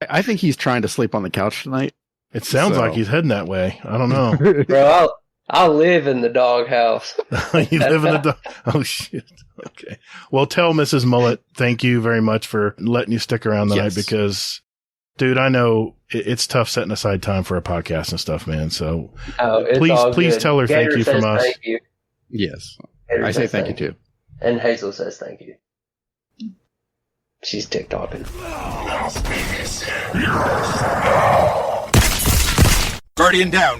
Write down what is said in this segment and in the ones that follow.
I think he's trying to sleep on the couch tonight. It sounds like he's heading that way. I don't know. Bro, I'll live in the doghouse. You live in the dog. Oh, shit. Okay. Well, tell Mrs. Mullet, thank you very much for letting you stick around tonight because, dude, I know it's tough setting aside time for a podcast and stuff, man. So please tell her Gator thank you from us. Thank you. Yes. Gator I say thank you too. And Hazel says thank you. She's TikToking. Guardian down.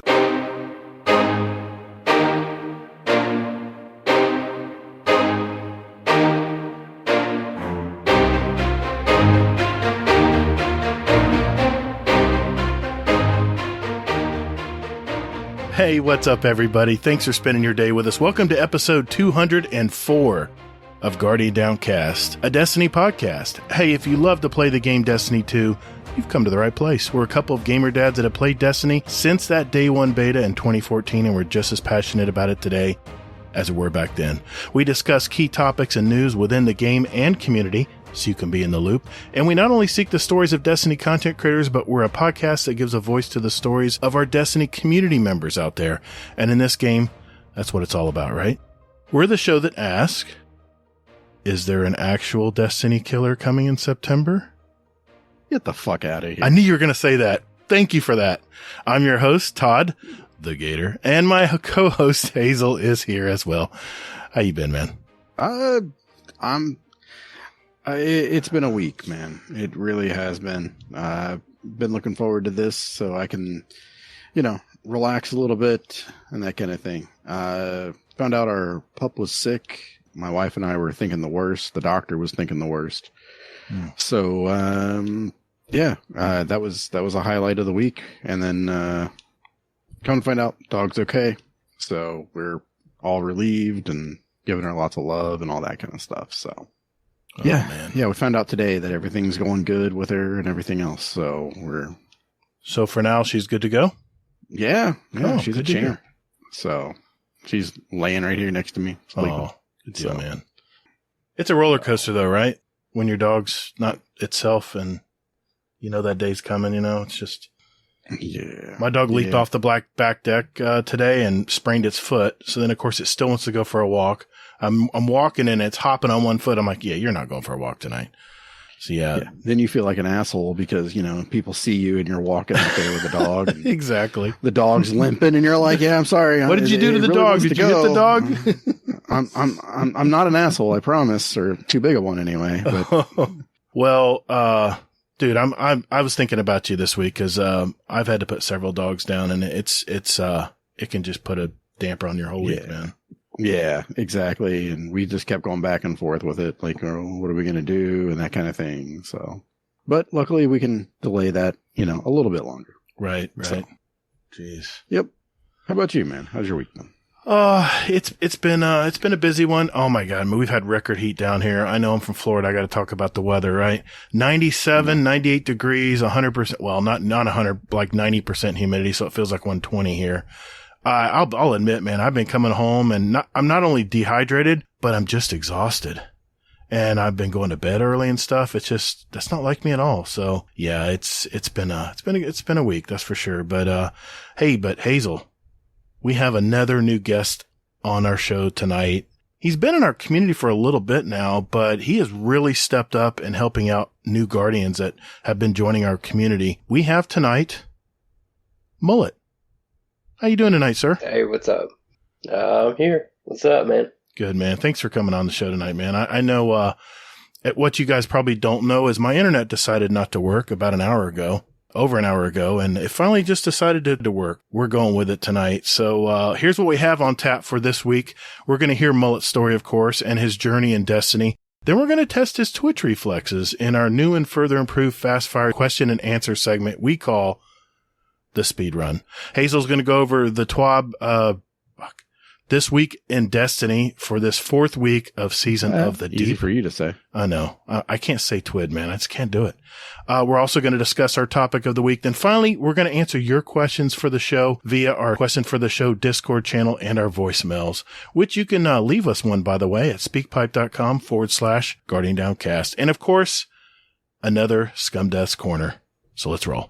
Hey, what's up, everybody? Thanks for spending your day with us. Welcome to episode 204 of Guardian Downcast, a Destiny podcast. Hey, if you love to play the game Destiny 2, you've come to the right place. We're a couple of gamer dads that have played Destiny since that day one beta in 2014, and we're just as passionate about it today as we were back then. We discuss key topics and news within the game and community, so you can be in the loop. And we not only seek the stories of Destiny content creators, but we're a podcast that gives a voice to the stories of our Destiny community members out there. And in this game, that's what it's all about, right? We're the show that asks, is there an actual Destiny killer coming in September? Get the fuck out of here. I knew you were going to say that. Thank you for that. I'm your host, Todd, the Gator, and my co-host, Hazel, is here as well. How you been, man? It's been a week, man. It really has been. Been looking forward to this so I can, relax a little bit and that kind of thing. Found out our pup was sick. My wife and I were thinking the worst. The doctor was thinking the worst. So, that was a highlight of the week. And then, come to find out dog's okay. So we're all relieved and giving her lots of love and all that kind of stuff. So. Oh, man. Yeah, we found out today that everything's going good with her and everything else. So So for now, she's good to go? Yeah, she's a champ. So she's laying right here next to me, sleeping. Oh, good deal, man. It's a roller coaster though, right? When your dog's not itself and that day's coming, it's just. Yeah. My dog leaped off the black back deck today and sprained its foot. So then, of course, it still wants to go for a walk. I'm walking and it's hopping on one foot. I'm like, yeah, you're not going for a walk tonight. So, yeah. Then you feel like an asshole because, people see you and you're walking out there with the dog. And exactly. The dog's limping and you're like, yeah, I'm sorry. What did you do to the dog? Did you hit the dog? I'm not an asshole, I promise, or too big a one anyway. But. Well, dude, I was thinking about you this week because I've had to put several dogs down, and it can just put a damper on your whole week, man. Yeah, exactly. And we just kept going back and forth with it, like, oh, what are we gonna do, and that kind of thing. So, but luckily we can delay that, a little bit longer. Right. So, jeez. Yep. How about you, man? How's your week been? It's been a busy one. Oh my God. I mean, we've had record heat down here. I know I'm from Florida. I got to talk about the weather, right? 97, 98 degrees, 100%. Well, not 100, like 90% humidity. So it feels like 120 here. I'll admit, man, I've been coming home and I'm not only dehydrated, but I'm just exhausted. And I've been going to bed early and stuff. That's not like me at all. So yeah, it's been a week. That's for sure. But Hazel, we have another new guest on our show tonight. He's been in our community for a little bit now, but he has really stepped up in helping out new Guardians that have been joining our community. We have tonight Mullet. How you doing tonight, sir? Hey, what's up? I'm here. What's up, man? Good, man. Thanks for coming on the show tonight, man. I know what you guys probably don't know is my internet decided not to work about over an hour ago, and it finally just decided to work. We're going with it tonight. So here's what we have on tap for this week. We're going to hear Mullet's story, of course, and his journey in Destiny. Then we're going to test his Twitch reflexes in our new and further improved fast fire question and answer segment we call the speed run. Hazel's going to go over the TWAB this week in Destiny for this fourth week of Season of the Deep. Easy for you to say. I know. I can't say TWID, man. I just can't do it. We're also going to discuss our topic of the week. Then finally, we're going to answer your questions for the show via our question for the show Discord channel and our voicemails, which you can leave us one, by the way, at speakpipe.com/Guardian Downcast. And of course, another Scum Death's Corner. So let's roll.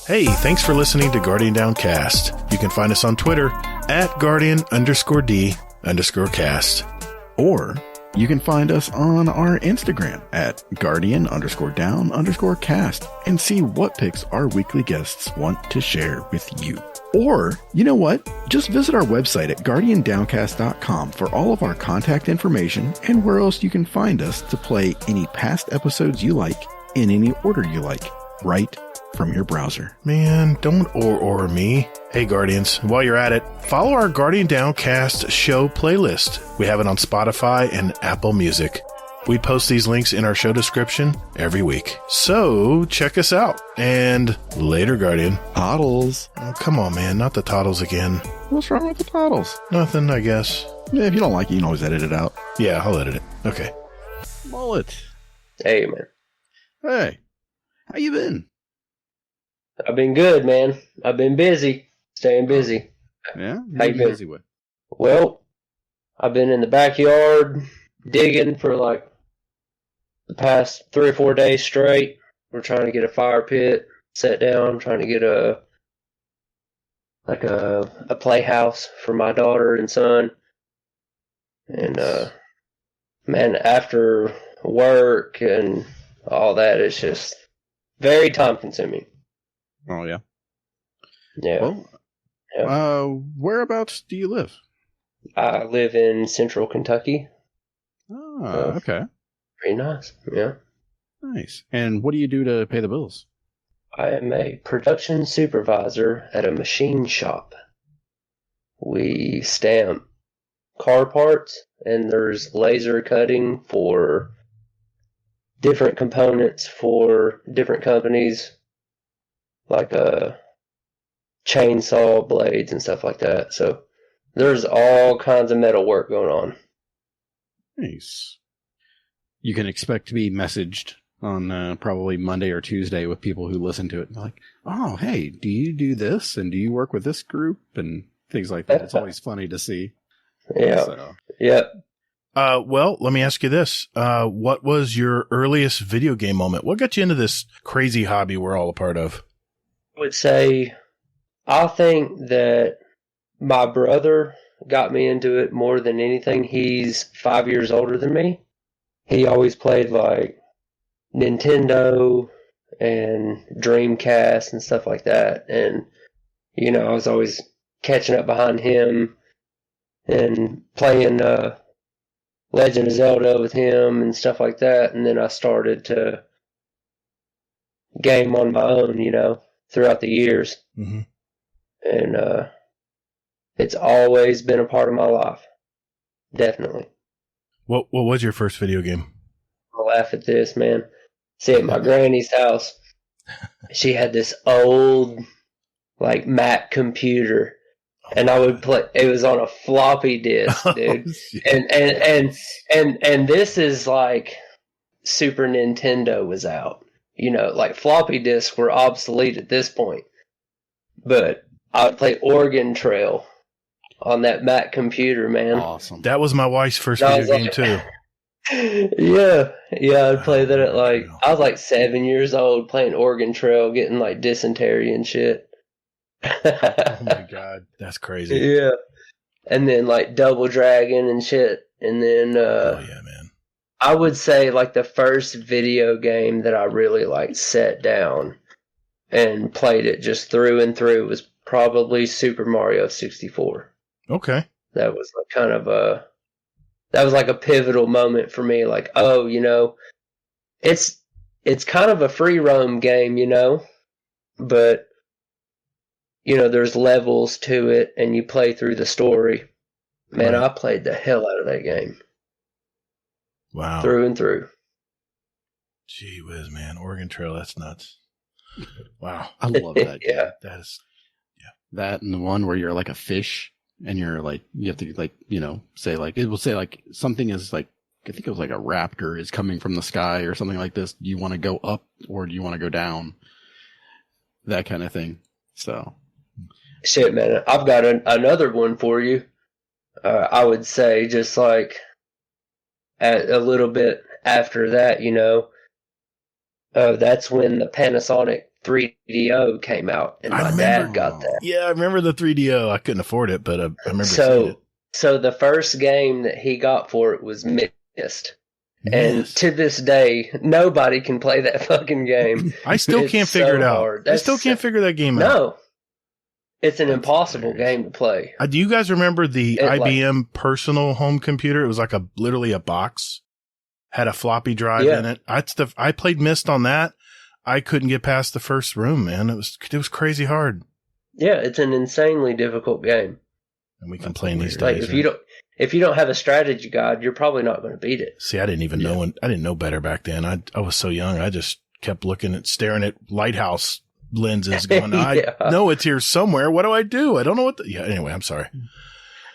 Hey, thanks for listening to Guardian Downcast. You can find us on Twitter at Guardian_D_cast. Or you can find us on our Instagram at Guardian_Down_cast and see what picks our weekly guests want to share with you. Or, you know what? Just visit our website at guardiandowncast.com for all of our contact information and where else you can find us to play any past episodes you like in any order you like, right from your browser. Man, don't or me. Hey, Guardians, while you're at it, follow our Guardian Downcast show playlist. We have it on Spotify and Apple Music. We post these links in our show description every week. So check us out. And later, Guardian. Toddles. Oh, come on, man. Not the toddles again. What's wrong with the toddles? Nothing, I guess. Yeah, if you don't like it, you can always edit it out. Yeah, I'll edit it. Okay. Mullet. Hey, man. Hey. How you been? I've been good, man. I've been busy. Staying busy. Yeah? How you been? Busy with? Well, I've been in the backyard digging for like the past 3 or 4 days straight. We're trying to get a fire pit set down, trying to get a playhouse for my daughter and son. And man, after work and all that, it's just very time consuming. Oh, yeah. Yeah. Well, Yeah. Whereabouts do you live? I live in central Kentucky. Oh, okay. Pretty nice. Yeah. Nice. And what do you do to pay the bills? I am a production supervisor at a machine shop. We stamp car parts, and there's laser cutting for different components for different companies, like chainsaw blades and stuff like that. So there's all kinds of metal work going on. Nice. You can expect to be messaged on probably Monday or Tuesday with people who listen to it. And like, oh, hey, do you do this? And do you work with this group? And things like that. It's always funny to see. Yeah. So. Yep. Well, let me ask you this. What was your earliest video game moment? What got you into this crazy hobby we're all a part of? I would say, I think that my brother got me into it more than anything. He's 5 years older than me. He always played like Nintendo and Dreamcast and stuff like that. And, you know, I was always catching up behind him and playing Legend of Zelda with him and stuff like that. And then I started to game on my own, you know, throughout the years. Mm-hmm. And it's always been a part of my life. Definitely. What was your first video game? I laugh at this, man. See, at my granny's house, she had this old, like, Mac computer. And I would play. It was on a floppy disk, dude. And this is like Super Nintendo was out. You know, like floppy disks were obsolete at this point. But I would play Oregon Trail on that Mac computer, man. Awesome. That was my wife's first video game too. Yeah, I'd play that at like I was like 7 years old playing Oregon Trail, getting like dysentery and shit. Oh my god, that's crazy. Yeah, and then like Double Dragon and shit, and then oh yeah, man. I would say like the first video game that I really like sat down and played it just through and through was probably Super Mario 64. Okay, that was like kind of a pivotal moment for me. Like, oh, you know, it's kind of a free roam game, you know, but you know, there's levels to it, and you play through the story. Man, right. I played the hell out of that game. Wow. Through and through. Gee whiz, man. Oregon Trail, that's nuts. Wow. I love that. Yeah. That is, yeah. That and the one where you're like a fish, and you're like, you have to like, you know, say like, it will say like something is like, I think it was like a raptor is coming from the sky or something like this. Do you want to go up or do you want to go down? that kind of thing. So, Shit, man, I've got another one for you. I would say just like a little bit after that, that's when the Panasonic 3DO came out, and my dad got that. Yeah, I remember the 3DO. I couldn't afford it, but I remember seeing it. So the first game that he got for it was Mist. And to this day, nobody can play that fucking game. I still can't figure it out. I still can't figure that game out. No. It's an impossible game to play. Do you guys remember the IBM personal home computer? It was like literally a box. Had a floppy drive in it. I played Myst on that. I couldn't get past the first room, man. It was crazy hard. Yeah, it's an insanely difficult game. And we complain these days. Like if you don't have a strategy guide, you're probably not going to beat it. See, I didn't even know. I didn't know better back then. I was so young. I just kept staring at lighthouse lenses, going, I know it's here somewhere. What do? I don't know what. Anyway, I'm sorry.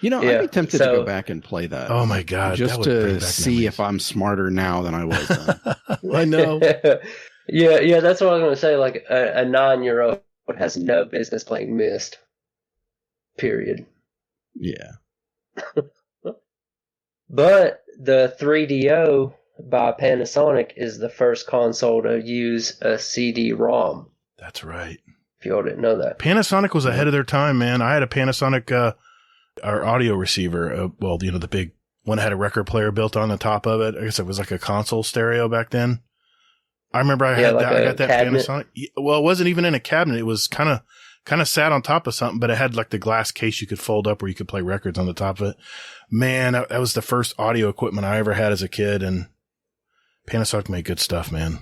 I'd be tempted to go back and play that. Oh my God. Just to see if I'm smarter now than I was then. I know. Yeah, that's what I was going to say. Like a 9-year-old has no business playing Myst. Period. Yeah. But the 3DO by Panasonic is the first console to use a CD-ROM. That's right. If you all didn't know that. Panasonic was ahead of their time, man. I had a Panasonic our audio receiver. The big one that had a record player built on the top of it. I guess it was like a console stereo back then. I remember I got that cabinet. Panasonic. Well, it wasn't even in a cabinet. It was kind of sat on top of something, but it had like the glass case you could fold up where you could play records on the top of it. Man, that was the first audio equipment I ever had as a kid, and Panasonic made good stuff, man.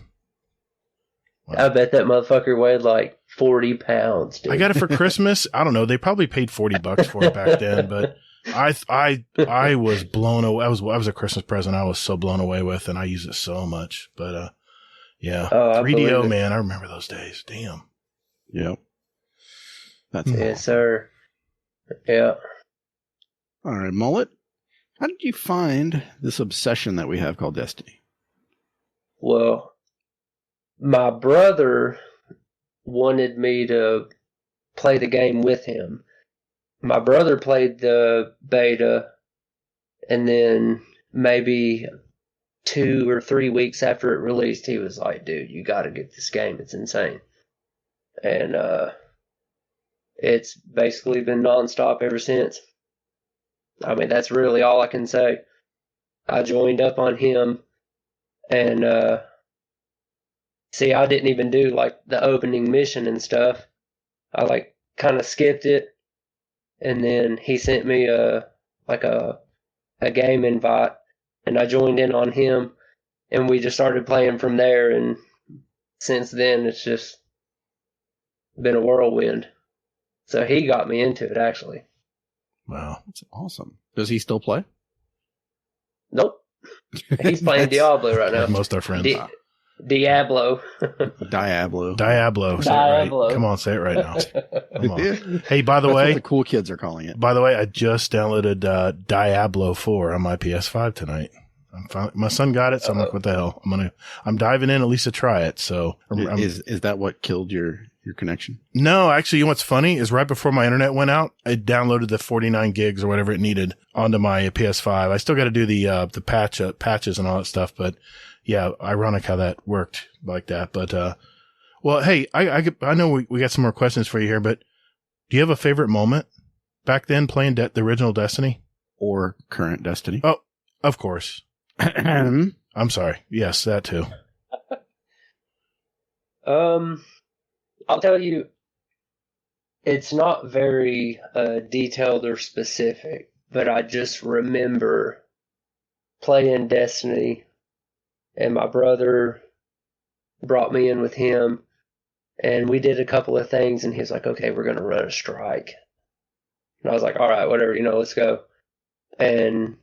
Wow. I bet that motherfucker weighed like 40 pounds, dude. I got it for Christmas. I don't know. They probably paid $40 for it back then, but I was blown away. I was a Christmas present I was so blown away with, and I use it so much. But, 3DO, man, I remember those days. Damn. Yep. That's yes, sir. Yeah. All right, Mullet. How did you find this obsession that we have called Destiny? Well, my brother wanted me to play the game with him. My brother played the beta, and then maybe 2 or 3 weeks after it released, he was like, dude, you got to get this game. It's insane. And it's basically been nonstop ever since. I mean, that's really all I can say. I joined up on him, and see, I didn't even do like the opening mission and stuff. I like kind of skipped it, and then he sent me a game invite, and I joined in on him, and we just started playing from there. And since then, it's just been a whirlwind. So he got me into it, actually. Wow, that's awesome. Does he still play? Nope. He's playing Diablo right now. Most of our friends. Diablo. Diablo. Diablo. Come on, say it right now. Come on. Hey, by the way, what the cool kids are calling it. By the way, I just downloaded Diablo 4 on my PS5 tonight. My son got it, so I'm like, what the hell? I'm diving in at least to try it. So is that what killed your connection? No, actually, you know what's funny is right before my internet went out, I downloaded the 49 gigs or whatever it needed onto my PS5. I still got to do the patches and all that stuff, but yeah, ironic how that worked like that. But well, hey, I know we got some more questions for you here, but do you have a favorite moment back then playing the original Destiny or current Destiny? Oh, of course. I'm sorry. Yes, that too. I'll tell you, it's not very detailed or specific, but I just remember playing Destiny, and my brother brought me in with him, and we did a couple of things, and he was like, okay, we're going to run a strike. And I was like, all right, whatever, let's go. And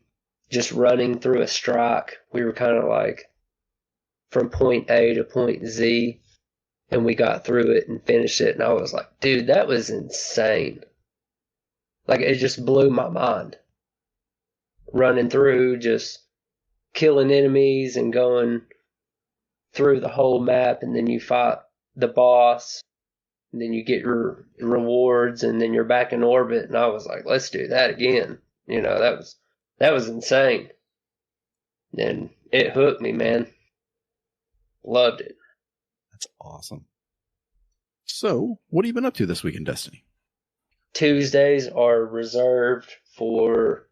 just running through a strike, we were kind of like from point A to point Z, and we got through it and finished it, and I was like, dude, that was insane. Like, it just blew my mind. Running through, just killing enemies and going through the whole map, and then you fight the boss, and then you get your rewards, and then you're back in orbit. And I was like, let's do that again. You know, that was insane. And it hooked me, man. Loved it. That's awesome. So, what have you been up to this week in Destiny? Tuesdays are reserved for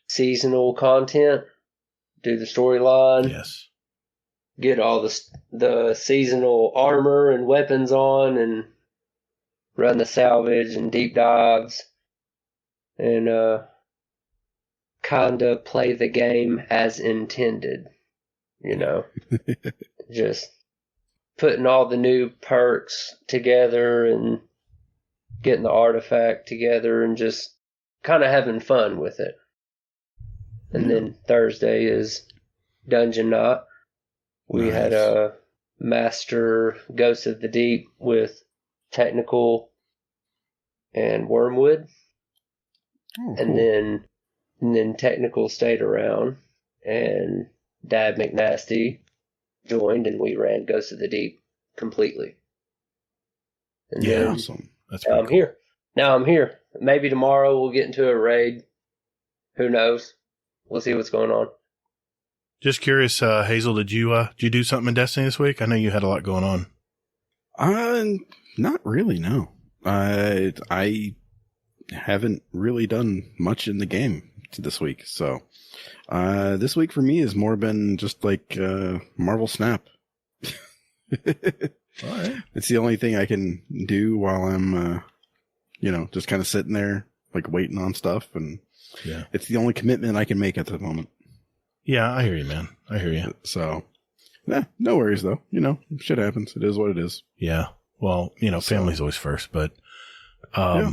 seasonal content. Do the storyline. Yes. Get all the seasonal armor and weapons on, and run the salvage and deep dives, and kind of play the game as intended. You know, just putting all the new perks together and getting the artifact together and just kind of having fun with it. And then Thursday is Dungeon Knot. We had a Master Ghost of the Deep with Technical and Wormwood. Oh, and then Technical stayed around, and Dad McNasty joined, and we ran Ghost of the Deep completely. And Yeah, then awesome. That's now pretty I'm cool. here. Now I'm here. Maybe tomorrow we'll get into a raid. Who knows? We'll see what's going on. Just curious, Hazel, did you do something in Destiny this week? I know you had a lot going on. Not really, no. I haven't really done much in the game this week, so this week for me has more been just like Marvel Snap. All right. It's the only thing I can do while I'm, just kind of sitting there, like waiting on stuff, and Yeah. it's the only commitment I can make at the moment. Yeah, I hear you, man. I hear you. So, no worries though. Shit happens. It is what it is. Yeah. Well, family's always first, but, Yeah.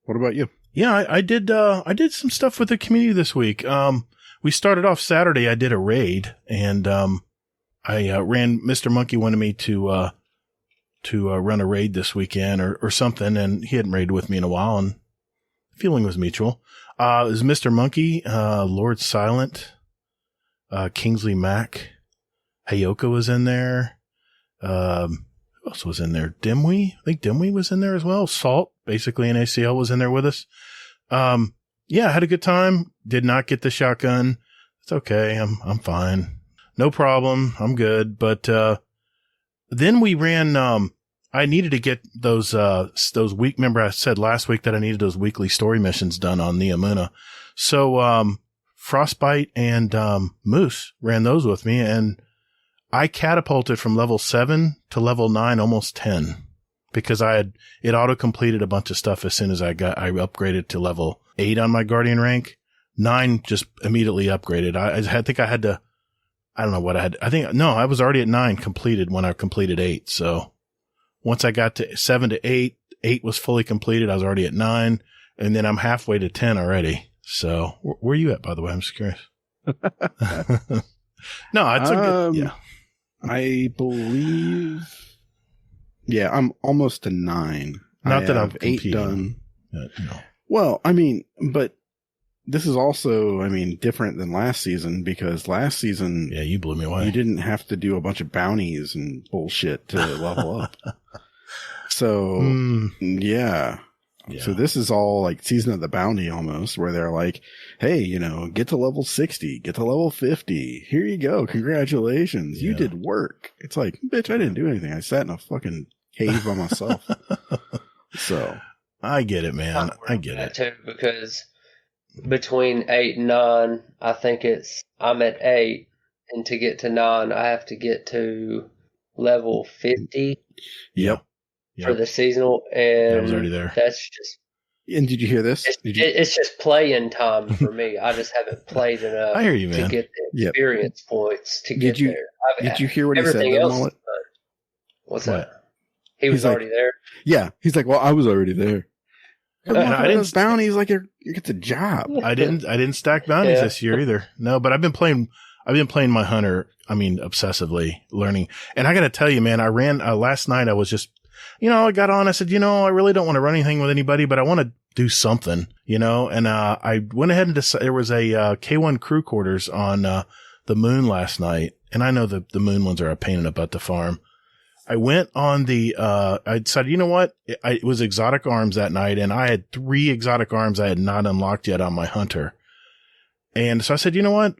What about you? yeah, I did some stuff with the community this week. We started off Saturday. I did a raid, and, I ran, Mr. Monkey wanted me to run a raid this weekend or something, and he hadn't raided with me in a while, and the feeling was mutual. It was Mr. Monkey, Lord Silent, Kingsley Mack, Hayoko was in there. Who else was in there? Dimwee? I think Dimwee was in there as well. Salt, basically an ACL, was in there with us. Yeah, I had a good time. Did not get the shotgun. It's okay. I'm fine. No problem. I'm good. But, then we ran, I needed to get those week, remember I said last week that I needed those weekly story missions done on Neomuna. So, Frostbite and, Moose ran those with me, and I catapulted from level 7 to level 9, almost 10, because it auto completed a bunch of stuff as soon as I upgraded to level 8 on my Guardian rank. 9 just immediately upgraded. I think I had to, I don't know what I had. I was already at 9 completed when I completed 8. So once I got to 7 to 8, 8 was fully completed. I was already at 9, and then I'm halfway to 10 already. So where are you at, by the way? I'm just curious. No, it's a good, yeah. I believe, I'm almost to 9. Not that I'm 8 competing. done. No. Well, but this is also, different than last season, because last season, Yeah, you blew me away. you didn't have to do a bunch of bounties and bullshit to level up. So, yeah. So this is all like Season of the Bounty almost, where they're like, hey, get to level 60, get to level 50. Here you go. Congratulations. You Yeah. did work. It's like, bitch, I didn't do anything. I sat in a fucking cave by myself. So I get it, man. I get That it. too, because between 8 and 9, I think I'm at 8, and to get to 9, I have to get to level 50 yep. for the seasonal, and I was already there. that's just And did you hear this? it's just playing time for me. I just haven't played enough I hear you, man. to get the experience points to get there. Did you hear what he said? Everything Though, else is Mullet? done. What's What? that? He was He's like- already there. Yeah. He's like, well, I was already there. And I didn't- bounties like it's a job. I didn't stack bounties Yeah. this year either. No, but I've been playing my hunter. Obsessively learning. And I got to tell you, man, I ran last night. I was just, I got on. I said, I really don't want to run anything with anybody, but I want to do something, and I went ahead and decided there was a K1 crew quarters on the Moon last night, and I know the Moon ones are a pain in the butt to farm. I went on I decided, you know what? It was exotic arms that night, and I had 3 exotic arms I had not unlocked yet on my hunter. And so I said, you know what?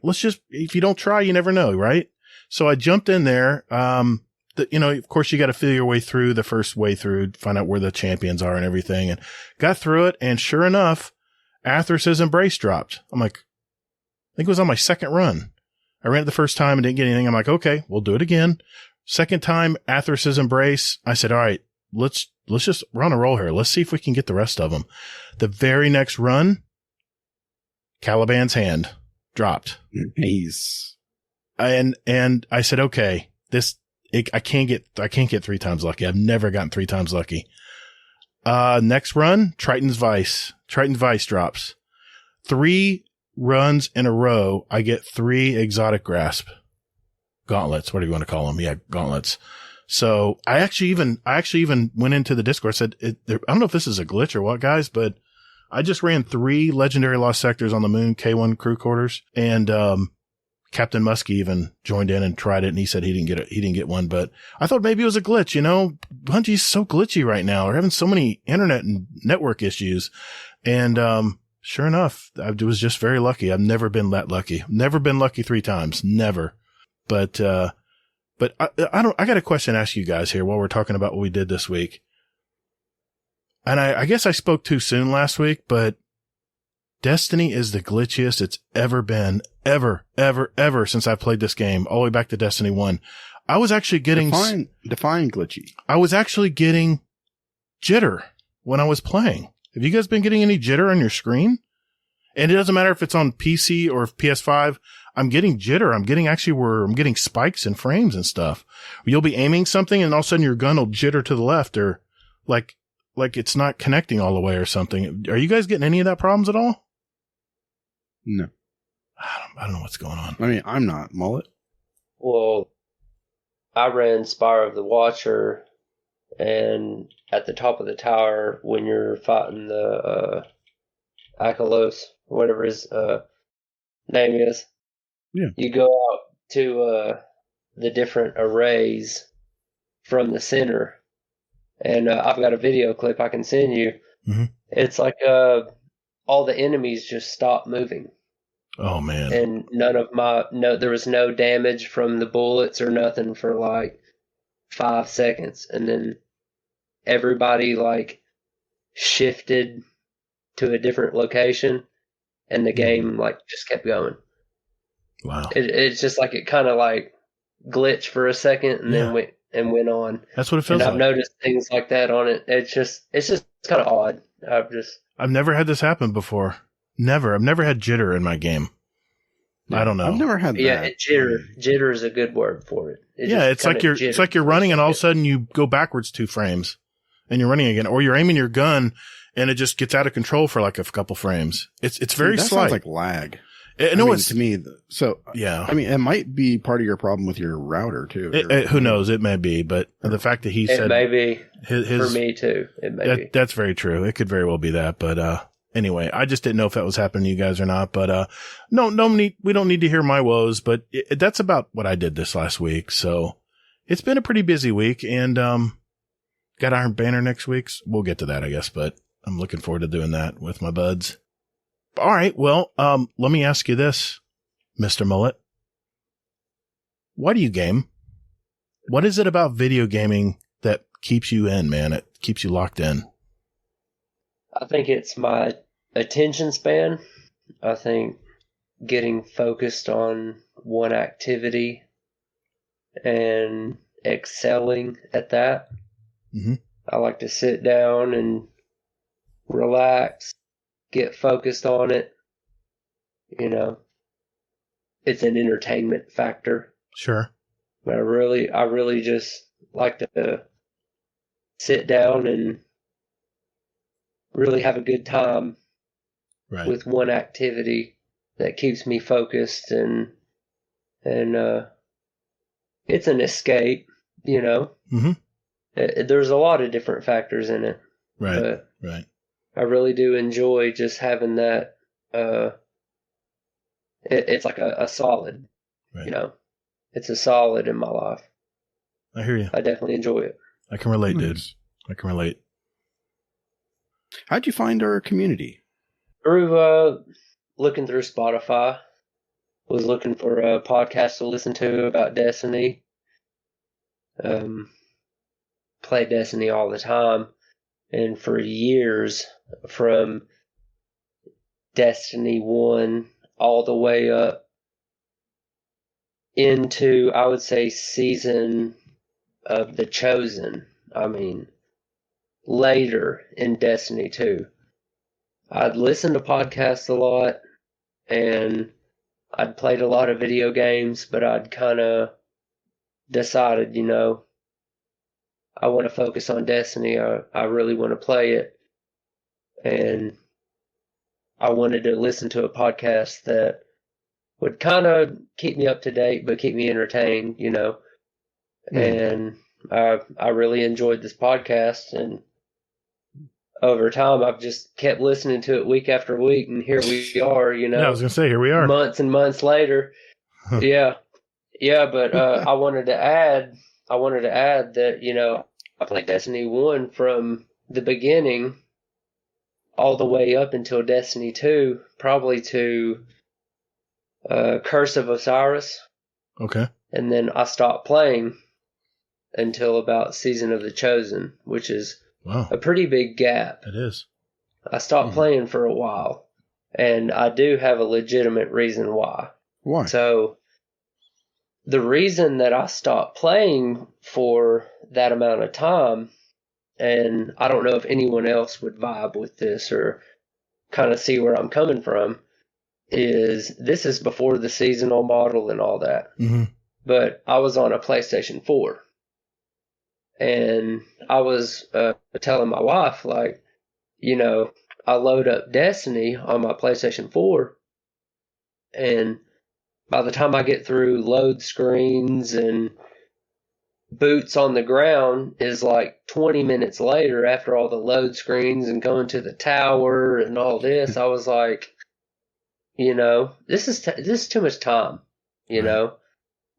If you don't try, you never know, right? So I jumped in there. Of course you got to feel your way through the first way through, find out where the champions are and everything, and got through it. And sure enough, Athers's Embrace dropped. I'm like, I think it was on my second run. I ran it the first time and didn't get anything. I'm like, okay, we'll do it again. Second time, Athers's Embrace. I said, all right, let's just run a roll here. Let's see if we can get the rest of them. The very next run, Caliban's Hand dropped. Nice. And I said, okay, I can't get 3 times lucky. I've never gotten 3 times lucky. Next run, Triton's Vice. Triton's Vice drops. 3 runs in a row, I get 3 exotic grasp gauntlets. What do you want to call them? Yeah, gauntlets. So I actually even went into the Discord, said, I don't know if this is a glitch or what, guys, but I just ran 3 legendary lost sectors on the moon K1 crew quarters, and Captain Muskie even joined in and tried it, and he said he didn't get one, but I thought maybe it was a glitch. Bungie's so glitchy right now. They're having so many internet and network issues. And sure enough, I was just very lucky. I've never been that lucky. Never been lucky 3 times. Never. But I got a question to ask you guys here while we're talking about what we did this week. And I guess I spoke too soon last week, but Destiny is the glitchiest it's ever been, ever since I played this game, all the way back to Destiny 1. I was actually getting define glitchy. I was actually getting jitter when I was playing. Have you guys been getting any jitter on your screen? And it doesn't matter if it's on PC or PS5. I'm getting jitter. I'm getting spikes and frames and stuff. You'll be aiming something and all of a sudden your gun will jitter to the left, or like it's not connecting all the way or something. Are you guys getting any of that problems at all? No. I don't know what's going on. I mean, I'm not. Mullet? Well, I ran Spire of the Watcher, and at the top of the tower, when you're fighting the Akalos, whatever his name is, yeah, you go out to the different arrays from the center, and I've got a video clip I can send you. Mm-hmm. It's like all the enemies just stop moving. Oh man! And there was no damage from the bullets or nothing for like 5 seconds, and then everybody like shifted to a different location, and the game like just kept going. Wow! It's just like it kind of like glitched for a second, and then went on. That's what it feels like. I've noticed things like that on it. It's just kind of odd. I've never had this happen before. Never. I've never had jitter in my game. Yeah, I don't know. I've never had that. Yeah, jitter is a good word for it. It's like you're running and all of a sudden you go backwards 2 frames and you're running again, or you're aiming your gun and it just gets out of control for like a couple frames. It's very that slight. Sounds like lag. It's to me. So yeah, I mean, it might be part of your problem with your router too. Who knows? It may be, but the fact that he said it may be his, for me too. It may be. That's very true. It could very well be that, but anyway, I just didn't know if that was happening to you guys or not. But no need. We don't need to hear my woes. But that's about what I did this last week. So it's been a pretty busy week, and got Iron Banner next week. So we'll get to that, I guess. But I'm looking forward to doing that with my buds. All right. Well, let me ask you this, Mr. Mullet. Why do you game? What is it about video gaming that keeps you in, man? It keeps you locked in. I think it's my attention span. I think getting focused on one activity and excelling at that. Mm-hmm. I like to sit down and relax, get focused on it. It's an entertainment factor. Sure. But I really just like to sit down and really have a good time with one activity that keeps me focused, and it's an escape, Mm-hmm. There's a lot of different factors in it. Right. I really do enjoy just having that. It's like a solid, right. It's a solid in my life. I hear you. I definitely enjoy it. I can relate, dude. I can relate. How'd you find our community? Through looking through Spotify, was looking for a podcast to listen to about Destiny. Play Destiny all the time, and for years, from Destiny 1 all the way up into, I would say, season of The Chosen. I mean, later in Destiny 2. I'd listened to podcasts a lot, and I'd played a lot of video games, but I'd kind of decided, I want to focus on Destiny. I really want to play it. And I wanted to listen to a podcast that would kind of keep me up to date, but keep me entertained, And I really enjoyed this podcast, and over time I've just kept listening to it week after week, and here we are, Yeah, I was gonna say, here we are. months and months later. Yeah. But I wanted to add that, I played Destiny 1 from the beginning all the way up until Destiny 2, probably to Curse of Osiris. Okay. And then I stopped playing until about Season of the Chosen, which is a pretty big gap. It is. I stopped playing for a while, and I do have a legitimate reason why. Why? So, the reason that I stopped playing for that amount of time, and I don't know if anyone else would vibe with this or kind of see where I'm coming from, is this is before the seasonal model and all that. Mm-hmm. But I was on a PlayStation 4. And I was telling my wife, I load up Destiny on my PlayStation 4, and by the time I get through load screens and boots on the ground is like 20 minutes later after all the load screens and going to the tower and all this. I was like, this is too much time,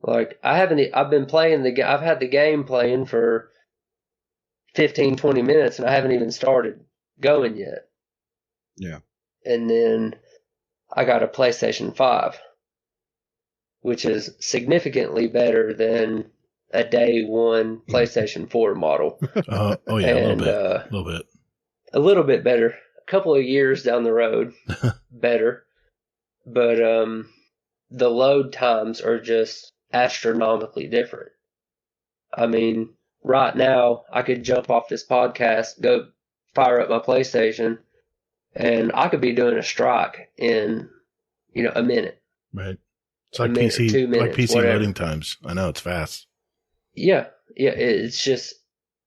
Like, I've been playing I've had the game playing for 15, 20 minutes, and I haven't even started going yet. Yeah. And then I got a PlayStation 5, which is significantly better than a day one PlayStation 4 model. Oh yeah, and, a little bit. A little bit better. A couple of years down the road, better. But the load times are just astronomically different. I mean, right now, I could jump off this podcast, go fire up my PlayStation, and I could be doing a strike in, a minute. Right. It's like minute, PC, 2 minutes, like PC whatever. loading times. I know, it's fast. Yeah. It's just,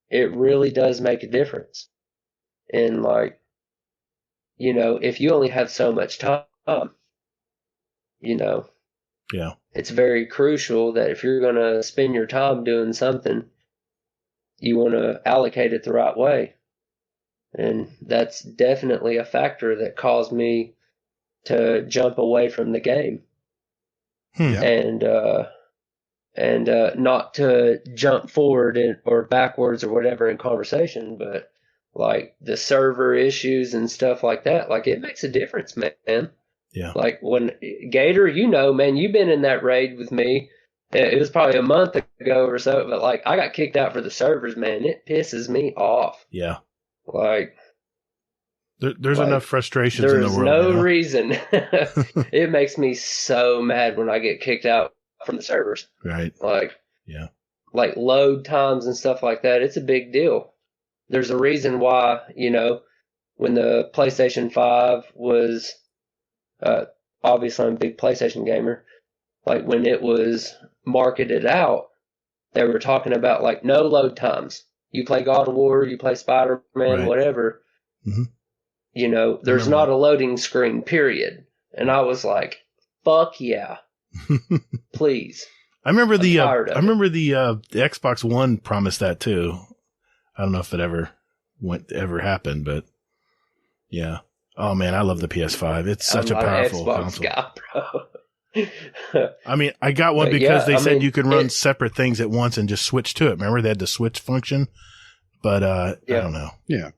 it really does make a difference. And if you only have so much time, Yeah. it's very crucial that if you're going to spend your time doing something, you want to allocate it the right way. And that's definitely a factor that caused me to jump away from the game. And not to jump forward or backwards or whatever in conversation, but like the server issues and stuff like that, like it makes a difference, man. Yeah. Like when Gator, man, you've been in that raid with me. It was probably a month ago or so, but like I got kicked out for the servers, man. It pisses me off. Yeah. Like there's enough frustrations in the world. There's no reason. It makes me so mad when I get kicked out from the servers. Right. Like load times and stuff like that. It's a big deal. There's a reason why, when the PlayStation 5 was, obviously I'm a big PlayStation gamer. Like when it was marketed out, they were talking about like no load times. You play God of War, you play Spider-Man, whatever. Mm-hmm. There's not a loading screen, period. And I was like, fuck yeah. Please. I remember the Xbox One promised that too. I don't know if it ever happened, but yeah. Oh man, I love the PS5. It's such a powerful Xbox console. guy, bro. I mean, I got one But because yeah, they said mean, you can run separate things at once and just switch to it. Remember, they had the switch function, but I don't know. Yeah.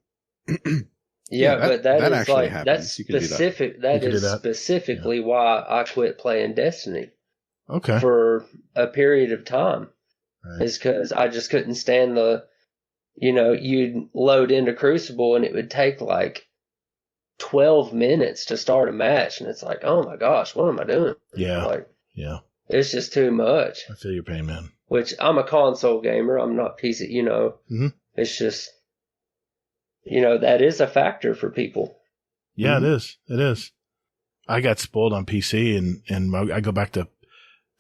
But that is actually like happens. that's You can do that. specific. That You can do is that? specifically why I quit playing Destiny Okay. for a period of time. Right. Is because I just couldn't stand the, you'd load into Crucible and it would take like 12 minutes to start a match, and it's like, oh my gosh, what am I doing? Yeah. Like, Yeah. it's just too much. I feel your pain, man. Which I'm a console gamer. I'm not PC. Mhm. It's just, that is a factor for people. Yeah, it is. It is. I got spoiled on PC, and I go back to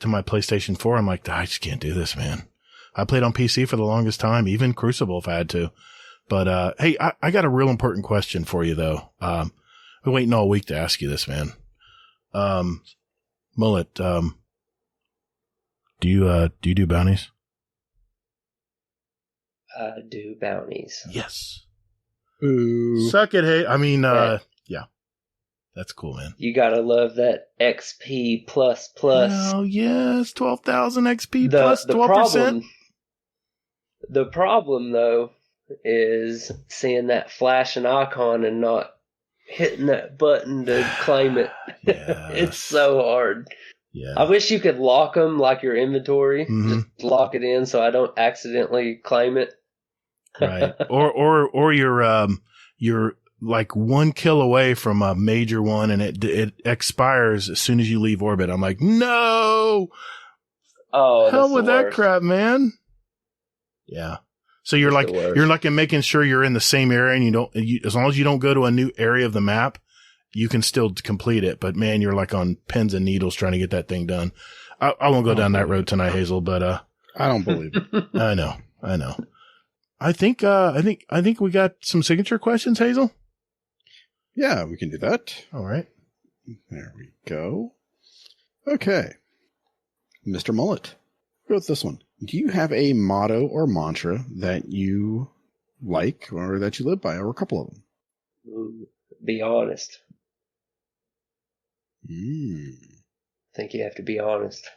my PlayStation 4. I'm like, I just can't do this, man. I played on PC for the longest time, even Crucible if I had to. But hey, I got a real important question for you though. I've been waiting all week to ask you this, man. Mullet, do you do bounties? I do bounties. Yes. Ooh. Suck it, hey. I mean, Yeah. yeah. That's cool, man. You gotta love that XP plus. Oh yes, 12,000 XP plus 12%. The problem though is seeing that flashing icon and not hitting that button to claim it. Yes. It's so hard. Yeah. I wish you could lock them like your inventory. Mhm. Just lock it in so I don't accidentally claim it. Right. Or you're like 1 kill away from a major one and it expires as soon as you leave orbit. I'm like, no. Oh, Hell that's with the that worst. crap, man. Yeah. So you're That's the like, worst. you're like in making sure you're in the same area and as long as you don't go to a new area of the map, you can still complete it. But man, you're like on pins and needles trying to get that thing done. I won't go down that road tonight, Hazel, but, I don't believe it. I know. I think we got some signature questions, Hazel. Yeah, we can do that. All right. There we go. Okay. Mr. Mullet, go with this one. Do you have a motto or mantra that you like or that you live by, or a couple of them? Ooh, be honest. Mm. I think you have to be honest.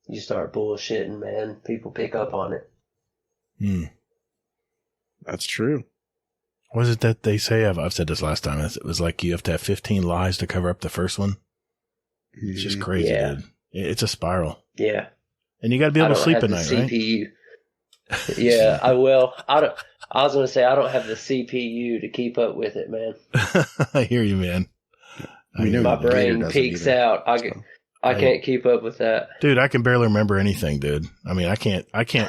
You start bullshitting, man, people pick up on it. That's true. What is it that they say? I've said this last time. It was like you have to have 15 lies to cover up the first one. It's just crazy, Yeah. dude. It's a spiral. Yeah. And you got to be able to I don't sleep have at the night, CPU. Yeah, I will. I was going to say I don't have the CPU to keep up with it, man. right? I hear you, man. We know My the gator brain doesn't peaks either, out. so. I can't keep up with that. Dude, I can barely remember anything, dude. I mean, I can't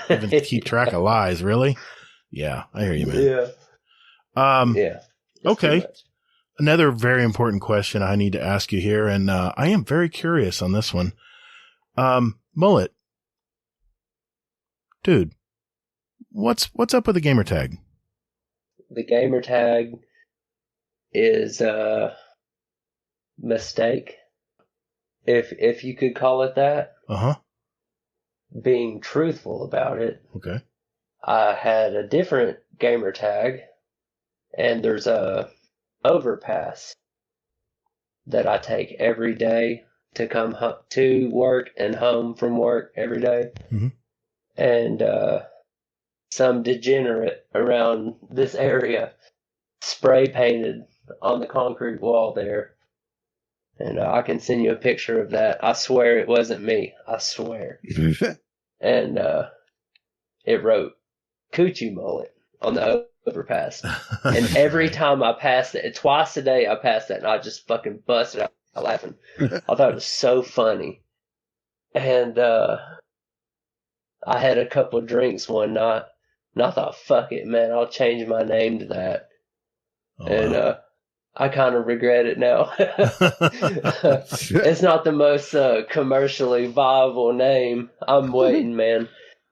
even keep track of lies, really? Yeah, I hear you, man. Yeah. Yeah. It's Okay. too much. Another very important question I need to ask you here, and I am very curious on this one. Mullet, dude, what's up with the gamer tag? The gamer tag is a mistake, if you could call it that. Uh-huh. Being truthful about it, Okay. I had a different gamer tag, and there's a overpass that I take every day to come to work and home from work every day. Mhm. And some degenerate around this area spray painted on the concrete wall there. And I can send you a picture of that. I swear it wasn't me. I swear. And it wrote Coochie Mullet on the overpass. And every time I passed it, twice a day I passed that, and I just fucking busted out laughing. I thought it was so funny. And I had a couple of drinks one night, and I thought, fuck it, man, I'll change my name to that. Oh, And wow. I kind of regret it now. It's not the most commercially viable name. I'm waiting, man.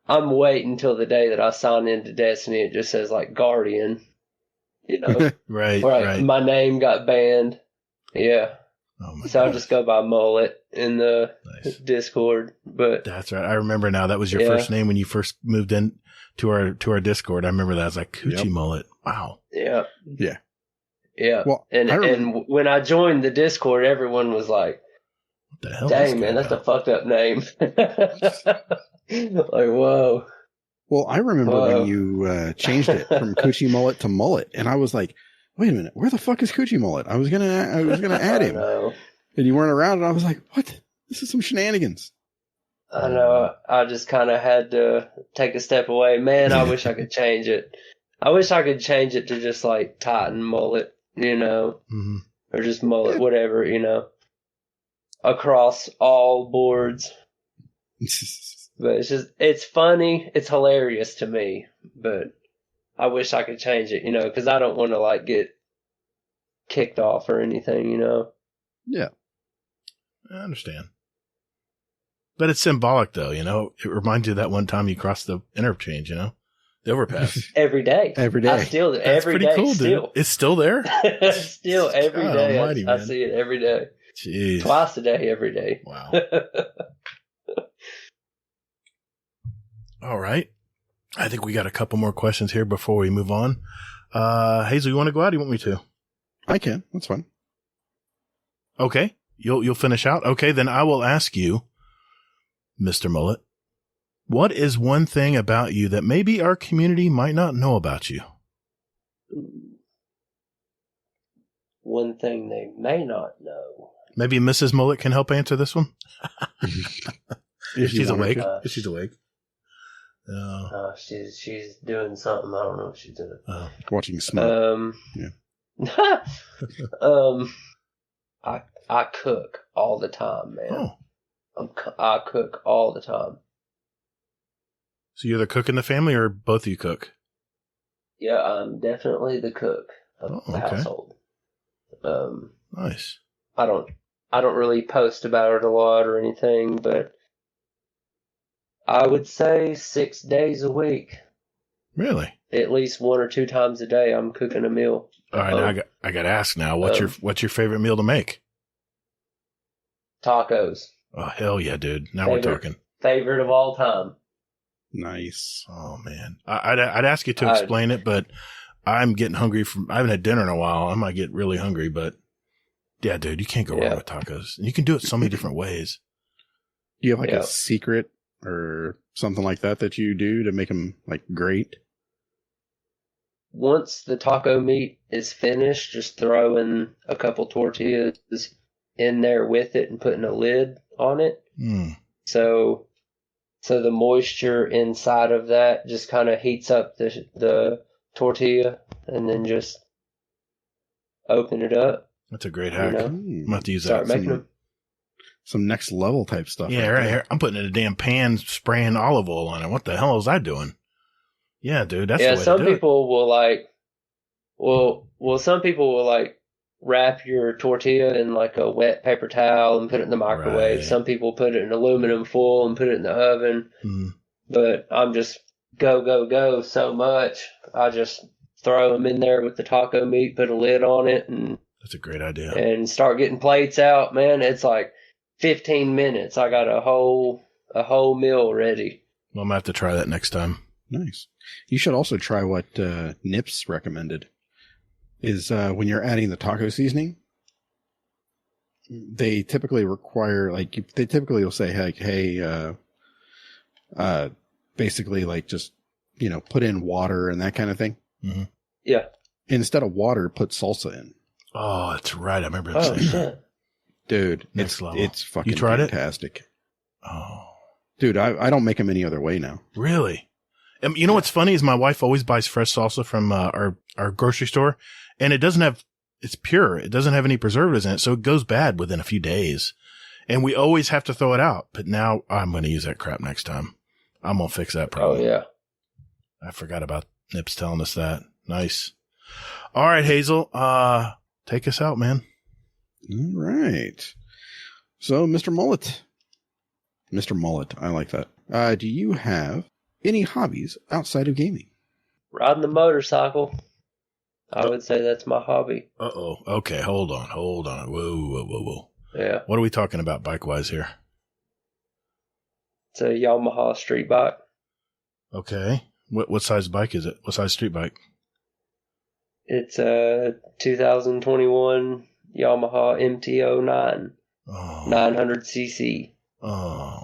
I'm waiting till the day that I sign into Destiny. It just says like Guardian, right, Right. right. My name got banned. Yeah. Oh my So I'll gosh. just go by Mullet in the Nice. Discord. But That's right. I remember now. That was your Yeah. first name when you first moved in to our Discord. I remember that. I was like, Coochie Yep. Mullet. Wow. yeah. Yeah. Yeah. Well, And I remember- when I joined the Discord, everyone was like, What the hell? Dang, man, that's a fucked up name. Like, whoa. Well, I remember when you changed it from Coochie Mullet to Mullet, and I was like, "Wait a minute, where the fuck is Coochie Mullet?" I was gonna add him, and you weren't around, and I was like, "What? This is some shenanigans." I know. I just kind of had to take a step away. Man, I wish I could change it. I wish I could change it to just like Titan Mullet, Mm-hmm. or just Mullet, whatever, across all boards. But it's funny. It's hilarious to me, but I wish I could change it, because I don't want to like get kicked off or anything, Yeah. I understand. But it's symbolic though, it reminds you of that one time you crossed the interchange, the overpass. Every day. Every day. I still, That's every pretty day, cool, still. dude. It's still there? Still every God day. almighty, I man. see it every day. Jeez. Twice a day, every day. Wow. All right. I think we got a couple more questions here before we move on. Hazel, you want to go out? Or you want me to? I can. That's fine. Okay. You'll finish out. Okay. Then I will ask you, Mr. Mullet, what is one thing about you that maybe our community might not know about you? One thing they may not know. Maybe Mrs. Mullet can help answer this one. If she's awake. If she's awake. She's doing something. I don't know what she's doing. Watching smoke. Yeah. I cook all the time, man. Oh. I cook all the time. So you're the cook in the family, or both of you cook? Yeah, I'm definitely the cook of the household. Nice. I don't really post about it a lot or anything, but I would say 6 days a week. Really? At least 1 or 2 times a day, I'm cooking a meal. All right, now I got to ask now. What's your favorite meal to make? Tacos. Oh hell yeah, dude! Now we're talking. Favorite of all time. Nice. Oh man, I'd ask you to explain it, but I'm getting hungry I haven't had dinner in a while. I might get really hungry, but yeah, dude, you can't go wrong with tacos. You can do it so many different ways. Do you have like a secret or something like that you do to make them like great? Once the taco meat is finished, just throwing a couple tortillas in there with it and putting a lid on it. So the moisture inside of that just kind of heats up the tortilla, and then just open it up. That's a great hack. I'm going to have to use Start that. making them. Some next level type stuff. Yeah, right here. I'm putting it in a damn pan, spraying olive oil on it. What the hell was I doing? Yeah, dude, that's the way to do it. Some people will like wrap your tortilla in like a wet paper towel and put it in the microwave. Right. Some people put it in aluminum foil and put it in the oven. But I'm just go so much. I just throw them in there with the taco meat, put a lid on it, and that's a great idea. And start getting plates out, man. It's like 15 minutes. I got a whole meal ready. Well, I'm gonna have to try that next time. Nice. You should also try what Nips recommended. Is when you're adding the taco seasoning, they typically require they typically will say hey, basically like just put in water and that kind of thing. Mm-hmm. Yeah. Instead of water, put salsa in. Oh, that's right. I remember saying that. Dude, next level. It's fucking you tried fantastic. It? Oh, dude, I don't make them any other way now. Really? You know what's funny is my wife always buys fresh salsa from our grocery store, and it's pure. It doesn't have any preservatives in it, so it goes bad within a few days. And we always have to throw it out. But now I'm going to use that crap next time. I'm going to fix that problem. Oh, yeah. I forgot about Nips telling us that. Nice. All right, Hazel, take us out, man. All right. So, Mr. Mullet. Mr. Mullet, I like that. Do you have any hobbies outside of gaming? Riding the motorcycle. I would say that's my hobby. Uh-oh. Okay, hold on. Whoa. Yeah. What are we talking about bike-wise here? It's a Yamaha street bike. Okay. What size bike is it? What size street bike? It's a 2021 Yamaha MT-09. Oh. 900cc. Oh.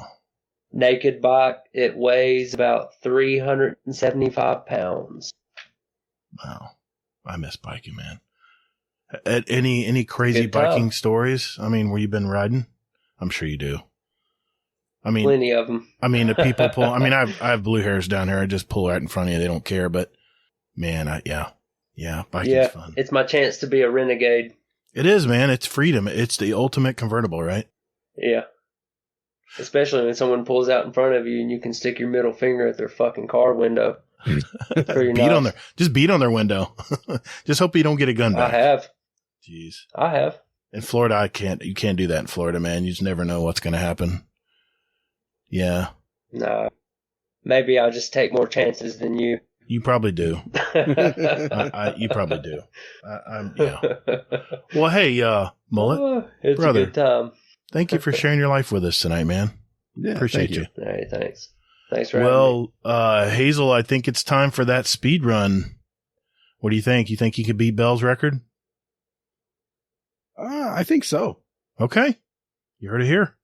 Naked bike, it weighs about 375 pounds. Wow. I miss biking, man. At any crazy Good time. biking stories? I mean, where you been riding? I'm sure you do. I mean, Plenty of them. I mean, the people pull. I mean, I have blue hairs down here. I just pull right in front of you. They don't care. But man, biking's fun. It's my chance to be a renegade. It is, man. It's freedom. It's the ultimate convertible, right? Yeah. Especially when someone pulls out in front of you and you can stick your middle finger at their fucking car window. Beat on their window. Just hope you don't get a gun back. I have. Jeez. I have. In Florida, you can't do that in Florida, man. You just never know what's going to happen. Yeah. No. Maybe I'll just take more chances than you. You probably do. You probably do. Yeah. Well, hey, Mullet. It's brother, a good time. Thank you for sharing your life with us tonight, man. Yeah, Appreciate you. Hey, thanks. Thanks for having me. Hazel, I think it's time for that speed run. What do you think? You think you could beat Bell's record? I think so. Okay. You heard it here.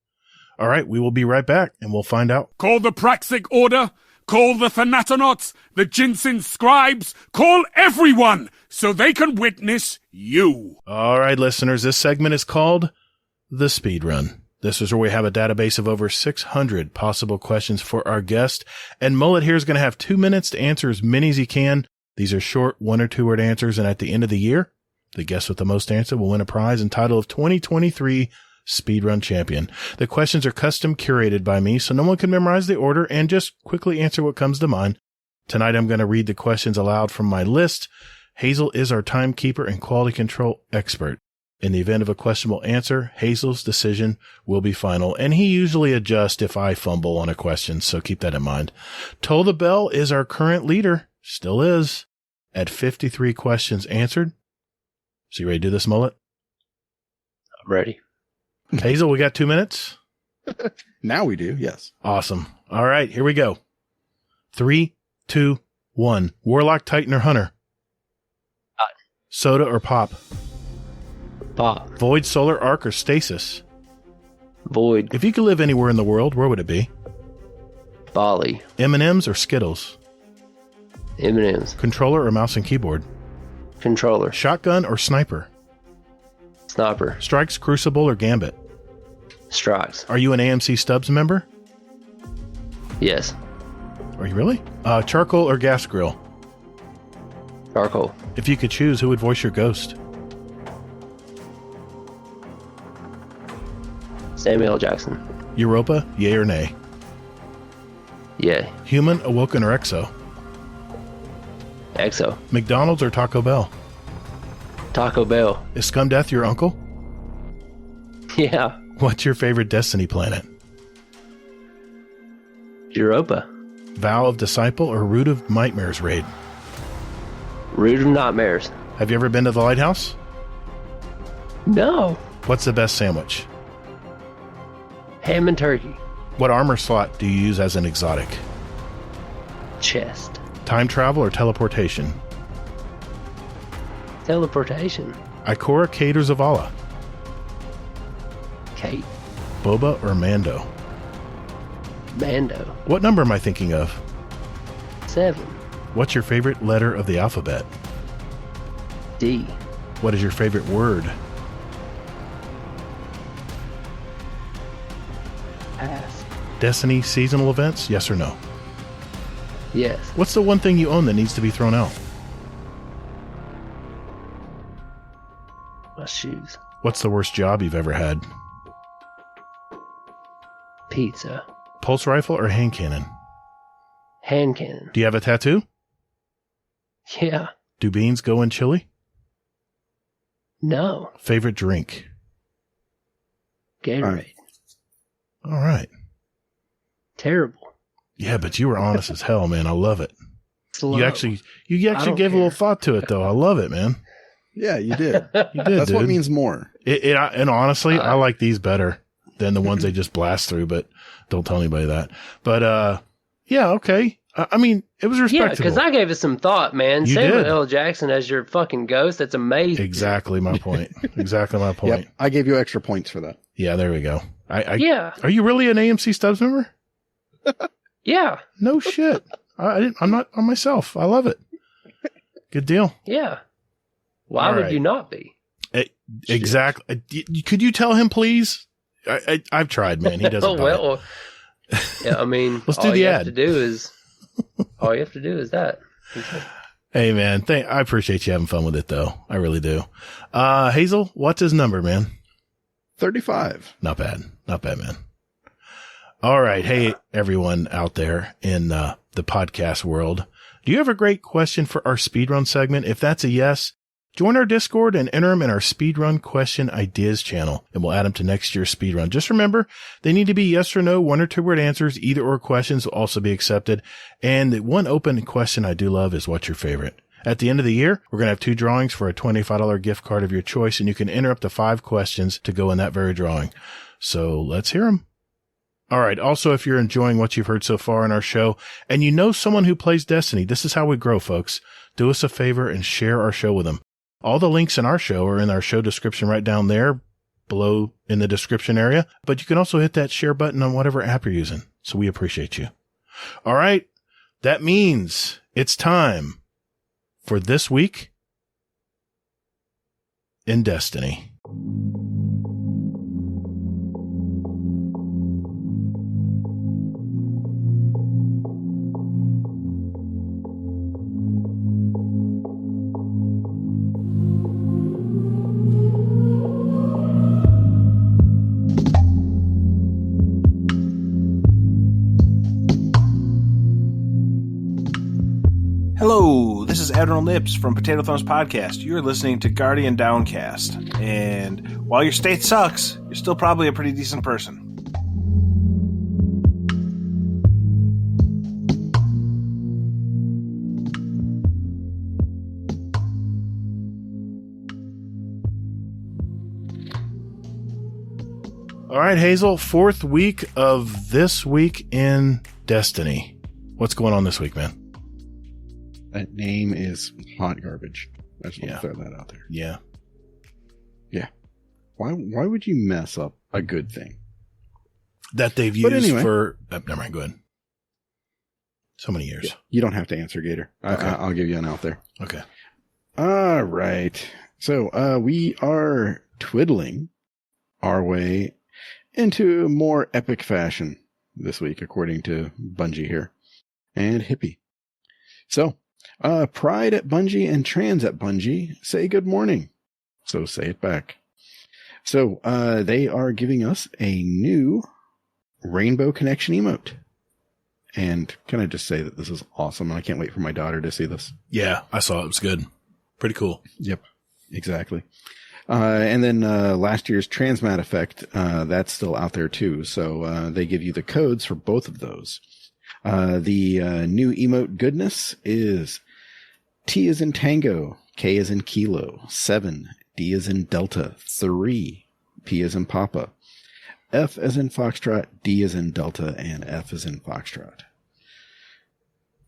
All right. We will be right back and we'll find out. Call the Praxic Order. Call the Thanatonauts, the Jinsen Scribes. Call everyone so they can witness you. All right, listeners. This segment is called The Speed Run. This is where we have a database of over 600 possible questions for our guest. And Mullet here is going to have 2 minutes to answer as many as he can. These are short 1 or 2 word answers. And at the end of the year, the guest with the most answer will win a prize and title of 2023 Speedrun Champion. The questions are custom curated by me, so no one can memorize the order and just quickly answer what comes to mind. Tonight, I'm going to read the questions aloud from my list. Hazel is our timekeeper and quality control expert. In the event of a questionable answer, Hazel's decision will be final, and he usually adjusts if I fumble on a question, so keep that in mind. Toll the Bell is our current leader, still is, at 53 questions answered. So you ready to do this, Mullet? I'm ready. Hazel, we got 2 minutes? Now we do, yes. Awesome. All right, here we go. 3, 2, 1. Warlock, Titan, or Hunter? Soda or pop? Pop. Void, solar, arc, or stasis? Void. If you could live anywhere in the world, where would it be? Bali. M&M's or Skittles? M&M's. Controller or mouse and keyboard? Controller. Shotgun or sniper? Sniper. Strikes, Crucible, or Gambit? Strikes. Are you an AMC Stubbs member? Yes. Are you really? Charcoal or gas grill? Charcoal. If you could choose, who would voice your ghost? Samuel L. Jackson. Europa, yay or nay? Yeah. Human, awoken, or exo? Exo. McDonald's or Taco Bell? Taco Bell. Is Scum Death your uncle? Yeah. What's your favorite Destiny planet? Europa. Vow of Disciple or Root of Nightmares raid? Root of Nightmares. Have you ever been to the Lighthouse? No. What's the best sandwich? Ham and turkey. What armor slot do you use as an exotic? Chest. Time travel or teleportation? Teleportation. Ikora, Kate, or Zavala? Kate. Boba or Mando? Mando. What number am I thinking of? 7. What's your favorite letter of the alphabet? D. What is your favorite word? Pass. Destiny seasonal events, yes or no? Yes. What's the one thing you own that needs to be thrown out? My shoes. What's the worst job you've ever had? Pizza. Pulse rifle or hand cannon? Hand cannon. Do you have a tattoo? Yeah. Do beans go in chili? No. Favorite drink? Gatorade. All right. Terrible. Yeah, but you were honest as hell, man. I love it. Slow. You actually gave a little thought to it, though. I love it, man. Yeah, you did. You did. That's dude. what means more. And honestly, I like these better than the ones they just blast through. But don't tell anybody that. But yeah, okay. I mean, it was Yeah, respectable. because I gave it some thought, man. You Samuel did. L. Jackson as your fucking ghost. That's amazing. Exactly my point. Exactly my point. Yep, I gave you extra points for that. Yeah, there we go. Yeah. Are you really an AMC Stubbs member? Yeah. No shit. I'm not on myself. I love it. Good deal. Yeah. Why All would right. you not be? Exactly. Could you tell him, please? I've tried, man. He doesn't. Well, yeah, I mean, Let's do all the you ad. have to do is that. Hey, man. I appreciate you having fun with it, though. I really do. Hazel, what's his number, man? 35. Not bad. Not bad, man. All right. Hey, everyone out there in the podcast world. Do you have a great question for our speedrun segment? If that's a yes, join our Discord and enter them in our speedrun question ideas channel, and we'll add them to next year's speedrun. Just remember, they need to be yes or no, 1 or 2 word answers. Either or questions will also be accepted. And the one open question I do love is, what's your favorite? At the end of the year, we're going to have 2 drawings for a $25 gift card of your choice, and you can enter up to 5 questions to go in that very drawing. So let's hear them. All right. Also, if you're enjoying what you've heard so far in our show and you know someone who plays Destiny, this is how we grow, folks. Do us a favor and share our show with them. All the links in our show are in our show description right down there below in the description area, but you can also hit that share button on whatever app you're using. So we appreciate you. All right. That means it's time for This Week in Destiny. Hello, this is Admiral Nips from Potato Thumbs Podcast. You're listening to Guardian Downcast. And while your state sucks, you're still probably a pretty decent person. All right, Hazel, 4th week of This Week in Destiny. What's going on this week, man? That name is hot garbage. I just want to throw that out there. Yeah. Yeah. Why would you mess up a good thing? That they've used for... never mind, go ahead. So many years. Yeah, you don't have to answer, Gator. Okay. I'll give you an out there. Okay. All right. So we are twiddling our way into more epic fashion this week, according to Bungie here. And Hippie. So, Pride at Bungie and Trans at Bungie say good morning. So say it back. So, they are giving us a new Rainbow Connection emote. And can I just say that this is awesome, and I can't wait for my daughter to see this. Yeah, I saw it. It was good. Pretty cool. Yep, exactly. And then last year's Transmat effect, that's still out there too. So they give you the codes for both of those. The new emote goodness is T as in Tango, K as in Kilo, 7, D as in Delta, 3, P as in Papa, F as in Foxtrot, D as in Delta, and F as in Foxtrot.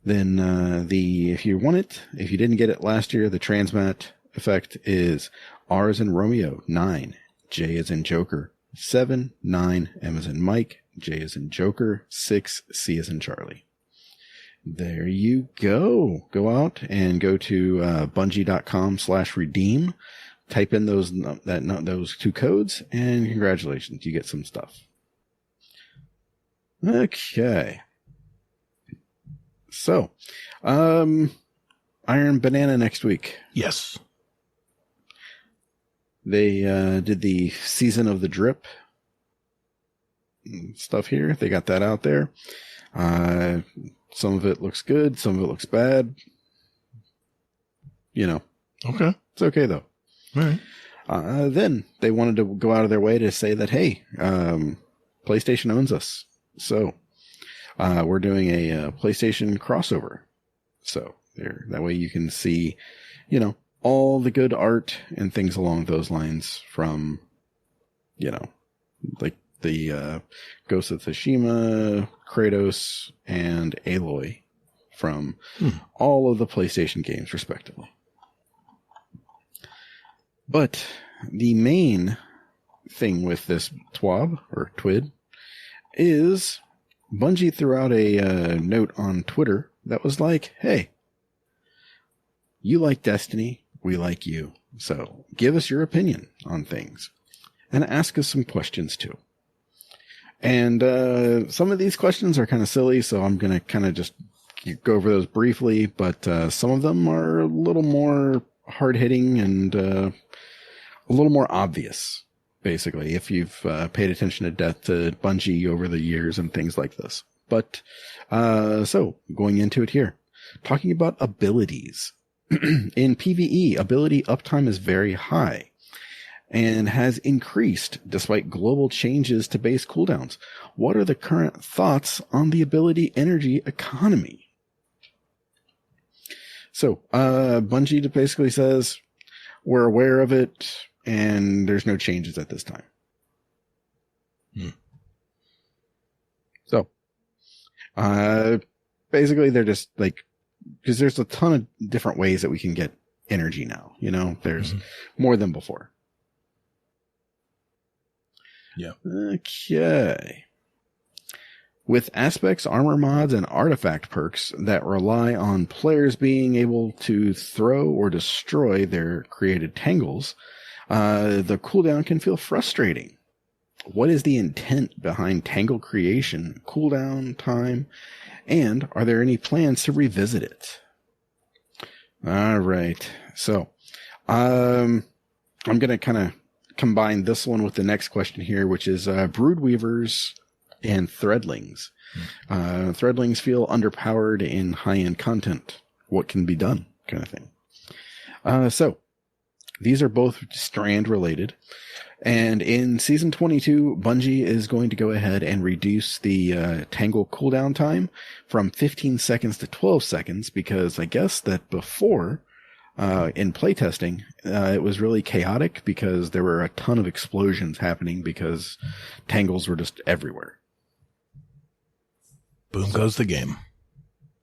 Then if you want it, if you didn't get it last year, the Transmat effect is R as in Romeo, 9, J as in Joker, 7, 9, M as in Mike, J as in Joker, 6, C as in Charlie. There you go. Go out and go to bungie.com/redeem. Type in those 2 codes, and congratulations, you get some stuff. Okay. So, Iron Banana next week. Yes. They did the Season of the Drip stuff here. They got that out there. Some of it looks good. Some of it looks bad. You know. Okay. It's okay, though. All right. Then they wanted to go out of their way to say that, hey, PlayStation owns us. So we're doing a PlayStation crossover. So that way you can see, all the good art and things along those lines from, like the Ghost of Tsushima, Kratos, and Aloy from all of the PlayStation games, respectively. But the main thing with this TWAB, or TWID, is Bungie threw out a note on Twitter that was like, hey, you like Destiny, we like you. So give us your opinion on things and ask us some questions too. And some of these questions are kind of silly, so I'm going to kind of just go over those briefly, but some of them are a little more hard-hitting and a little more obvious, basically, if you've paid attention to Bungie over the years and things like this. But so going into it here, talking about abilities. In PvE, ability uptime is very high and has increased despite global changes to base cooldowns. What are the current thoughts on the ability energy economy? So, Bungie basically says, we're aware of it and there's no changes at this time. So, basically they're just like, because there's a ton of different ways that we can get energy now. You know, there's more than before. Yeah. Okay. With aspects, armor mods, and artifact perks that rely on players being able to throw or destroy their created tangles, the cooldown can feel frustrating. What is the intent behind tangle creation, cooldown time, and are there any plans to revisit it? All right. So, I'm going to kind of combine this one with the next question here, which is Broodweavers and Threadlings. Threadlings feel underpowered in high-end content. What can be done? Kind of thing. So, these are both strand related. And in Season 22, Bungie is going to go ahead and reduce the Tangle cooldown time from 15 seconds to 12 seconds, because I guess that before, in playtesting, it was really chaotic because there were a ton of explosions happening because Tangles were just everywhere. Boom goes the game.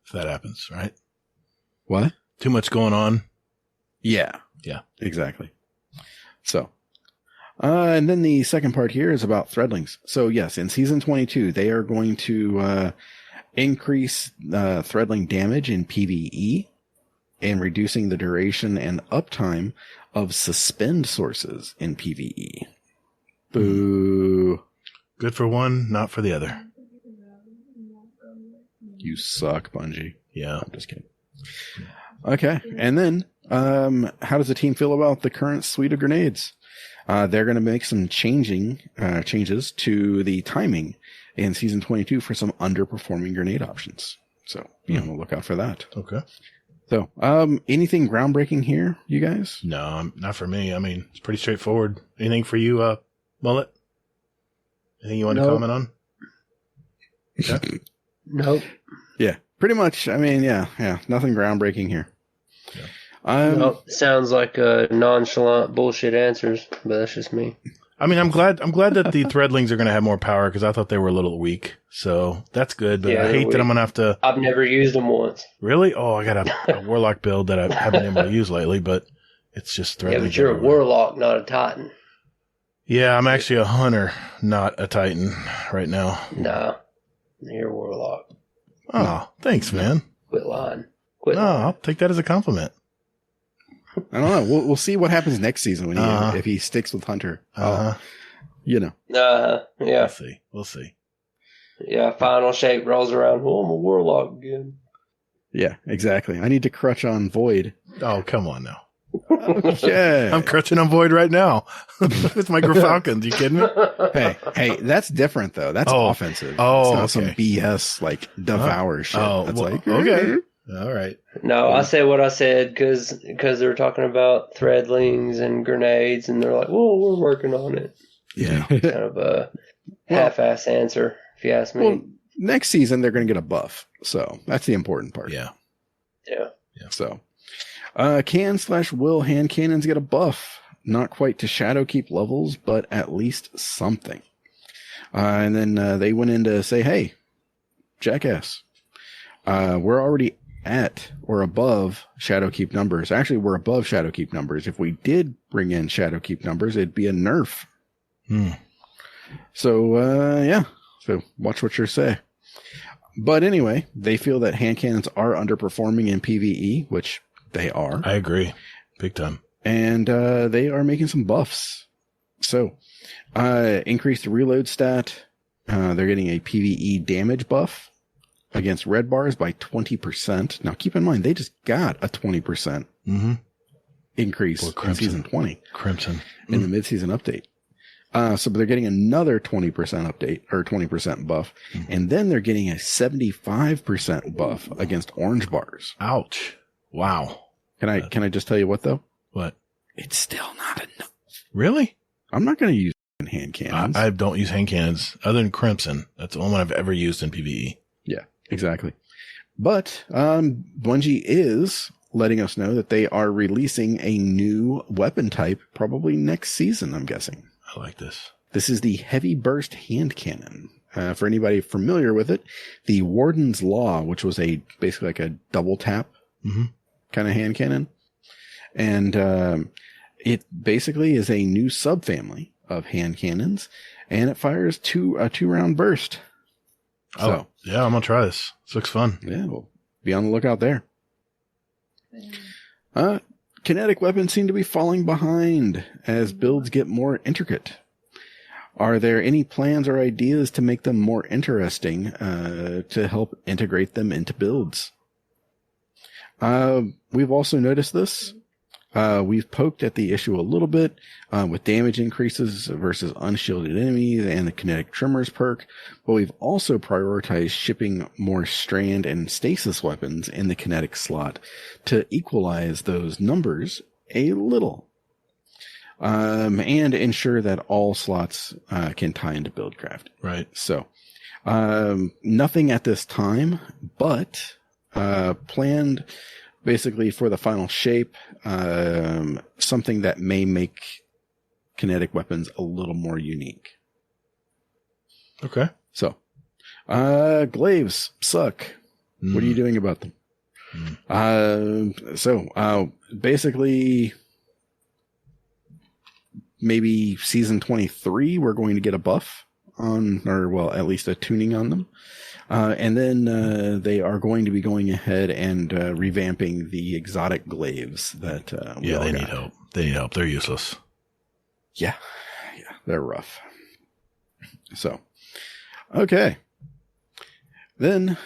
If that happens, right? What? Too much going on. Yeah. Yeah. Exactly. So. And then the second part here is about Threadlings. So yes, in Season 22, they are going to increase Threadling damage in PvE and reducing the duration and uptime of suspend sources in PvE. Boo. Good for one, not for the other. You suck, Bungie. Yeah. I'm just kidding. Okay. And then, how does the team feel about the current suite of grenades? They're going to make some changes to the timing in Season 22 for some underperforming grenade options. So be on the lookout for that. Okay. So, anything groundbreaking here, you guys? No, not for me. I mean, it's pretty straightforward. Anything for you, Mullet? Anything you want to comment on? Okay. Nope. Yeah, pretty much. I mean, yeah, nothing groundbreaking here. Yeah. Nope. Sounds like nonchalant bullshit answers, but that's just me. I mean, I'm glad that the Threadlings are going to have more power because I thought they were a little weak. So that's good, but Yeah, I hate that I'm going to have to. I've never used them once. Really? Oh, I got a Warlock build that I haven't been able to use lately, but it's just Threadlings. Yeah, but you're everywhere. a Warlock, not a Titan. Yeah, I'm actually a Hunter, not a Titan right now. No, you're a Warlock. Oh, thanks, man. Quit lying. No, I'll take that as a compliment. I don't know. We'll see what happens next season when if he sticks with Hunter. You know. Yeah. We'll see. Yeah, final shape rolls around. Oh, I'm a Warlock again. Yeah, exactly. I need to crutch on Void. Oh, come on now. Okay. I'm crutching on Void right now with my Falcons. You kidding me? Hey, that's different though. That's offensive. Oh, it's not some BS like devour shit. That's okay. All right. No, I said what I said because they were talking about Threadlings and grenades, and they're like, "Well, we're working on it." Yeah. Kind of a half-ass answer, if you ask me. Well, next season they're going to get a buff, so that's the important part. Yeah. So, can/will hand cannons get a buff? Not quite to Shadowkeep levels, but at least something. And then they went in to say, "Hey, jackass, we're already at or above Shadowkeep numbers. Actually, we're above Shadowkeep numbers. If we did bring in Shadowkeep numbers, it'd be a nerf. So, yeah. So watch what you say. But anyway, they feel that hand cannons are underperforming in PvE, which they are. I agree. Big time. And they are making some buffs. So, increased reload stat. They're getting a PvE damage buff against red bars by 20%. Now, keep in mind, they just got a 20% increase in Season 20. Crimson. In the mid-season update. So they're getting another 20% update, or 20% buff. And then they're getting a 75% buff against orange bars. Ouch. Wow. Can I just tell you what, though? What? It's still not enough. Really? I'm not going to use hand cannons. I don't use hand cannons other than Crimson. That's the only one I've ever used in PvE. Yeah, exactly. But Bungie is letting us know that they are releasing a new weapon type probably next season, I'm guessing. I like this. This is the Heavy Burst Hand Cannon. For anybody familiar with it, the Warden's Law, which was basically like a double tap kind of hand cannon. And it basically is a new subfamily of hand cannons, and it fires a 2-round burst. So, yeah, I'm going to try this. This looks fun. Yeah, we'll be on the lookout there. Kinetic weapons seem to be falling behind as builds get more intricate. Are there any plans or ideas to make them more interesting to help integrate them into builds? We've also noticed this. We've poked at the issue a little bit with damage increases versus unshielded enemies and the kinetic tremors perk, but we've also prioritized shipping more strand and stasis weapons in the kinetic slot to equalize those numbers a little, and ensure that all slots can tie into Buildcraft. Right. So nothing at this time, but planned basically for the final shape, something that may make kinetic weapons a little more unique. Okay. So, glaives suck. What are you doing about them? Basically, maybe season 23, we're going to get a buff on, or well, at least a tuning on them. And then they are going to be going ahead and revamping the exotic glaives that they need help. They need help. They're useless. Yeah, they're rough. So, okay. Then,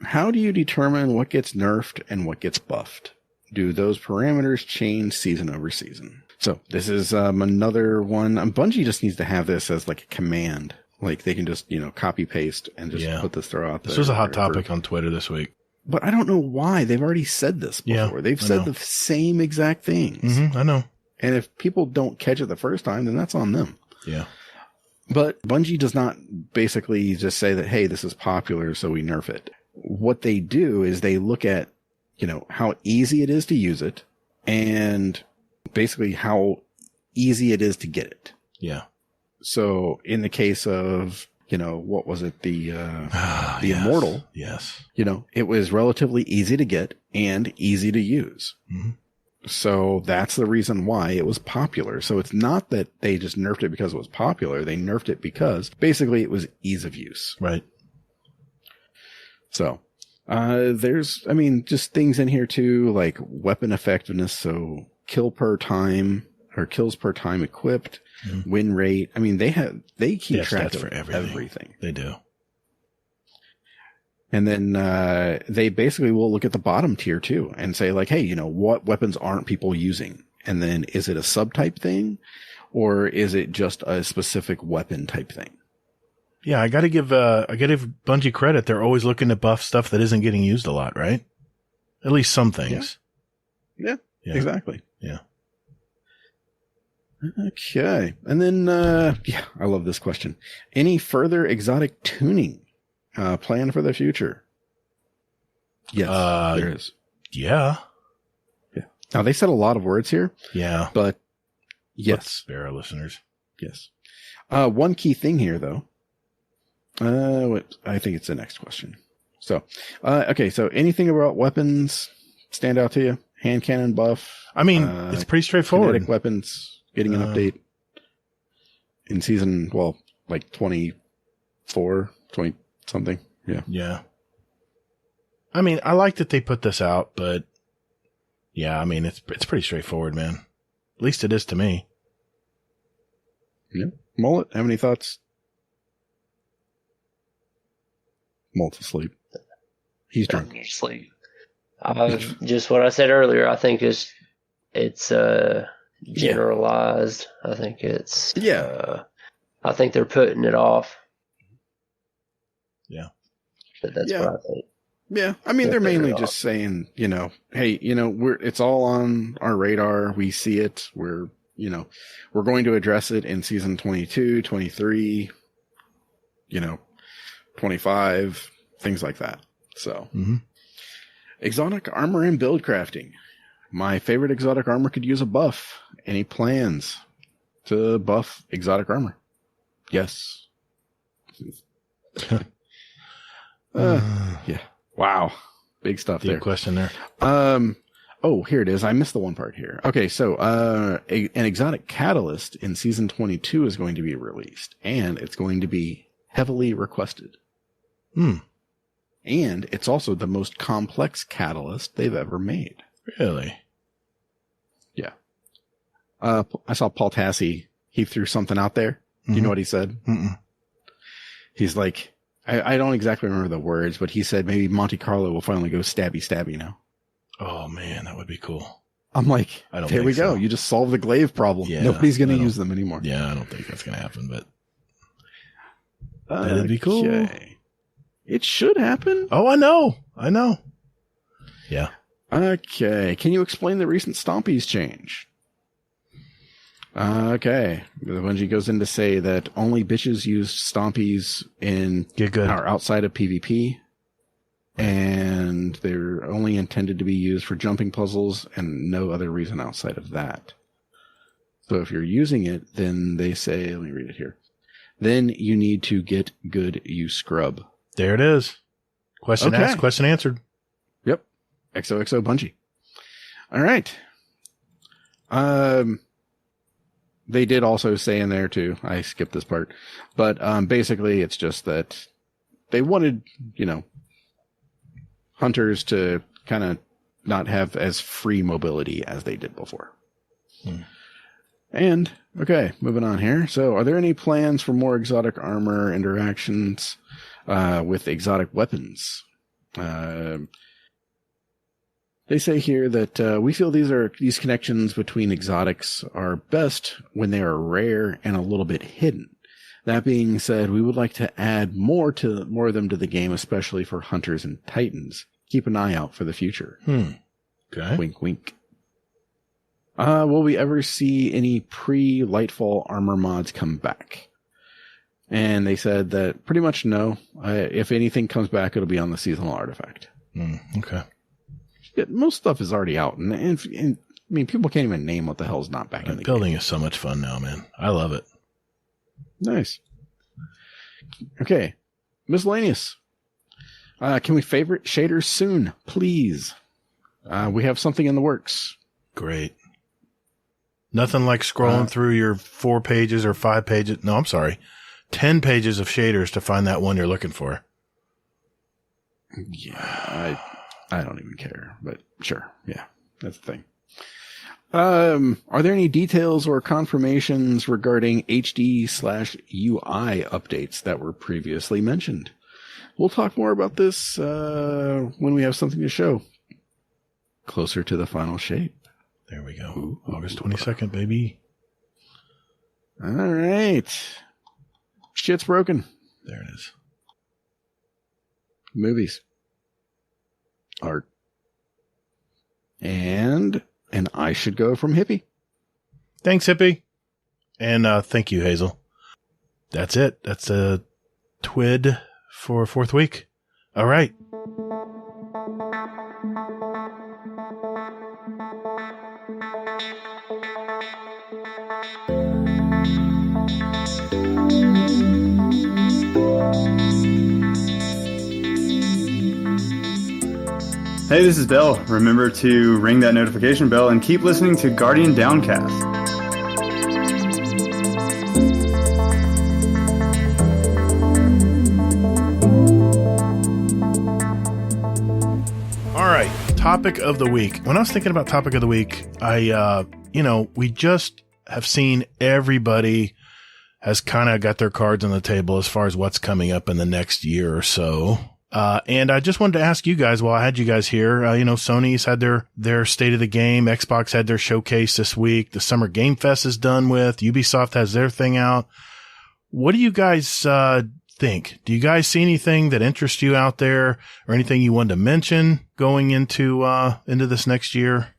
how do you determine what gets nerfed and what gets buffed? Do those parameters change season over season? So, this is another one. Bungie just needs to have this as like a command. Like they can just, copy paste and just put this throw out there. This was a hot topic on Twitter this week. But I don't know why. They've already said this before. They've said the same exact things. I know. And if people don't catch it the first time, then that's on them. Yeah. But Bungie does not basically just say that, hey, this is popular, so we nerf it. What they do is they look at, how easy it is to use it and basically how easy it is to get it. Yeah. So in the case of, what was it? The Immortal. Yes. It was relatively easy to get and easy to use. So that's the reason why it was popular. So it's not that they just nerfed it because it was popular. They nerfed it because basically it was ease of use. Right. So, there's, just things in here too, like weapon effectiveness. So kills per time equipped. Win rate. They keep track of everything. They do. And then they basically will look at the bottom tier too and say like, hey, what weapons aren't people using? And then is it a subtype thing or is it just a specific weapon type thing? Yeah, I gotta give Bungie credit. They're always looking to buff stuff that isn't getting used a lot, right? At least some things. Yeah. Exactly. Yeah. Okay. And then, I love this question. Any further exotic tuning planned for the future? Yes, there is. Yeah. Now, they said a lot of words here. Yeah. But, yes. Let's spare our listeners. Yes. One key thing here, though. I think it's the next question. So, okay. So anything about weapons stand out to you? Hand cannon buff. I mean, it's pretty straightforward. Kinetic weapons getting an update in season, well, like 24, 20 something. Yeah. Yeah. I mean, I like that they put this out, but yeah, I mean, it's pretty straightforward, man. At least it is to me. Yeah. Mullet, have any thoughts? Mullet's asleep. He's drunk. Sleep. Just what I said earlier. I think it's generalized. I think it's I think they're putting it off. Yeah. But that's what I think. Yeah, I mean, they're mainly just saying, hey, it's all on our radar. We see it. We're going to address it in season 22, 23, 25, things like that. So, exotic armor and build crafting. My favorite exotic armor could use a buff. Any plans to buff exotic armor? Yes. Yeah. Wow. Big stuff there. Deep question there. Oh, here it is. I missed the one part here. Okay, so an exotic catalyst in season 22 is going to be released, and it's going to be heavily requested. And it's also the most complex catalyst they've ever made. Really? Yeah. I saw Paul Tassi. He threw something out there. Do you know what he said? He's like, I don't exactly remember the words, but he said maybe Monte Carlo will finally go stabby now. Oh man, that would be cool. I'm like, there we go. So. You just solved the glaive problem. Yeah, nobody's going to use them anymore. Yeah, I don't think that's going to happen, but that'd be cool. It should happen. Oh, I know. Yeah. Okay. Can you explain the recent Stompies change? Okay. The Bungie goes in to say that only bitches use Stompies are outside of PvP. And they're only intended to be used for jumping puzzles and no other reason outside of that. So if you're using it, then they say, let me read it here. Then you need to get good, you scrub. There it is. Question asked, question answered. Yep. XOXO Bungie. All right. They did also say in there too, I skipped this part, but basically it's just that they wanted, hunters to kind of not have as free mobility as they did before. And, okay, moving on here. So, are there any plans for more exotic armor interactions with exotic weapons? They say here that we feel these connections between exotics are best when they are rare and a little bit hidden. That being said, we would like to add more of them to the game, especially for hunters and titans. Keep an eye out for the future. Okay. Wink, wink. Will we ever see any pre-Lightfall armor mods come back? And they said that pretty much no. If anything comes back, it'll be on the seasonal artifact. Okay. Yeah, most stuff is already out, and I mean, people can't even name what the hell's not back in the building game. is so much fun now, man. I love it. Nice. Okay. Miscellaneous. Can we favorite shaders soon, please? We have something in the works. Great. Nothing like scrolling through your 4 pages or 5 pages. No, I'm sorry. 10 pages of shaders to find that one you're looking for. Yeah, I don't even care, but sure. Yeah, that's the thing. Are there any details or confirmations regarding HD/UI updates that were previously mentioned? We'll talk more about this when we have something to show. Closer to the final shape. There we go. Ooh, August 22nd, baby. All right. Shit's broken. There it is. Movies. Art. And I should go from Hippie. Thanks, Hippie. And thank you, Hazel. That's it. That's a TWID for 4th week. All right. Hey, this is Bill. Remember to ring that notification bell and keep listening to Guardian Downcast. All right, topic of the week. When I was thinking about topic of the week, we just have seen everybody has kind of got their cards on the table as far as what's coming up in the next year or so. And I just wanted to ask you guys, while I had you guys here, Sony's had their state of the game. Xbox had their showcase this week. The Summer Game Fest is done with. Ubisoft has their thing out. What do you guys, think? Do you guys see anything that interests you out there or anything you wanted to mention going into this next year?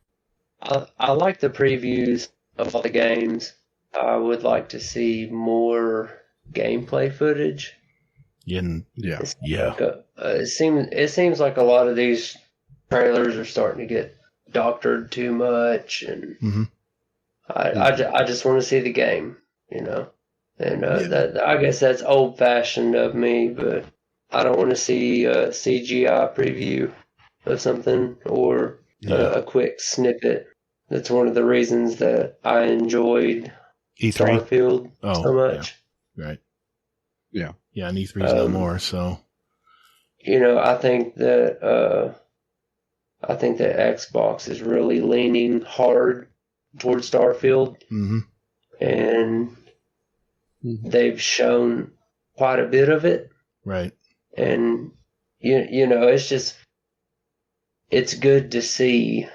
I like the previews of all the games. I would like to see more gameplay footage. Yeah. It seems like a lot of these trailers are starting to get doctored too much, and I just want to see the game, And I guess that's old fashioned of me, but I don't want to see a CGI preview of something or a quick snippet. That's one of the reasons that I enjoyed E3 Starfield so much. Yeah. Right. Yeah. Yeah, and E3's no more, so. I think that Xbox is really leaning hard towards Starfield, and they've shown quite a bit of it, right? And it's good to see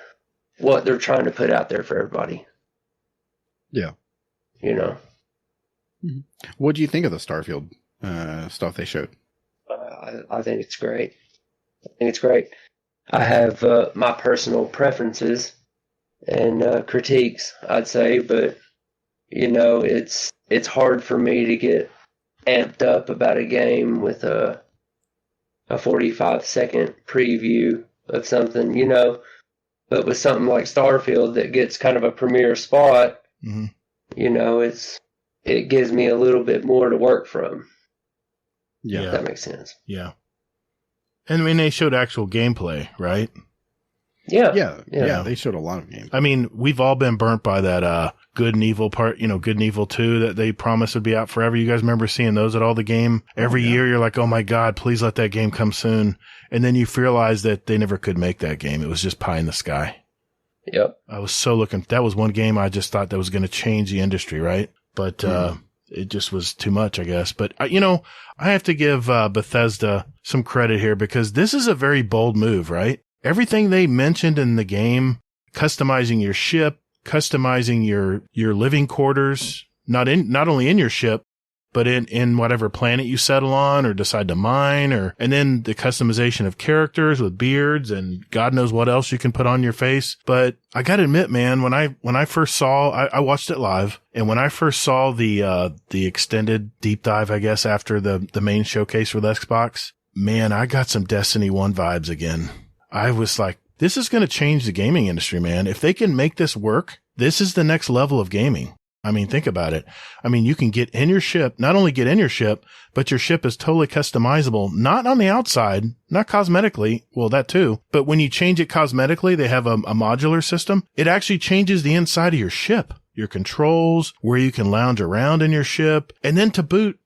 what they're trying to put out there for everybody. Yeah. What do you think of the Starfield stuff they showed? I think it's great. I have my personal preferences and critiques, I'd say, but it's hard for me to get amped up about a game with a 45-second preview of something, But with something like Starfield that gets kind of a premiere spot, it gives me a little bit more to work from. Yeah. If that makes sense. Yeah. And they showed actual gameplay, right? Yeah. They showed a lot of games. I mean, we've all been burnt by that Good and Evil part, Good and Evil 2 that they promised would be out forever. You guys remember seeing those at all the game? Every year you're like, oh my God, please let that game come soon. And then you realize that they never could make that game. It was just pie in the sky. Yep. I was so looking. That was one game I just thought that was going to change the industry, right? But it just was too much, I guess. But, I have to give Bethesda some credit here because this is a very bold move, right? Everything they mentioned in the game, customizing your ship, customizing your living quarters, not only in your ship, but in whatever planet you settle on or decide to mine, and then the customization of characters with beards and God knows what else you can put on your face. But I gotta admit, man, when I first saw, I watched it live, and when I first saw the extended deep dive, I guess, after the main showcase with Xbox, man, I got some Destiny 1 vibes again. I was like, this is going to change the gaming industry, man. If they can make this work, this is the next level of gaming. I mean, think about it. I mean, you can get in your ship, not only get in your ship, but your ship is totally customizable, not on the outside, not cosmetically. Well, that too. But when you change it cosmetically, they have a modular system. It actually changes the inside of your ship, your controls, where you can lounge around in your ship. And then to boot,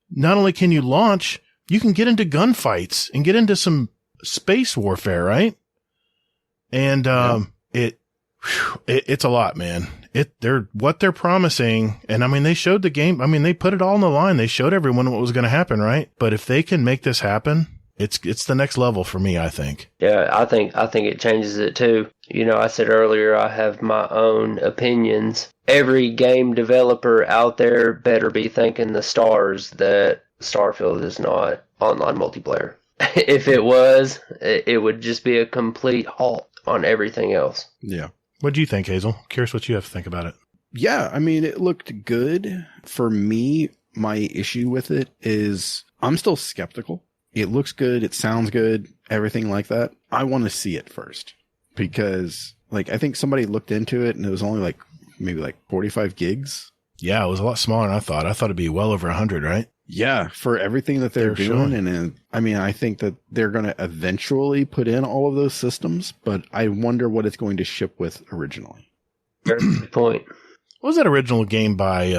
not only can you launch, you can get into gunfights and get into some space warfare, right? And it's a lot, man. What they're promising, and I mean they showed the game. I mean they put it all on the line. They showed everyone what was going to happen, right? But if they can make this happen, it's the next level for me, I think. Yeah, I think it changes it too. I said earlier I have my own opinions. Every game developer out there better be thanking the stars that Starfield is not online multiplayer. If it was, it would just be a complete halt on everything else. Yeah. What do you think, Hazel? Curious what you have to think about it. Yeah, I mean, it looked good. For me, my issue with it is I'm still skeptical. It looks good. It sounds good. Everything like that. I want to see it first because, I think somebody looked into it and it was only maybe 45 gigs. Yeah, it was a lot smaller than I thought. I thought it'd be well over 100, right? Yeah, for everything that they're doing. And I mean, I think that they're going to eventually put in all of those systems, but I wonder what it's going to ship with originally. Very good point. What was that original game by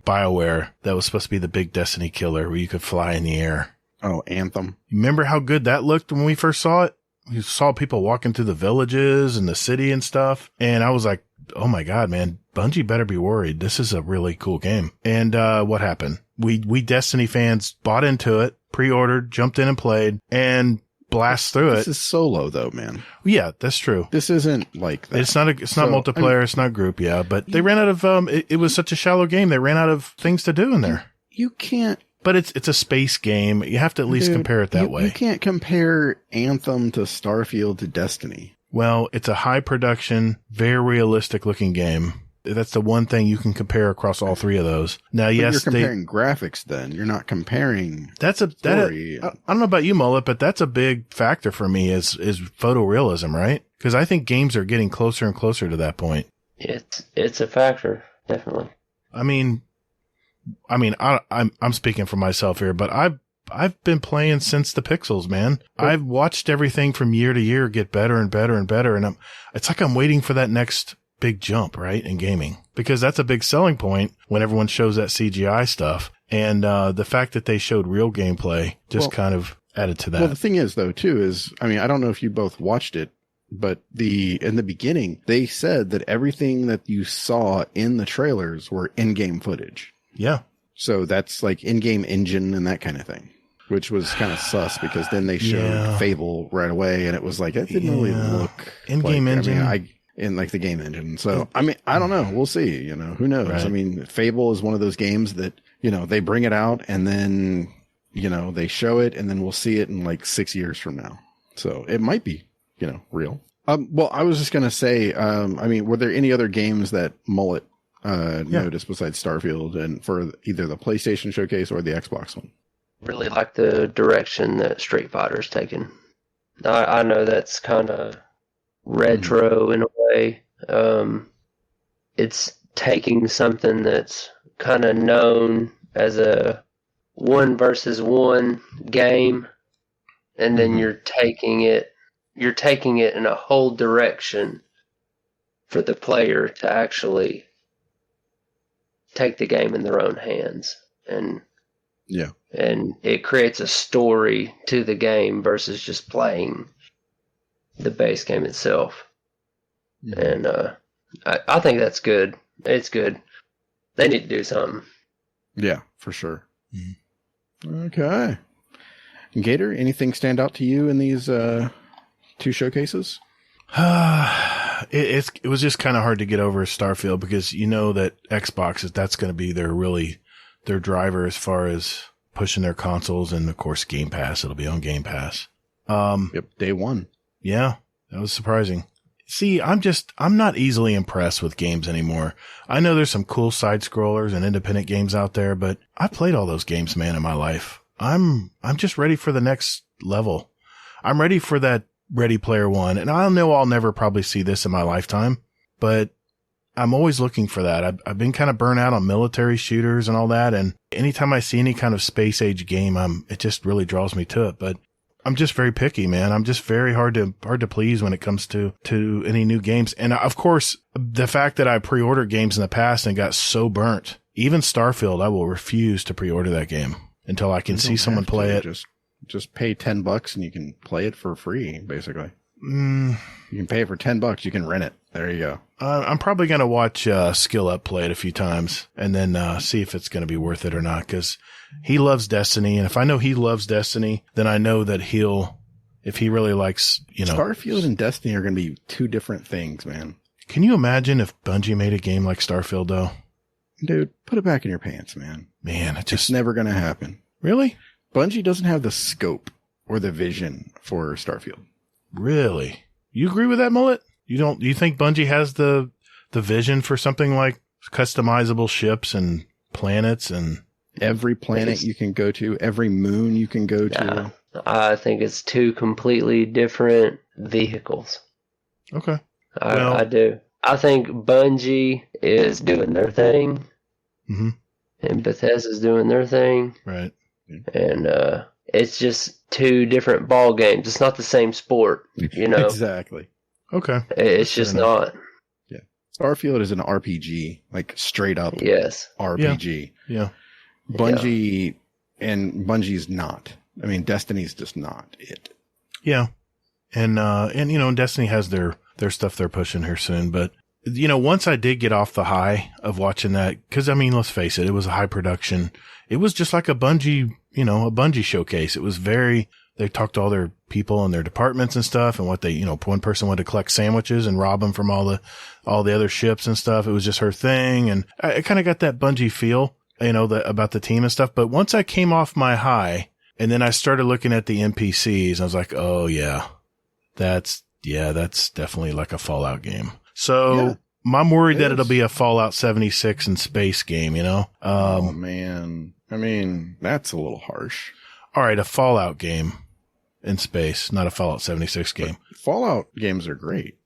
BioWare that was supposed to be the big Destiny killer where you could fly in the air? Oh, Anthem. Remember how good that looked when we first saw it? We saw people walking through the villages and the city and stuff. And I was like, oh my God, man, Bungie better be worried. This is a really cool game. And what happened? We Destiny fans bought into it, pre-ordered, jumped in and played, and blast through it. This is solo though, man. Yeah, that's true. This isn't like that. It's not multiplayer. It's not group. Yeah, but they ran out of, it was such a shallow game. They ran out of things to do in there. You can't. But it's a space game. You have to at least compare it that way. You can't compare Anthem to Starfield to Destiny. Well, it's a high production, very realistic looking game. That's the one thing you can compare across all three of those. Now, yes, you're comparing graphics. Then you're not comparing. That's a story. I don't know about you, Mullet, but that's a big factor for me is photorealism, right? Because I think games are getting closer and closer to that point. It's a factor, definitely. I'm speaking for myself here, but I've been playing since the Pixels, man. I've watched everything from year to year get better and better and better, and it's like I'm waiting for that next big jump, right, in gaming, because that's a big selling point when everyone shows that CGI stuff, and the fact that they showed real gameplay just kind of added to that. Well, the thing is, though, too, is I don't know if you both watched it, but in the beginning they said that everything that you saw in the trailers were in-game footage. Yeah. So that's like in-game engine and that kind of thing, which was kind of sus because then they showed Fable right away and it was like, it didn't really look in-game engine. In like the game engine. So, I don't know. We'll see, who knows? Right. Fable is one of those games that, they bring it out and then, they show it and then we'll see it in like 6 years from now. So it might be, real. Well, I was just going to say, were there any other games that Mullet noticed besides Starfield and for either the PlayStation showcase or the Xbox one? Really like the direction that Street Fighter's taken. I know that's kind of retro in a way. It's taking something that's kind of known as a 1-versus-1 game, and then you're taking it in a whole direction for the player to actually take the game in their own hands, and it creates a story to the game versus just playing the base game itself. And I think that's good. It's good. They need to do something. Yeah, for sure. Okay. Gator, anything stand out to you in these two showcases? It was just kind of hard to get over Starfield because that Xbox that's going to be their driver as far as pushing their consoles, and of course Game Pass. It'll be on Game Pass. Day one. Yeah, that was surprising. See, I'm not easily impressed with games anymore. I know there's some cool side scrollers and independent games out there, but I played all those games, man, in my life. I'm just ready for the next level. I'm ready for that Ready Player One, and I know I'll never probably see this in my lifetime, but I'm always looking for that. I've been kind of burnt out on military shooters and all that, and anytime I see any kind of space age game, it just really draws me to it. But I'm just very picky, man. I'm just very hard to please when it comes to any new games. And of course, the fact that I pre-ordered games in the past and got so burnt, even Starfield, I will refuse to pre-order that game until I can see someone play it. Just pay $10 and you can play it for free, basically. You can pay it for $10. You can rent it. There you go. I'm probably going to watch Skill Up play it a few times and then see if it's going to be worth it or not, because he loves Destiny. And if I know he loves Destiny, then I know that if he really likes, Starfield and Destiny are going to be two different things, man. Can you imagine if Bungie made a game like Starfield, though? Dude, put it back in your pants, man. Man, it's never going to happen. Really? Bungie doesn't have the scope or the vision for Starfield. Really? You agree with that, Mullet? You think Bungie has the vision for something like customizable ships and planets and every planet you can go to, every moon you can go to? I think it's two completely different vehicles. Okay. I do. I think Bungie is doing their thing, Mm-hmm. and Bethesda's doing their thing. Right. And it's just two different ball games. It's not the same sport, you know. Exactly. Okay. It's just not. Yeah. Starfield is an RPG, like straight up Yes. RPG. Yeah. Bungie and Bungie's not. I mean, Destiny's just not it. Yeah. And you know, Destiny has their stuff they're pushing here soon. But, you know, once I did get off the high of watching that, because, I mean, let's face it, it was a high production. It was just like a Bungie showcase. It was they talked to all their people and their departments and stuff and what they, you know, one person wanted to collect sandwiches and rob them from all the other ships and stuff. It was just her thing. And I kind of got that Bungie feel, you know, about the team and stuff. But once I came off my high and then I started looking at the NPCs, I was like, oh yeah, that's definitely like a Fallout game. So I'm worried that it'll be a Fallout 76 in space game, you know? Oh man. I mean, that's a little harsh. All right. A Fallout game in space, not a Fallout 76 game. But Fallout games are great.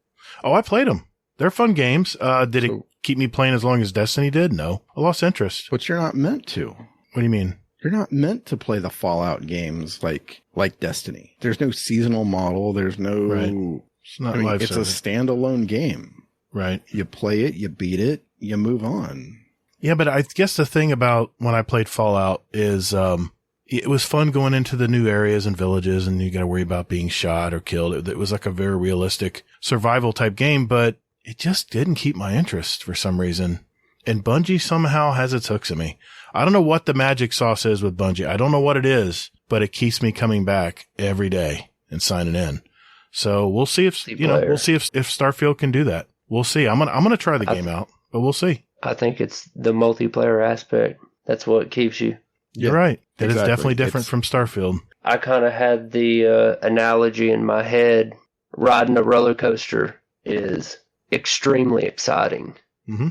Oh, I played them. They're fun games. Did it keep me playing as long as Destiny did? No. I lost interest. But you're not meant to. What do you mean? You're not meant to play the Fallout games like Destiny. There's no seasonal model. There's no. Right. It's not live it's service. a standalone game. Right. You play it, you beat it, you move on. Yeah, but I guess the thing about when I played Fallout is it was fun going into the new areas and villages, and you got to worry about being shot or killed. It was like a very realistic survival type game, but it just didn't keep my interest for some reason. And Bungie somehow has its hooks in me. I don't know what the magic sauce is with Bungie. I don't know what it is, but it keeps me coming back every day and signing in. So we'll see if Starfield can do that. We'll see. I'm gonna try the game out, but we'll see. I think it's the multiplayer aspect. That's what keeps you. You're right. That is exactly. definitely different from Starfield. I kind of had the analogy in my head. Riding a roller coaster is extremely exciting. Mm-hmm.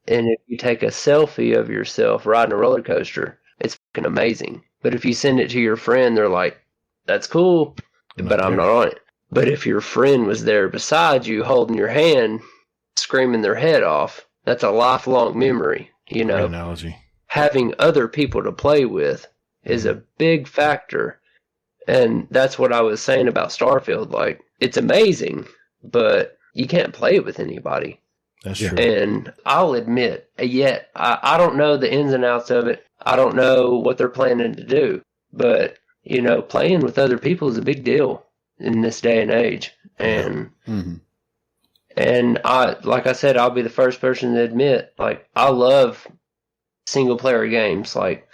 And if you take a selfie of yourself riding a roller coaster, it's fucking amazing. But if you send it to your friend, they're like, that's cool, but I'm not on it. But if your friend was there beside you holding your hand, screaming their head off, that's a lifelong memory, you know. Great analogy. Having other people to play with is a big factor. And that's what I was saying about Starfield. Like, it's amazing, but you can't play it with anybody. That's true. And I'll admit, I don't know the ins and outs of it. I don't know what they're planning to do. But, you know, playing with other people is a big deal in this day and age. And and like I said, I'll be the first person to admit, like, I love single player games like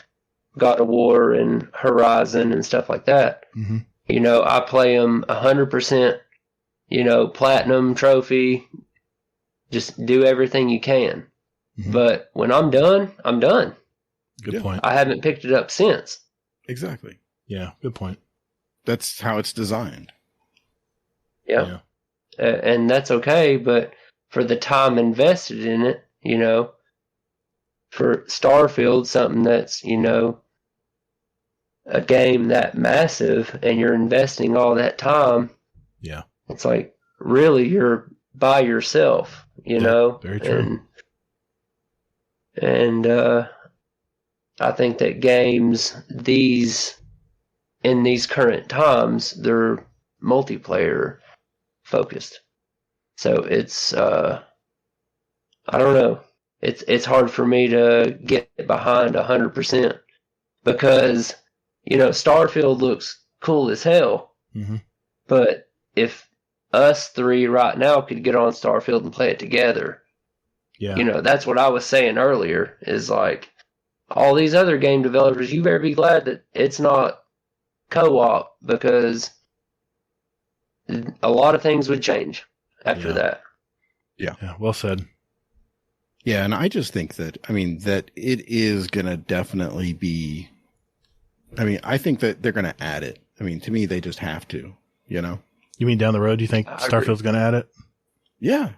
God of War and Horizon and stuff like that. Mm-hmm. You know, I play them 100%, you know, platinum trophy. Just do everything you can. Mm-hmm. But when I'm done, I'm done. Good point. I haven't picked it up since. Exactly. Yeah, good point. That's how it's designed. Yeah. And that's okay, but for the time invested in it, you know, for Starfield, something that's, you know, a game that massive and you're investing all that time. Yeah. It's like, really, you're by yourself, you know? Very true. And I think that games in these current times, they're multiplayer focused. So it's I don't know. It's hard for me to get behind 100% because, you know, Starfield looks cool as hell. Mm-hmm. But if us three right now could get on Starfield and play it together, you know, that's what I was saying earlier, is like, all these other game developers, you better be glad that it's not co-op, because a lot of things would change after that. Yeah, well said. Yeah, and I just think that, I mean, that it is going to definitely be, I mean, I think that they're going to add it. I mean, to me, they just have to, you know? You mean down the road, you think Starfield's going to add it? Yeah.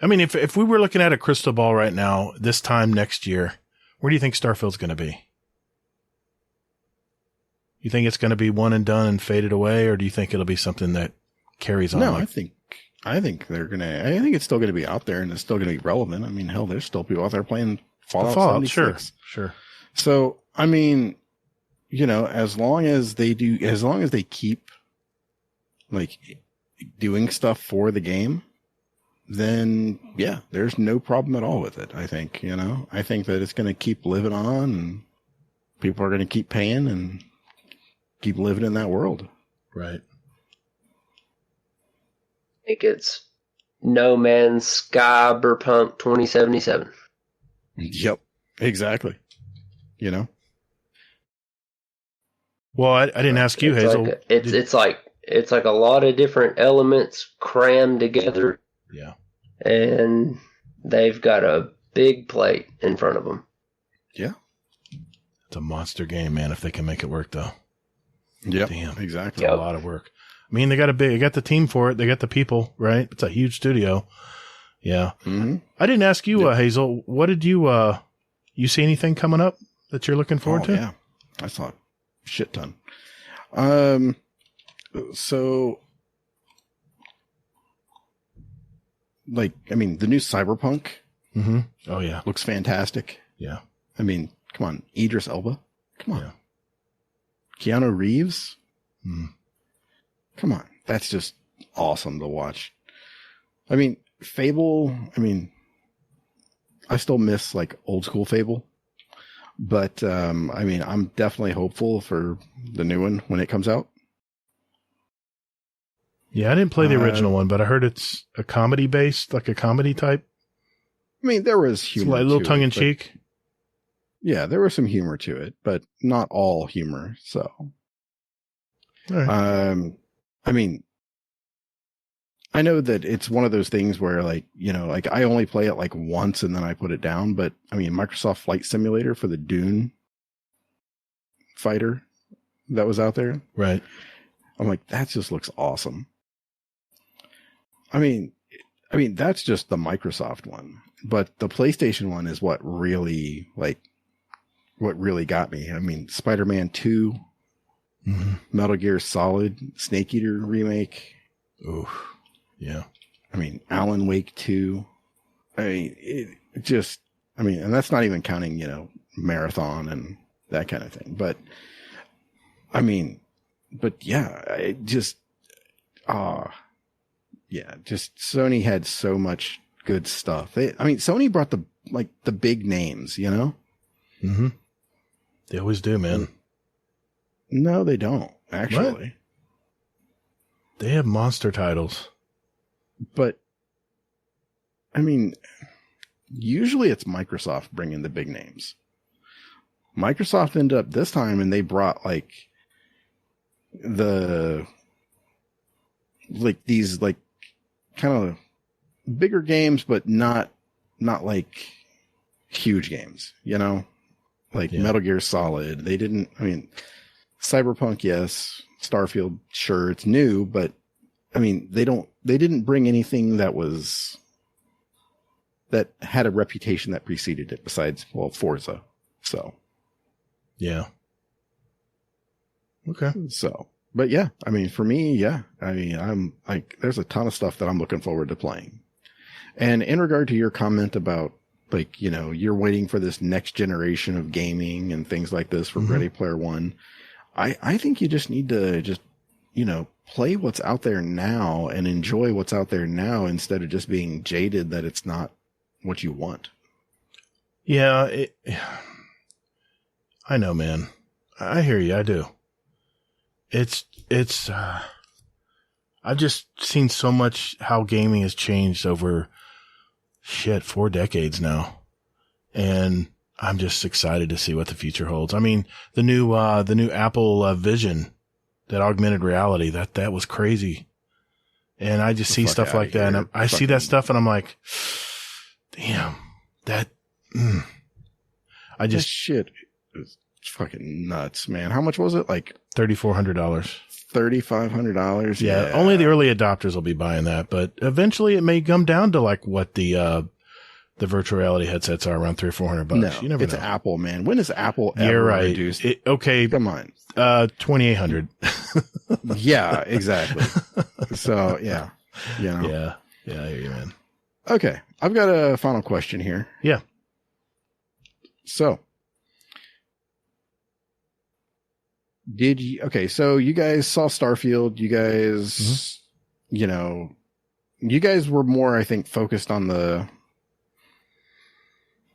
I mean, if we were looking at a crystal ball right now, this time next year, where do you think Starfield's going to be? You think it's going to be one and done and faded away, or do you think it'll be something that carries on? No, I think it's still going to be out there and it's still going to be relevant. I mean, hell, there's still people out there playing Fallout Fallout, 76. sure. So, I mean, you know, as long as they keep like doing stuff for the game, then yeah, there's no problem at all with it. I think, you know, I think that it's going to keep living on and people are going to keep paying and keep living in that world. Right. I think it's No Man's Cyberpunk 2077. Yep, exactly. You know? Well, I didn't ask you, Hazel. It's like a lot of different elements crammed together. Yeah. And they've got a big plate in front of them. Yeah. It's a monster game, man, if they can make it work, though. Yep. Damn. Exactly. It's a lot of work. I mean, they got the team for it. They got the people, right? It's a huge studio. Yeah. Mm-hmm. I didn't ask you, Hazel, what did you see anything coming up that you're looking forward to? Yeah. I saw a shit ton. So, like, I mean, the new Cyberpunk Mm-hmm. Oh, yeah. looks fantastic. Yeah. I mean, come on, Idris Elba. Come on. Yeah. Keanu Reeves. Mm. Come on. That's just awesome to watch. I mean, Fable, I mean, I still miss like old school Fable, but, I mean, I'm definitely hopeful for the new one when it comes out. Yeah, I didn't play the original one, but I heard it's a comedy based, like a comedy type. I mean, there was It's humor. like a little tongue in cheek. Yeah, there was some humor to it, but not all humor. So, All right. I mean, I know that it's one of those things where, like, you know, like I only play it like once and then I put it down. But I mean, Microsoft Flight Simulator for the Dune fighter that was out there. Right. I'm like, that just looks awesome. I mean, that's just the Microsoft one, but the PlayStation one is what really got me. I mean, Spider-Man 2, Mm-hmm. Metal Gear Solid, Snake Eater remake. Ooh. Yeah. I mean, Alan Wake 2. I mean, it just, I mean, and that's not even counting, you know, Marathon and that kind of thing. But I mean, but yeah, it just, yeah, just Sony had so much good stuff. Sony brought the big names, you know? Mm-hmm. They always do, man. No, they don't, actually. What? They have monster titles. But, I mean, usually it's Microsoft bringing the big names. Microsoft ended up this time and they brought like these like kind of bigger games, but not like huge games, you know, like Metal Gear Solid. They didn't, I mean, Cyberpunk, yes. Starfield, sure, it's new, but I mean, they didn't bring anything that had a reputation that preceded it besides, well, Forza. So. Yeah. Okay. So, but yeah, I mean, for me, yeah, I mean, I'm like, there's a ton of stuff that I'm looking forward to playing. And in regard to your comment about, like, you know, you're waiting for this next generation of gaming and things like this for Ready Player One, I think you just need to just, you know, play what's out there now and enjoy what's out there now instead of just being jaded that it's not what you want. Yeah. I know, man. I hear you. I do. I've just seen so much how gaming has changed over 4 decades now. And I'm just excited to see what the future holds. I mean, the new Apple Vision, that augmented reality, that was crazy. And I just see stuff like that. And I see that stuff and I'm like, damn, that shit is fucking nuts, man. How much was it? Like $3,400. $3,500. Yeah. Only the early adopters will be buying that, but eventually it may come down to like what the virtual reality headsets are, around $300 or $400. No, you never know. Apple, man. When is Apple ever You're right. reduced? Okay. Come on. $2,800. Yeah, exactly. So yeah. You know. Yeah. I hear you, man. Okay. I've got a final question here. Yeah. So, so you guys saw Starfield. You guys, you guys were more, I think, focused on the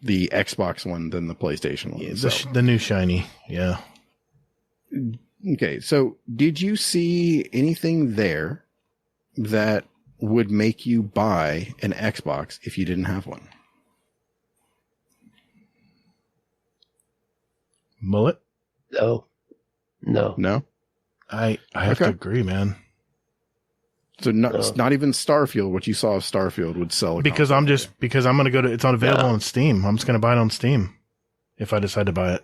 Xbox one than the PlayStation one. Yeah, the new shiny. Yeah. Okay. So did you see anything there that would make you buy an Xbox if you didn't have one? Mullet? No. I have to agree, man. So not even Starfield. What you saw of Starfield would sell. Because I'm going to go to. It's available on Steam. I'm just going to buy it on Steam if I decide to buy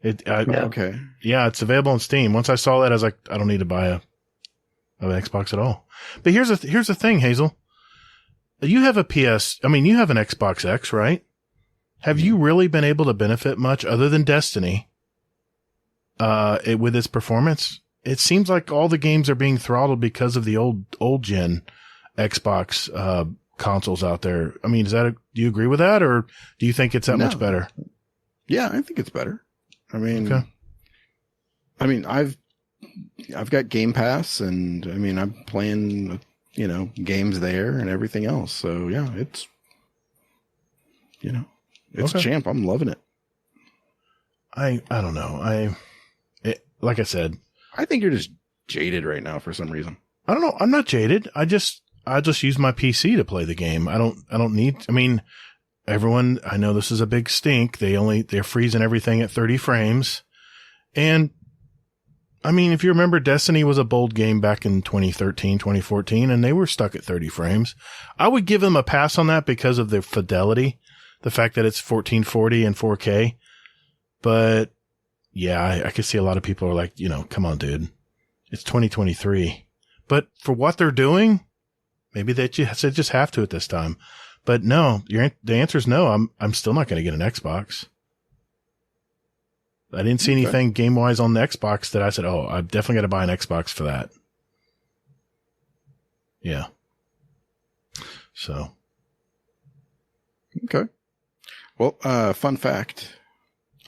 it. Okay. Yeah, it's available on Steam. Once I saw that, I was like, I don't need to buy an Xbox at all. But here's the thing, Hazel. You have you have an Xbox X, right? Have you really been able to benefit much other than Destiny with its performance? It seems like all the games are being throttled because of the old gen Xbox consoles out there. I mean, do you agree with that, or do you think it's that much better? Yeah, I think it's better. I mean, I've got Game Pass, and I mean, I'm playing, games there and everything else. So yeah, it's champ. I'm loving it. I don't know. Like I said, I think you're just jaded right now for some reason. I don't know. I'm not jaded. I just use my PC to play the game. I don't need, everyone, I know this is a big stink. They're freezing everything at 30 frames. And if you remember, Destiny was a bold game back in 2013, 2014, and they were stuck at 30 frames. I would give them a pass on that because of their fidelity, the fact that it's 1440 and 4K. But yeah, I could see a lot of people are like, come on, dude, it's 2023. But for what they're doing, maybe they just have to at this time. But no, the answer is no. I'm still not going to get an Xbox. I didn't see anything game wise on the Xbox that I said, oh, I've definitely got to buy an Xbox for that. Yeah. So. Okay. Well, fun fact.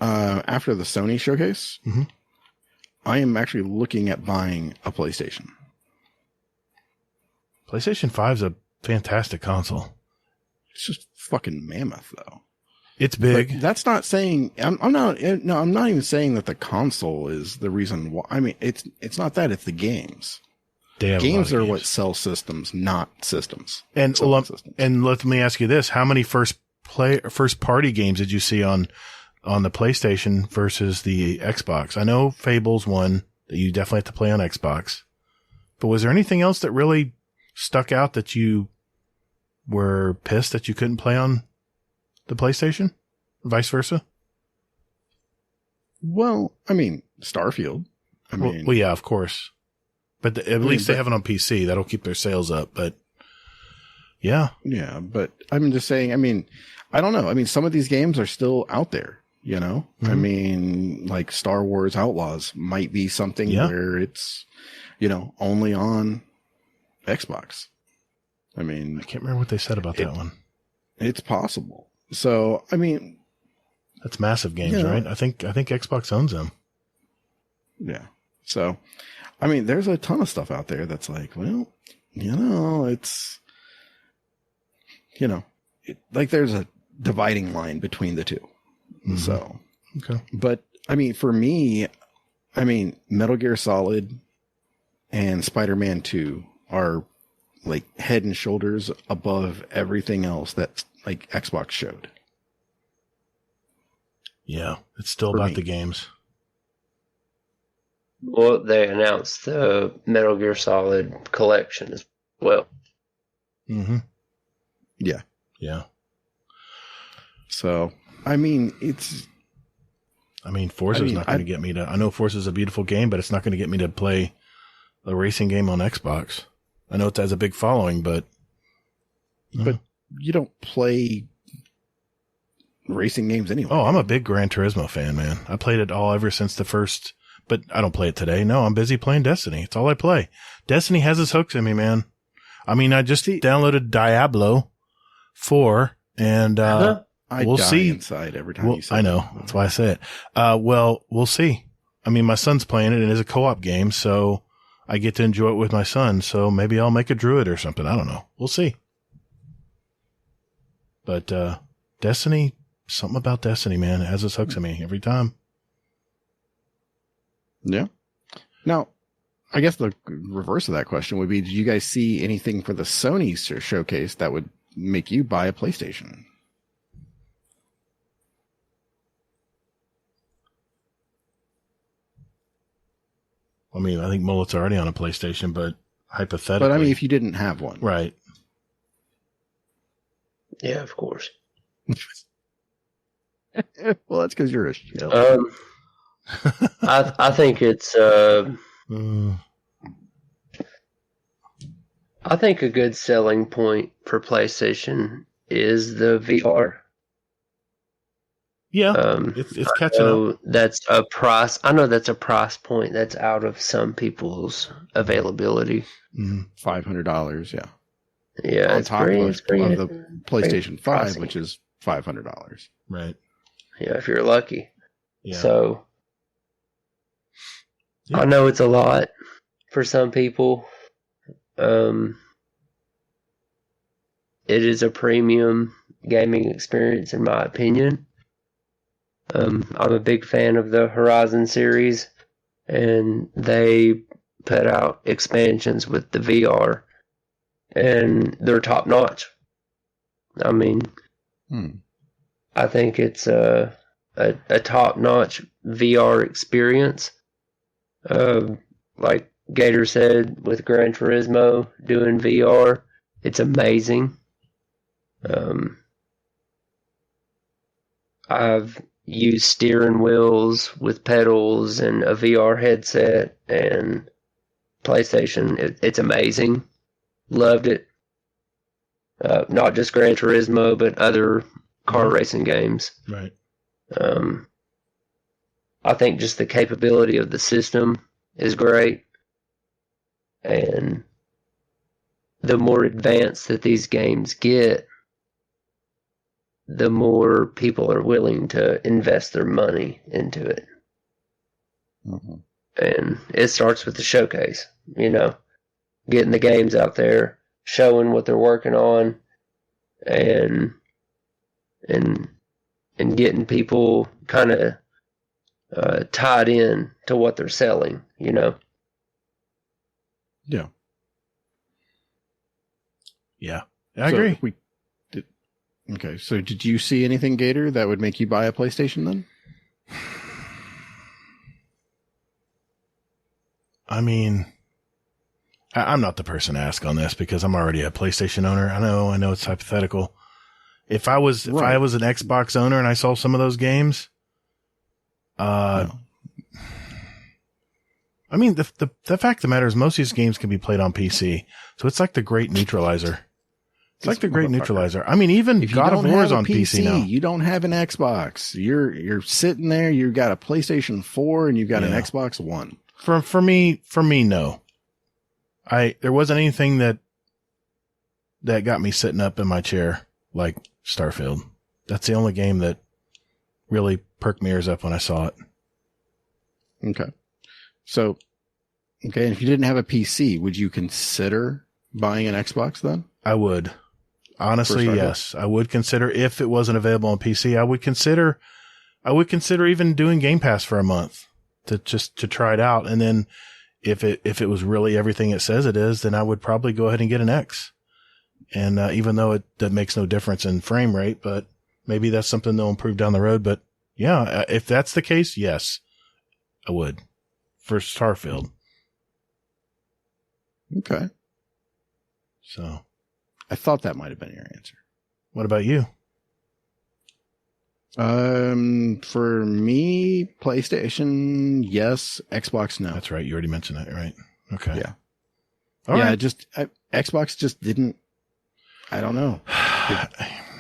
After the Sony showcase, I am actually looking at buying a PlayStation. PlayStation 5 is a fantastic console. It's just fucking mammoth, though. It's big. But that's not saying I'm not even saying that the console is the reason why. I mean, it's not that. It's the games. Games are what sell systems, not systems. And let me ask you this: how many first party games did you see on the PlayStation versus the Xbox? I know Fable's one that you definitely have to play on Xbox, but was there anything else that really stuck out that you were pissed that you couldn't play on the PlayStation? Vice versa? Well, Starfield. Well, yeah, of course. But at least they have it on PC. That'll keep their sales up. But yeah. Yeah, but I'm just saying, I don't know. Some of these games are still out there, like Star Wars Outlaws might be something where it's, only on Xbox. I can't remember what they said about that one. It's possible. So, that's massive games, right? I think Xbox owns them. Yeah. So, there's a ton of stuff out there that's like, well, it's, like there's a dividing line between the two. Mm-hmm. So, okay. But for me, Metal Gear Solid and Spider-Man 2 are like head and shoulders above everything else that like Xbox showed. Yeah, it's still about the games. Well, they announced the Metal Gear Solid collection as well. Mm-hmm. Yeah. Yeah. So, it's... Forza's not going to get me to... I know Forza's a beautiful game, but it's not going to get me to play a racing game on Xbox. I know it has a big following, but... But you don't play racing games anyway. Oh, I'm a big Gran Turismo fan, man. I played it all ever since the first... But I don't play it today. No, I'm busy playing Destiny. It's all I play. Destiny has its hooks in me, man. I just downloaded Diablo 4, and we'll die see. Inside every time you say I know. That's why I say it. Well, we'll see. I mean, my son's playing it and it's a co-op game, so I get to enjoy it with my son. So maybe I'll make a druid or something. I don't know. We'll see. But, Destiny, something about Destiny, man, it has its hooks in me every time. Yeah. Now, I guess the reverse of that question would be, did you guys see anything for the Sony showcase that would make you buy a PlayStation? I mean, I think Mullet's already on a PlayStation, but hypothetically. But I mean, if you didn't have one. Right. Yeah, of course. Well, that's because you're a shell. I think it's I think a good selling point for PlayStation is the VR. Yeah, it's catching up. That's a price. I know that's a price point that's out of some people's availability. $500, yeah. Yeah, on it's top pretty, of, it's pretty, of the PlayStation 5, pricey. which is $500. Right. Yeah, if you're lucky. Yeah. So, yeah. I know it's a lot for some people. It is a premium gaming experience, in my opinion. I'm a big fan of the Horizon series, and they put out expansions with the VR, and they're top notch. I mean, I think it's a top notch VR experience. Like Gator said, with Gran Turismo doing VR, it's amazing. I've used steering wheels with pedals and a VR headset and PlayStation. It's amazing. Loved it. Not just Gran Turismo, but other car racing games. Right. I think just the capability of the system is great. And the more advanced that these games get, the more people are willing to invest their money into it. And it starts with the showcase, getting the games out there, showing what they're working on, and getting people kind of tied in to what they're selling, Yeah. Yeah. I agree. Okay, so did you see anything, Gator, that would make you buy a PlayStation then? I mean, I'm not the person to ask on this because I'm already a PlayStation owner. I know it's hypothetical. If I was an Xbox owner and I saw some of those games, I mean, the fact of the matter is most of these games can be played on PC. So it's like the great neutralizer. It's like the great neutralizer. I mean, even God of War is on PC now. You don't have an Xbox. You're sitting there. You've got a PlayStation 4 and you've got an Xbox One. For me, no. There wasn't anything that got me sitting up in my chair like Starfield. That's the only game that really perked my ears up when I saw it. Okay. So, and if you didn't have a PC, would you consider buying an Xbox then? I would. Honestly, yes. I would consider, if it wasn't available on PC, I would consider even doing Game Pass for a month to try it out. And then if it was really everything it says it is, then I would probably go ahead and get an X. And, even though that makes no difference in frame rate, but maybe that's something they'll improve down the road. But yeah, if that's the case, yes, I would for Starfield. Okay. So I thought that might have been your answer. What about you? For me, PlayStation, yes. Xbox, no. That's right. You already mentioned that, right? Okay. Yeah. All right. Xbox just didn't, I don't know.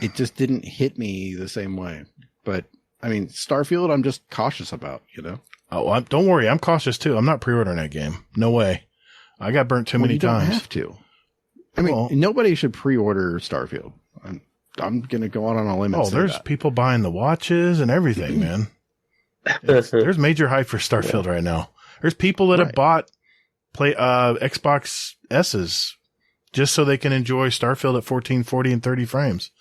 It just didn't hit me the same way. But I mean, Starfield, I'm just cautious about, Oh, don't worry. I'm cautious too. I'm not pre-ordering that game. No way. I got burnt too many times. You don't have to. I mean, nobody should pre-order Starfield. I'm going to go out on a limb. Oh, there's people buying the watches and everything, man. There's major hype for Starfield right now. There's people that have bought Xbox S's just so they can enjoy Starfield at 1440 and 30 frames.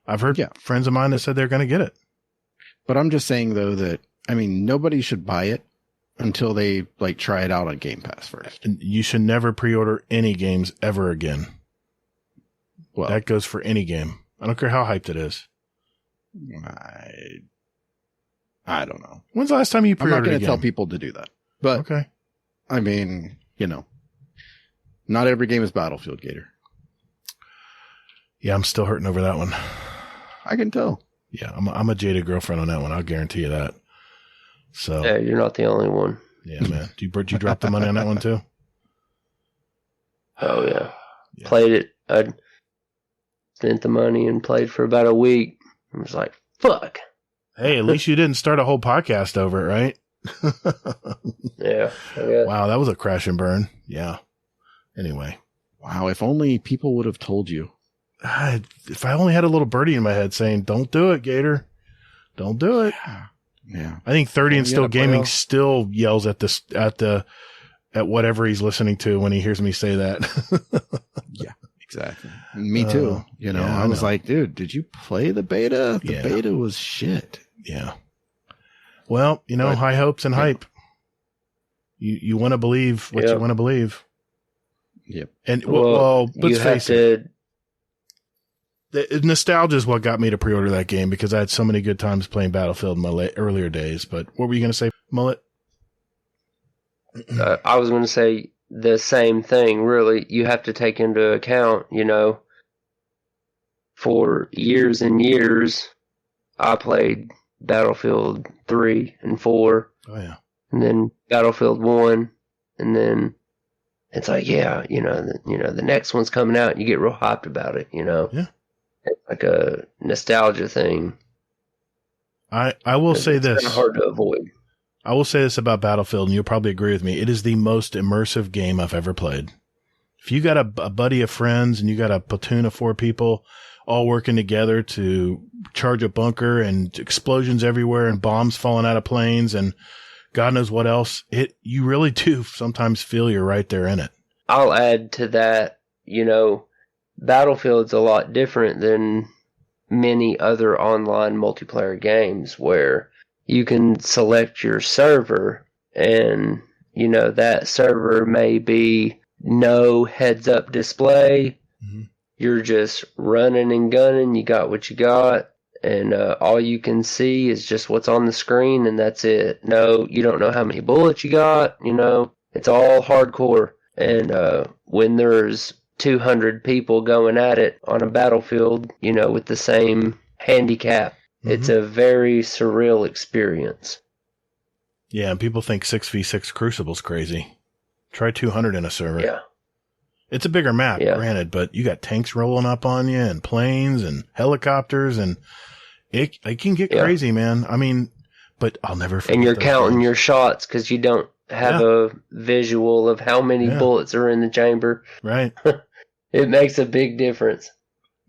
I've heard friends of mine that said they're going to get it. But I'm just saying, though, that, I mean, nobody should buy it until they, like, try it out on Game Pass first. And you should never pre-order any games ever again. Well, that goes for any game. I don't care how hyped it is. I don't know. When's the last time you pre-ordered I'm not going to tell people to do that. But, okay. I mean, you know, not every game is Battlefield, Gator. Yeah, I'm still hurting over that one. I can tell. Yeah, I'm a jaded girlfriend on that one. I'll guarantee you that. So yeah, you're not the only one. Yeah, man. Did you drop the money on that one too? Oh yeah. Played it. I spent the money and played for about a week. I was like, fuck. Hey, at least you didn't start a whole podcast over it, right? Yeah. Wow, that was a crash and burn. Yeah. Anyway. Wow, if only people would have told you. If I only had a little birdie in my head saying, don't do it, Gator. Don't do it. Yeah. I think 30 and Still Gaming still yells at whatever he's listening to when he hears me say that. Yeah, exactly. Me too. You know, I was like, dude, did you play the beta? The beta was shit. Yeah. Well, you know, high hopes and hype. You want to believe what you want to believe. Yep. And well, let's face it. The nostalgia is what got me to pre-order that game because I had so many good times playing Battlefield in my earlier days. But what were you going to say, Mullet? I was going to say the same thing, really. You have to take into account, you know, for years and years, I played Battlefield 3 and 4. Oh, yeah. And then Battlefield 1. And then it's like, yeah, the next one's coming out and you get real hyped about it, you know? Yeah. It's like a nostalgia thing. I will say this. It's hard to avoid. I will say this about Battlefield, and you'll probably agree with me. It is the most immersive game I've ever played. If you got a buddy of friends and you got a platoon of 4 people all working together to charge a bunker and explosions everywhere and bombs falling out of planes and God knows what else, you really do sometimes feel you're right there in it. I'll add to that, you know, Battlefield's a lot different than many other online multiplayer games where you can select your server and, you know, that server may be no heads up display. Mm-hmm. You're just running and gunning. You got what you got. And all you can see is just what's on the screen and that's it. No, you don't know how many bullets you got. You know, it's all hardcore. And when there's 200 people going at it on a battlefield, you know, with the same handicap, it's a very surreal experience. Yeah, and people think 6v6 Crucible's crazy. Try 200 in a server. Yeah. It's a bigger map, granted, but you got tanks rolling up on you and planes and helicopters and it can get crazy, man. I mean, but I'll never forget. And you're counting your shots because you don't have a visual of how many bullets are in the chamber. Right. It makes a big difference.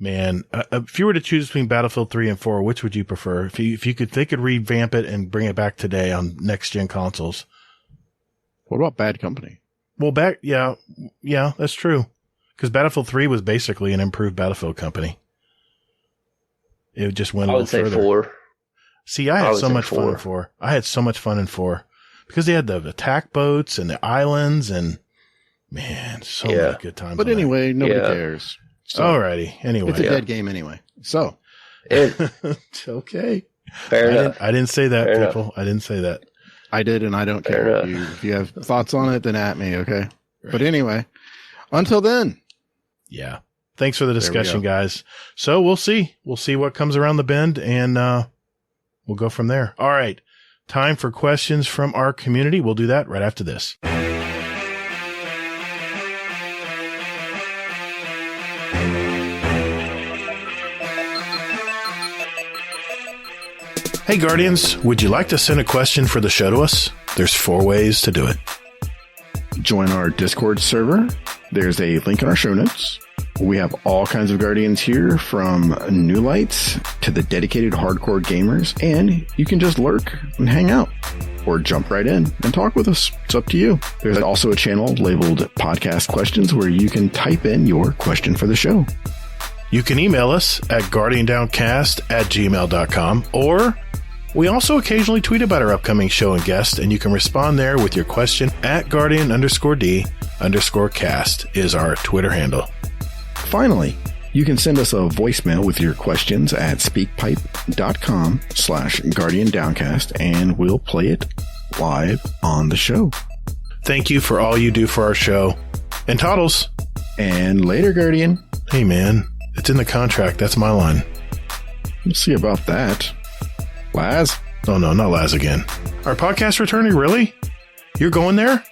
Man, if you were to choose between Battlefield 3 and 4, which would you prefer? If you could, they could revamp it and bring it back today on next gen consoles. What about Bad Company? Well, yeah, that's true. Because Battlefield 3 was basically an improved Battlefield company. It just went a little further. I would say 4. See, I had so much fun in 4. I had so much fun in 4 because they had the attack boats and the islands and man, so many good times. But anyway, nobody cares. So, alrighty. Anyway, it's a dead game anyway. So, okay. Fair enough. I didn't say that, people. I didn't say that. I did, and I don't care. If you have thoughts on it, then at me, okay? Right. But anyway, until then. Yeah. Thanks for the discussion, guys. So we'll see. We'll see what comes around the bend, and we'll go from there. All right. Time for questions from our community. We'll do that right after this. Hey, Guardians, would you like to send a question for the show to us? There's 4 ways to do it. Join our Discord server. There's a link in our show notes. We have all kinds of Guardians here, from new lights to the dedicated hardcore gamers, and you can just lurk and hang out or jump right in and talk with us. It's up to you. There's also a channel labeled Podcast Questions where you can type in your question for the show. You can email us at guardiandowncast@gmail.com, or we also occasionally tweet about our upcoming show and guest, and you can respond there with your question at guardian_D_cast is our Twitter handle. Finally, you can send us a voicemail with your questions at speakpipe.com/guardiandowncast, and we'll play it live on the show. Thank you for all you do for our show. And Toddles. And later, Guardian. Hey, man. It's in the contract. That's my line. We'll see about that. Laz? Oh, no, not Laz again. Our podcast attorney, really? You're going there?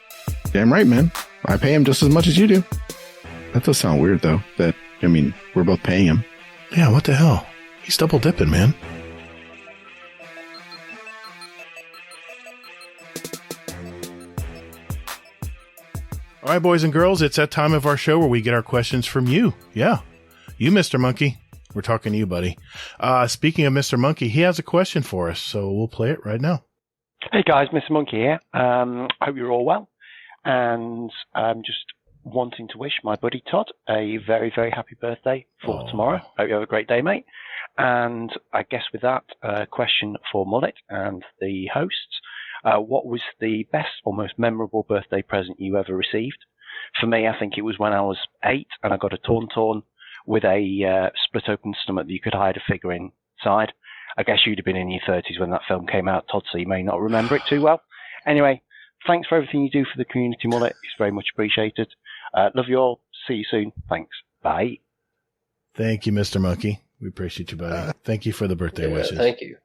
Damn right, man. I pay him just as much as you do. That does sound weird, though. We're both paying him. Yeah, what the hell? He's double dipping, man. All right, boys and girls, it's that time of our show where we get our questions from you. Yeah, you, Mr. Monkey. We're talking to you, buddy. Speaking of Mr. Monkey, he has a question for us, so we'll play it right now. Hey, guys, Mr. Monkey here. Hope you're all well. And I'm just wanting to wish my buddy Todd a very, very happy birthday for tomorrow. Hope you have a great day, mate. And I guess with that, question for Mullet and the hosts. What was the best or most memorable birthday present you ever received? For me, I think it was when I was 8 and I got a Tauntaun with a split open stomach that you could hide a figure inside. I guess you'd have been in your 30s when that film came out, Todd, so you may not remember it too well. Anyway, thanks for everything you do for the community, Mullet. It's very much appreciated. Love you all. See you soon. Thanks. Bye. Thank you, Mr. Monkey. We appreciate you, buddy. Thank you for the birthday wishes. Thank you.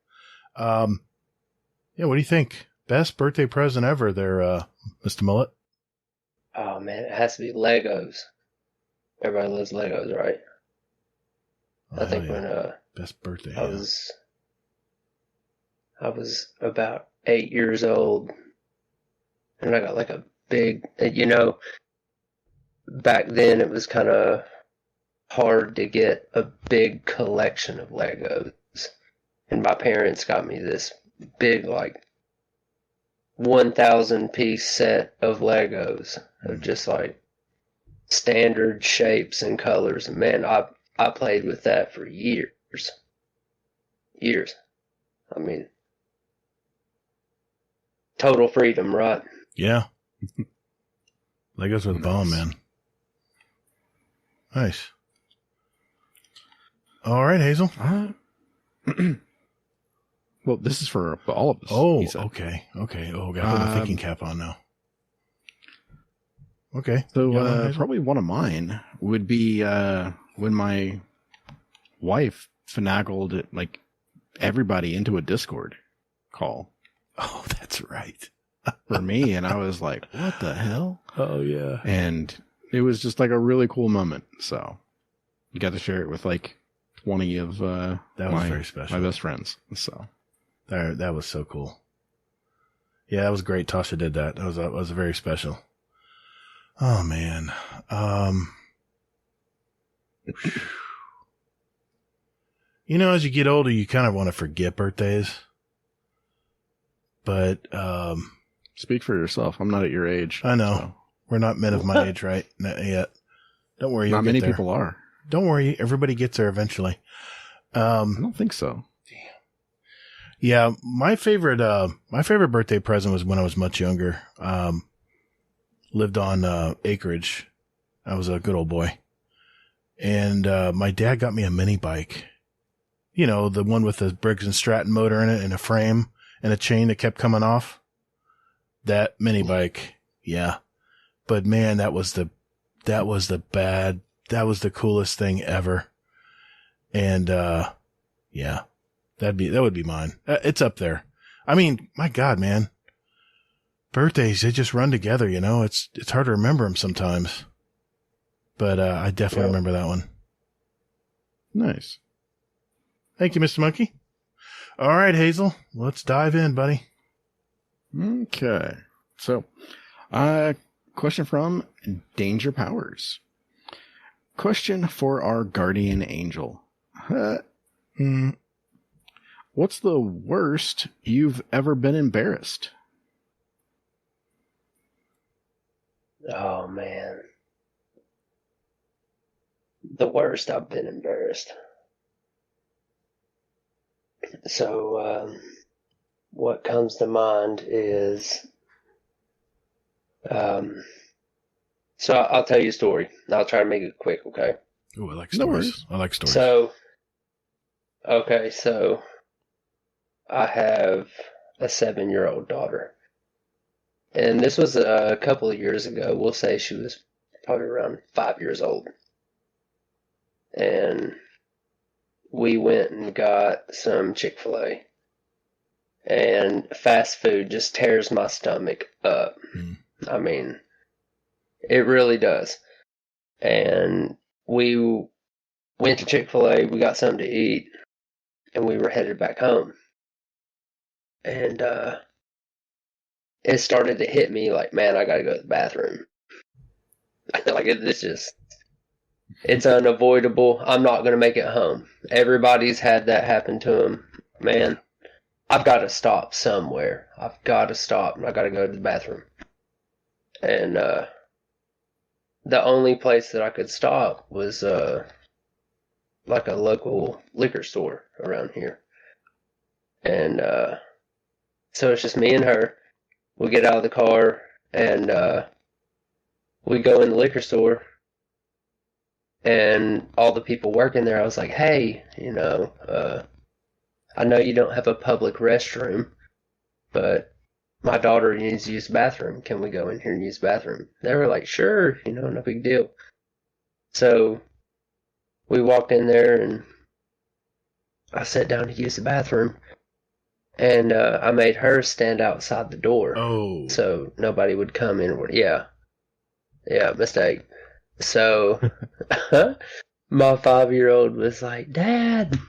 Yeah, what do you think? Best birthday present ever there, Mr. Mullet? Oh, man, it has to be Legos. Everybody loves Legos, right? I think when best birthday. I was about 8 years old, and I got like a big, back then it was kind of hard to get a big collection of Legos, and my parents got me this big, like, 1,000 piece set of Legos of just like standard shapes and colors. And man, I played with that for years. I mean, total freedom, right? Yeah. Legos are the bomb, man. Nice. All right, Hazel. Well, this is for all of us. Oh, okay. Oh, got to put the thinking cap on now. Okay. So probably one of mine would be when my wife finagled like everybody into a Discord call. Oh, that's right. For me, and I was like, what the hell? Oh, yeah. And it was just like a really cool moment. So you got to share it with like 20 of that was very special. My best friends. So that was so cool. Yeah, that was great. Tasha did that. That was very special. Oh, man. As you get older, you kind of want to forget birthdays. But speak for yourself. I'm not at your age. I know. So. We're not men of my age, right? Not yet. Don't worry. Not many people are. Don't worry. Everybody gets there eventually. I don't think so. Damn. Yeah, my favorite birthday present was when I was much younger. Lived on acreage. I was a good old boy, and my dad got me a mini bike. The one with the Briggs and Stratton motor in it, and a frame, and a chain that kept coming off. That mini bike, yeah. But man, that was the coolest thing ever. And, yeah, that would be mine. It's up there. I mean, my God, man, birthdays, they just run together, it's hard to remember them sometimes, but, I definitely remember that one. Nice. Thank you, Mr. Monkey. All right, Hazel, let's dive in, buddy. Okay. So, question from Danger Powers. Question for our guardian angel. What's the worst you've ever been embarrassed? Oh, man. The worst I've been embarrassed. So, what comes to mind is, so I'll tell you a story. I'll try to make it quick, okay? Ooh, I like No stories. worries. I like stories. So I have a 7-year-old daughter. And this was a couple of years ago. We'll say she was probably around 5 years old. And we went and got some Chick-fil-A. And fast food just tears my stomach up. I mean, it really does. And we went to Chick-fil-A, we got something to eat, and we were headed back home. And it started to hit me like, man, I gotta go to the bathroom. Like, it's unavoidable. I'm not gonna make it home. Everybody's had that happen to them. Man, I've got to stop somewhere. I've got to stop. I got to go to the bathroom. And the only place that I could stop was like a local liquor store around here. And so it's just me and her. We get out of the car and we go in the liquor store. And all the people working there, I was like, hey, I know you don't have a public restroom, but my daughter needs to use the bathroom. Can we go in here and use the bathroom? They were like, sure, no big deal. So we walked in there and I sat down to use the bathroom. And I made her stand outside the door. Oh. So nobody would come in. Yeah, mistake. So my 5-year-old was like, Dad,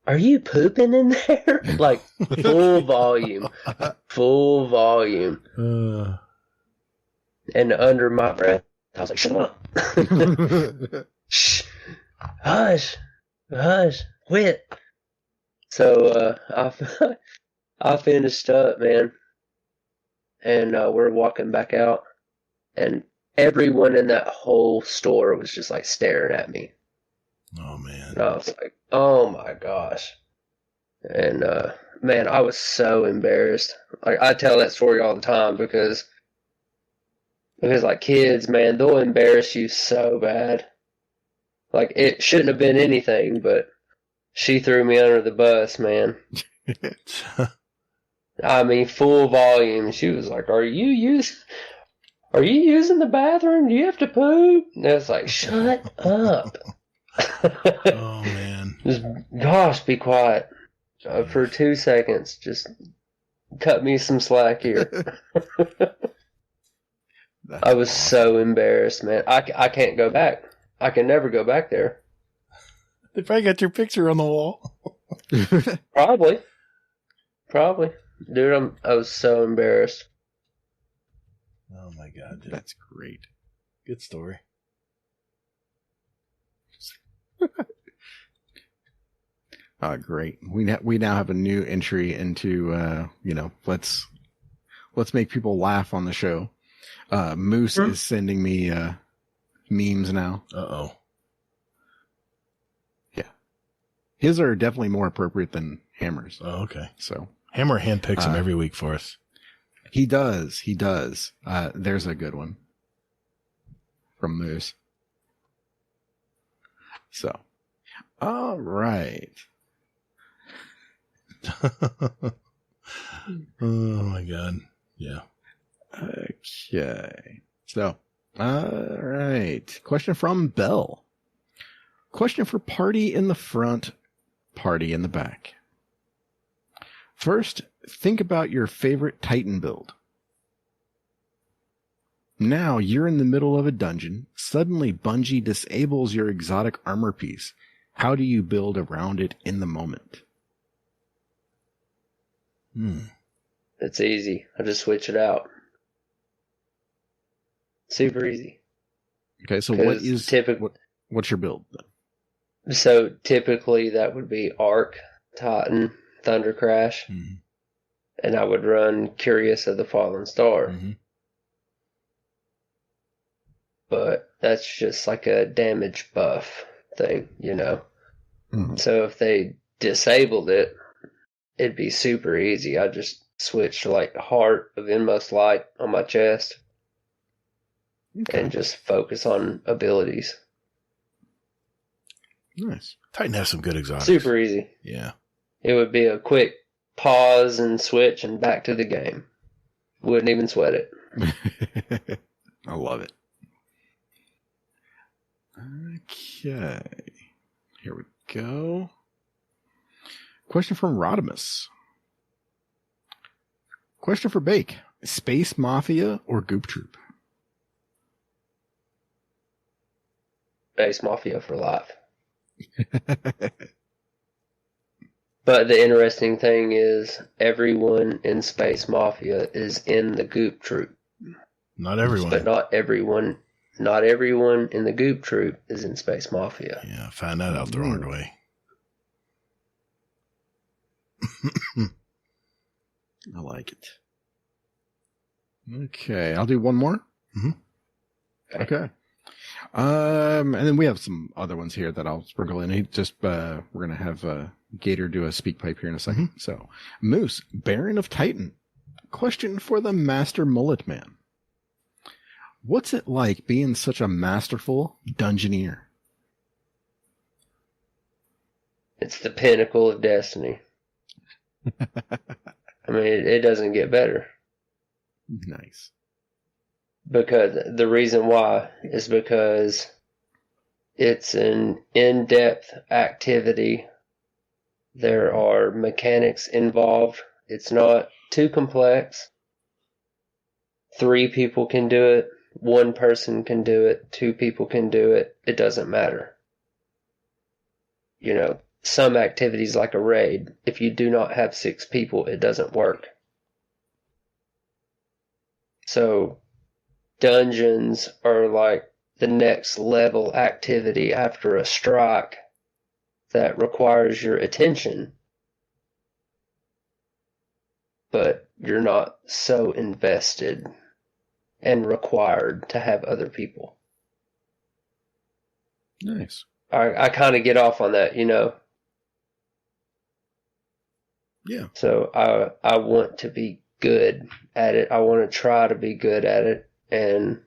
are you pooping in there? Like, full volume. And under my breath, I was like, shut up. Shh. Hush, quit. So I finished up, man. And we're walking back out. And everyone in that whole store was just like staring at me. Oh, man. And I was like, oh my gosh. And man, I was so embarrassed. Like, I tell that story all the time because like kids, man, they'll embarrass you so bad. Like, it shouldn't have been anything, but she threw me under the bus, man. I mean, full volume. She was like, Are you using the bathroom? Do you have to poop? And I was like, shut up. Oh, man. Just, gosh, be quiet. For 2 seconds, just cut me some slack here. I was so embarrassed, man. I can't go back. I can never go back there. They probably got your picture on the wall. Probably. Dude, I was so embarrassed. Oh, my God, dude. That's great. Good story. Great. We now have a new entry into let's make people laugh on the show. Moose is sending me memes now. Uh-oh. Yeah. His are definitely more appropriate than Hammer's. Oh, okay. So Hammer handpicks them every week for us. He does. There's a good one from Moose. So, all right. Oh my God. Yeah. Okay. So, all right. Question from Bell. Question for party in the front, party in the back. First, think about your favorite Titan build. Now you're in the middle of a dungeon. Suddenly Bungie disables your exotic armor piece. How do you build around it in the moment? It's easy. I just switch it out. Super easy. Okay, so what's your build then? So typically that would be Arc, Titan, Thunder Crash, and I would run Curious of the Fallen Star. But that's just like a damage buff thing, you know? So if they disabled it, it'd be super easy. I'd just switch to like Heart of Inmost Light on my chest and just focus on abilities. Nice. Titan has some good exotics. Super easy. Yeah. It would be a quick pause and switch and back to the game. Wouldn't even sweat it. I love it. Okay. Here we go. Question from Rodimus. Question for Bake. Space Mafia or Goop Troop? Space Mafia for life. But the interesting thing is everyone in Space Mafia is in the Goop Troop. Not everyone. But not everyone in the Goop Troop is in Space Mafia. Yeah, find that out the hard way. I like it. Okay, I'll do one more. Okay. And then we have some other ones here that I'll sprinkle in. We're going to have Gator do a speak pipe here in a second. So, Moose, Baron of Titan. Question for the Master Mullet Man. What's it like being such a masterful dungeoneer? It's the pinnacle of destiny. I mean, it doesn't get better. Nice. Because the reason why is because it's an in-depth activity. There are mechanics involved. It's not too complex. 3 people can do it. 1 person can do it. 2 people can do it. It doesn't matter. You know, some activities like a raid, if you do not have 6 people, it doesn't work. So, dungeons are like the next level activity after a strike that requires your attention. But you're not so invested and required to have other people. Nice. I kind of get off on that, you know? Yeah. So I want to be good at it. I want to try to be good at it and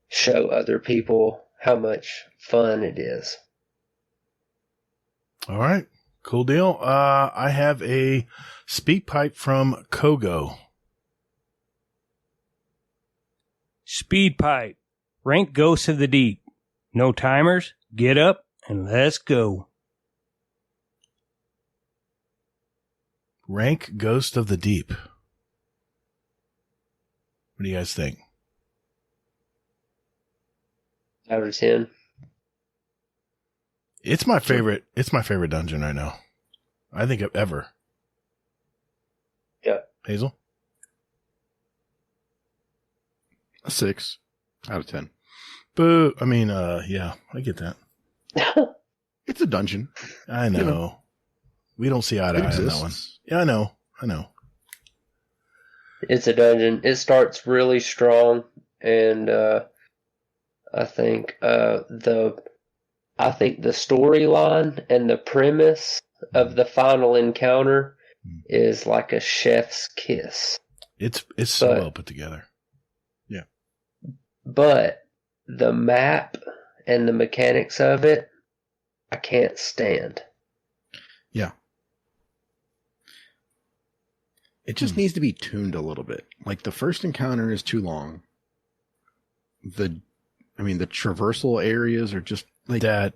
show other people how much fun it is. All right. Cool deal. I have a speak pipe from Kogo. Speed pipe. Rank Ghosts of the Deep. No timers. Get up and let's go. Rank Ghost of the Deep. What do you guys think? Out of 10. It's my favorite. It's my favorite dungeon right now. I think of ever. Yeah. Hazel? A 6 out of 10. Boo. I mean, yeah, I get that. It's a dungeon. I know. You know. We don't see eye to eye on that one. Yeah, I know. It's a dungeon. It starts really strong, and I think the storyline and the premise of the final encounter is like a chef's kiss. It's so well put together. Yeah. But the map and the mechanics of it, I can't stand. Yeah. It just needs to be tuned a little bit. Like the first encounter is too long. The traversal areas are just like that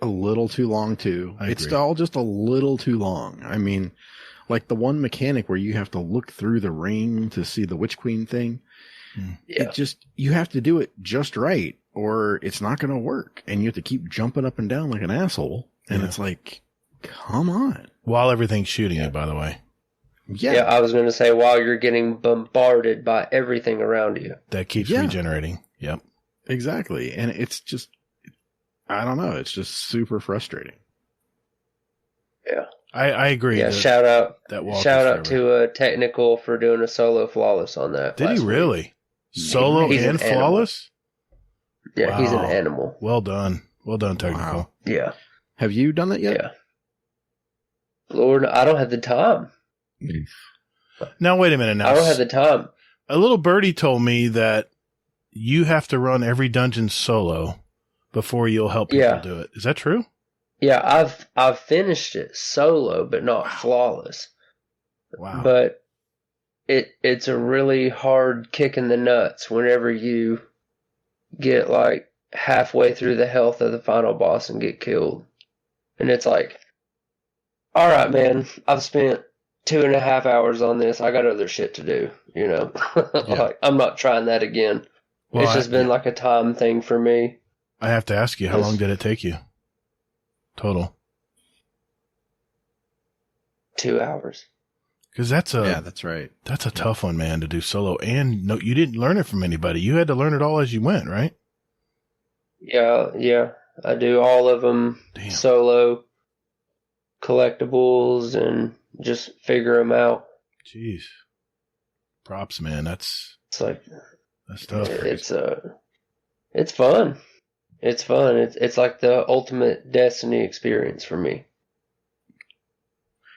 a little too long too. It's all just a little too long. I mean, like the one mechanic where you have to look through the ring to see the Witch Queen thing. Yeah. You have to do it just right or it's not going to work. And you have to keep jumping up and down like an asshole. And it's like, come on. While everything's shooting it, by the way. Yeah, I was going to say while you're getting bombarded by everything around you. That keeps regenerating. Yep. Exactly. And it's just, I don't know. It's just super frustrating. Yeah. I agree. Yeah, that, shout out that shout out to Technical for doing a solo flawless on that. Did he really? Week. Solo He's and an animal. flawless? Yeah, Wow. he's an animal. Well done. Well done, Technical. Wow. Yeah. Have you done that yet? Yeah. Lord, I don't have the time. Now, wait a minute. Now, I don't have the time. A little birdie told me that you have to run every dungeon solo before you'll help people do it. Is that true? Yeah, I've finished it solo, but not flawless. Wow. But it's a really hard kick in the nuts whenever you get like halfway through the health of the final boss and get killed. And it's like, all right, man, I've spent 2.5 hours on this. I got other shit to do, you know? Like, I'm not trying that again. Well, it's just been like a time thing for me. I have to ask you, how long did it take you? Total. 2 hours. Because that's that's right. That's a tough one, man, to do solo. And no, you didn't learn it from anybody. You had to learn it all as you went, right? Yeah. I do all of them solo, collectibles, and just figure them out. Jeez. Props, man. That's tough. It's fun. It's fun. It's like the ultimate Destiny experience for me.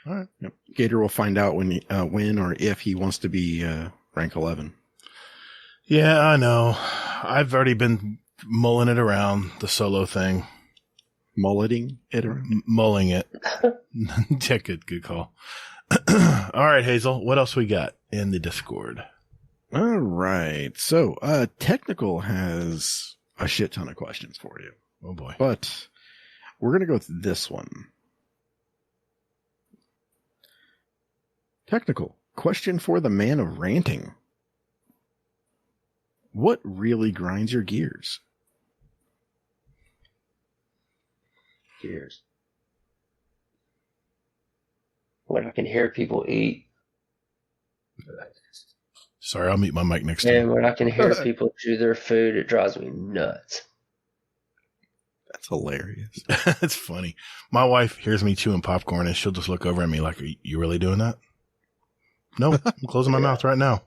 All right. Yep. Gator will find out when or if he wants to be rank 11. Yeah, I know. I've already been mulling it around, the solo thing. Mulleting it around? Mulling it. Yeah, good call. All right, Hazel, what else we got in the Discord? All right. So, Technical has a shit ton of questions for you. Oh, boy. But we're going to go with this one. Technical. Question for the man of ranting. What really grinds your gears? Gears. When I can hear people eat. Sorry, I'll mute my mic next time. And when I can hear people chew their food, it drives me nuts. That's hilarious. It's funny. My wife hears me chewing popcorn and she'll just look over at me like, are you really doing that? No, I'm closing my mouth right now.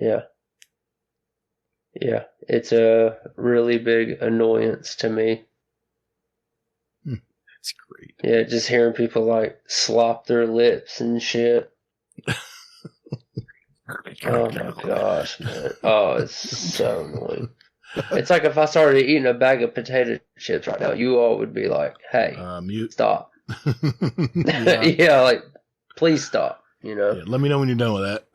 Yeah. Yeah. It's a really big annoyance to me. That's great. Yeah, just hearing people like slop their lips and shit. Oh my gosh, man. Oh, it's so annoying. It's like if I started eating a bag of potato chips right now, you all would be like, hey, mute. Stop. Yeah, like, please stop, you know? Yeah, let me know when you're done with that.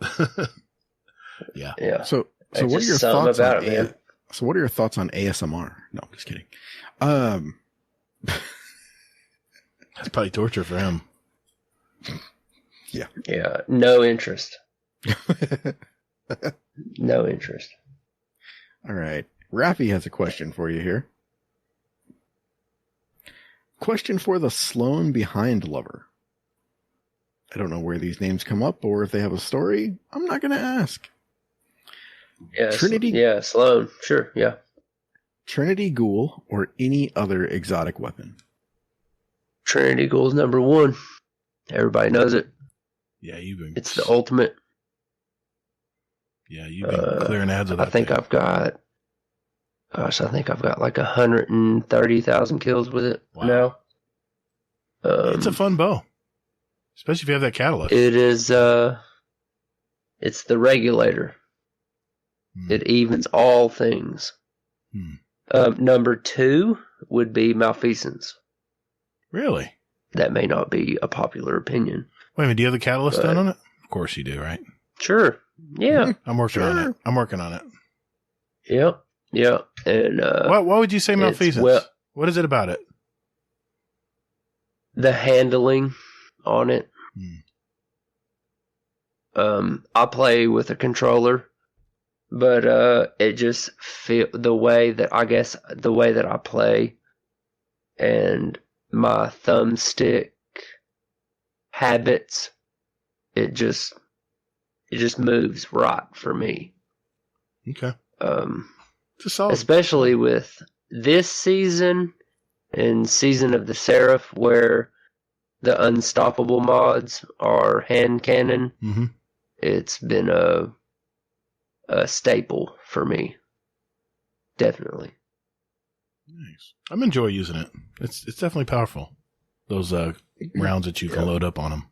Yeah. Yeah. So what are your thoughts on it, So what are your thoughts on ASMR? No, I'm just kidding. That's probably torture for him. Yeah. Yeah. No interest. No interest. All right. Raffy has a question for you here. Question for the Sloan behind lover. I don't know where these names come up or if they have a story. I'm not going to ask. Yeah, Trinity. Yeah, Sloan. Sure. Yeah. Trinity Ghoul or any other exotic weapon. Trinity Ghoul's number one. Everybody knows it. Yeah, It's the ultimate. Yeah, you've been clearing ads of that. I think I've got like 130,000 kills with it now. It's a fun bow. Especially if you have that catalyst. It is, it's the regulator. It evens all things. Number 2 would be malfeasance. Really? That may not be a popular opinion. Wait a minute, do you have the catalyst done on it? Of course you do, right? Sure. Yeah. I'm working on it. Yep. Yeah. And why would you say malfeasance? Well, what is it about it? The handling on it. I play with a controller, but it just the way that I play and my thumbstick habits, it just moves right for me. Okay. Just solid. Especially with this season and Season of the Seraph, where the unstoppable mods are hand cannon. Mm-hmm. It's been a staple for me. Definitely. Nice. I'm enjoying using it. It's definitely powerful. Those rounds that you can load up on them,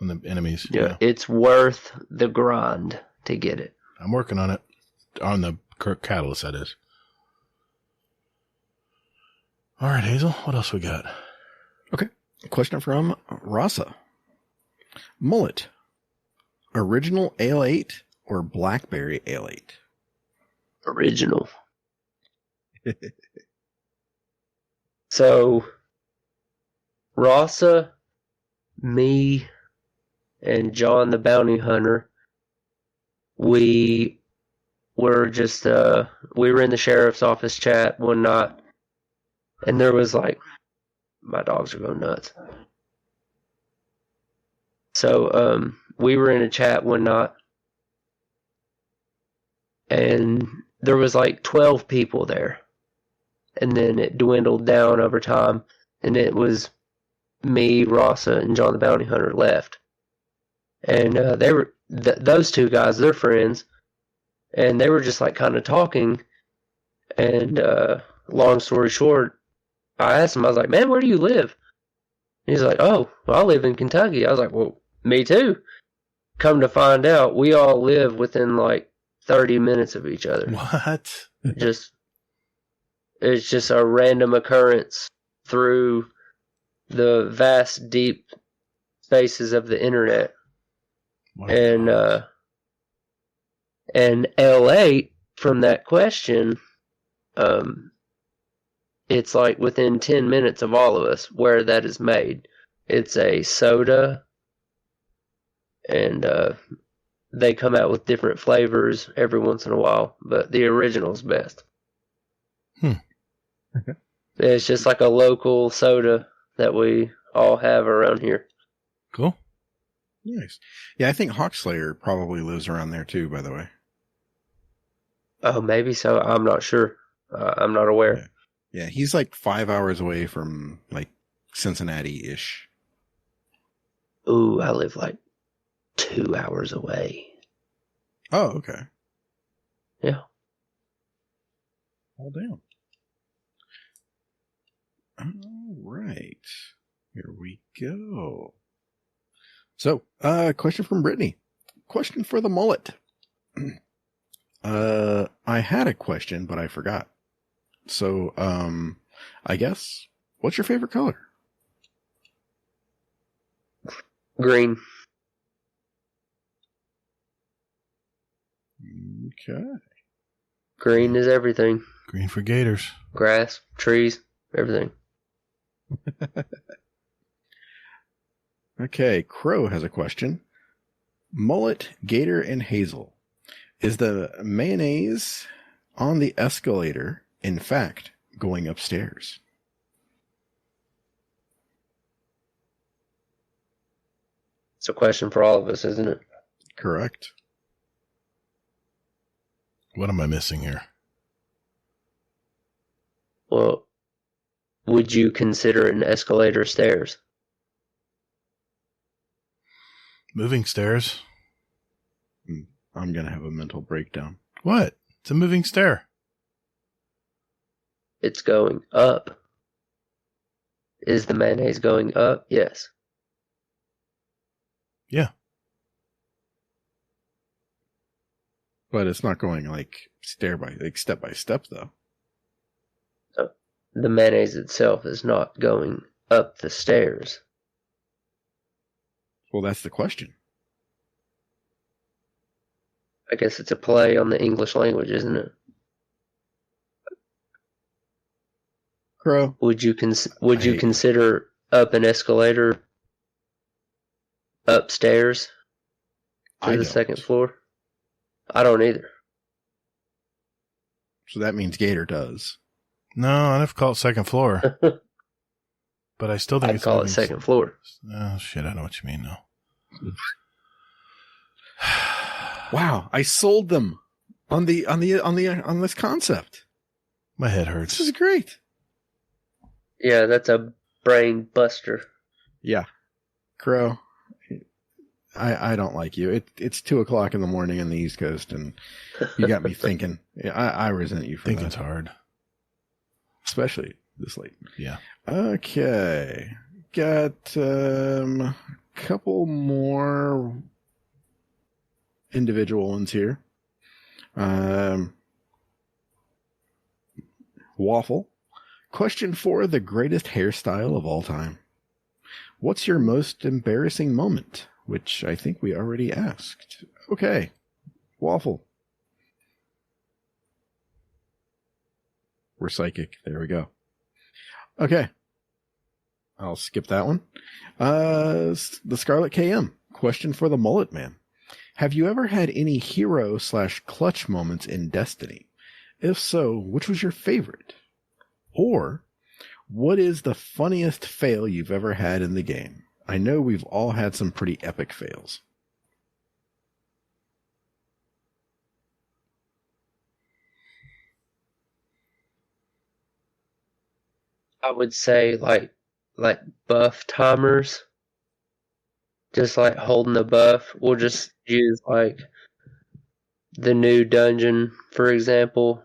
on the enemies. Yeah, it's worth the grind to get it. I'm working on it. On the catalyst, that is. All right, Hazel, what else we got? Okay. A question from Rasa. Mullet. Original Ale 8 or Blackberry Ale 8? Original. So, Rasa, me, and John the Bounty Hunter, we were just, we were in the sheriff's office chat one night, and there was like, my dogs are going nuts. So, we were in a chat one night, and there was like 12 people there. And then it dwindled down over time, and it was me, Rasa, and John the Bounty Hunter left. And they were those two guys. They're friends, and they were just like kind of talking. And long story short, I asked him. I was like, "Man, where do you live?" And he's like, "Oh, well, I live in Kentucky." I was like, "Well, me too." Come to find out, we all live within like 30 minutes of each other. What? It's just a random occurrence through the vast, deep spaces of the internet. And L8, from that question, it's like within 10 minutes of all of us where that is made. It's a soda, and they come out with different flavors every once in a while, but the original's best. It's just like a local soda that we all have around here. Cool. Nice. Yeah, I think Hawkslayer probably lives around there too, by the way. Oh, maybe so. I'm not sure. I'm not aware. Yeah, he's like 5 hours away from like Cincinnati-ish. Ooh, I live like 2 hours away. Oh, okay. Yeah. All down. All right. Here we go. So, question from Brittany. Question for the mullet. I had a question, but I forgot. So, I guess, what's your favorite color? Green. Okay. Green is everything. Green for gators. Grass, trees, everything. Okay, Crow has a question. Mullet, Gator, and Hazel. Is the mayonnaise on the escalator, in fact, going upstairs? It's a question for all of us, isn't it? Correct. What am I missing here? Well, would you consider an escalator stairs? Moving stairs. I'm going to have a mental breakdown. What? It's a moving stair. It's going up. Is the mayonnaise going up? Yes. Yeah. But it's not going like step by step, though. The mayonnaise itself is not going up the stairs. Well, that's the question. I guess it's a play on the English language, isn't it? Crow. Would you consider up an escalator upstairs to the second floor? I don't either. So that means Gator does. No, I'd have to call it second floor. But I still think I'd it's call it second floor. Oh, shit, I know what you mean now. Wow, I sold them. on this concept. My head hurts. This is great. Yeah, that's a brain buster. Yeah. Crow, I don't like you. It's 2:00 in the morning in the East Coast, and you got me thinking. I resent you for Think that. it's hard. Especially this late. Yeah. Okay. Got a couple more individual ones here. Waffle. Question for the greatest hairstyle of all time. What's your most embarrassing moment? Which I think we already asked. Okay. Waffle. We're psychic. There we go. Okay. I'll skip that one. The Scarlet KM. Question for the Mullet Man. Have you ever had any hero/clutch moments in Destiny? If so, which was your favorite? Or, what is the funniest fail you've ever had in the game? I know we've all had some pretty epic fails. I would say like buff timers. Just like holding the buff. We'll just use like the new dungeon, for example.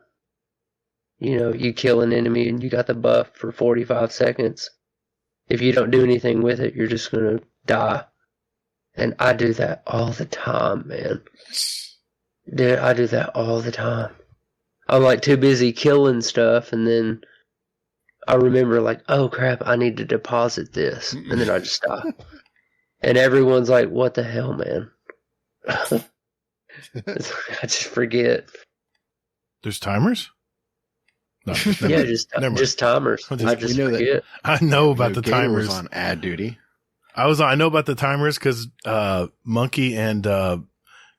You know, you kill an enemy and you got the buff for 45 seconds. If you don't do anything with it, you're just going to die. And I do that all the time, man. Dude, I do that all the time. I'm like too busy killing stuff, and then I remember like, oh crap, I need to deposit this. And then I just stop. And everyone's like, what the hell, man? I just forget. There's timers? No, yeah, just timers. I just forget. I know about the Gator timers. was on ad duty. I know about the timers because Monkey and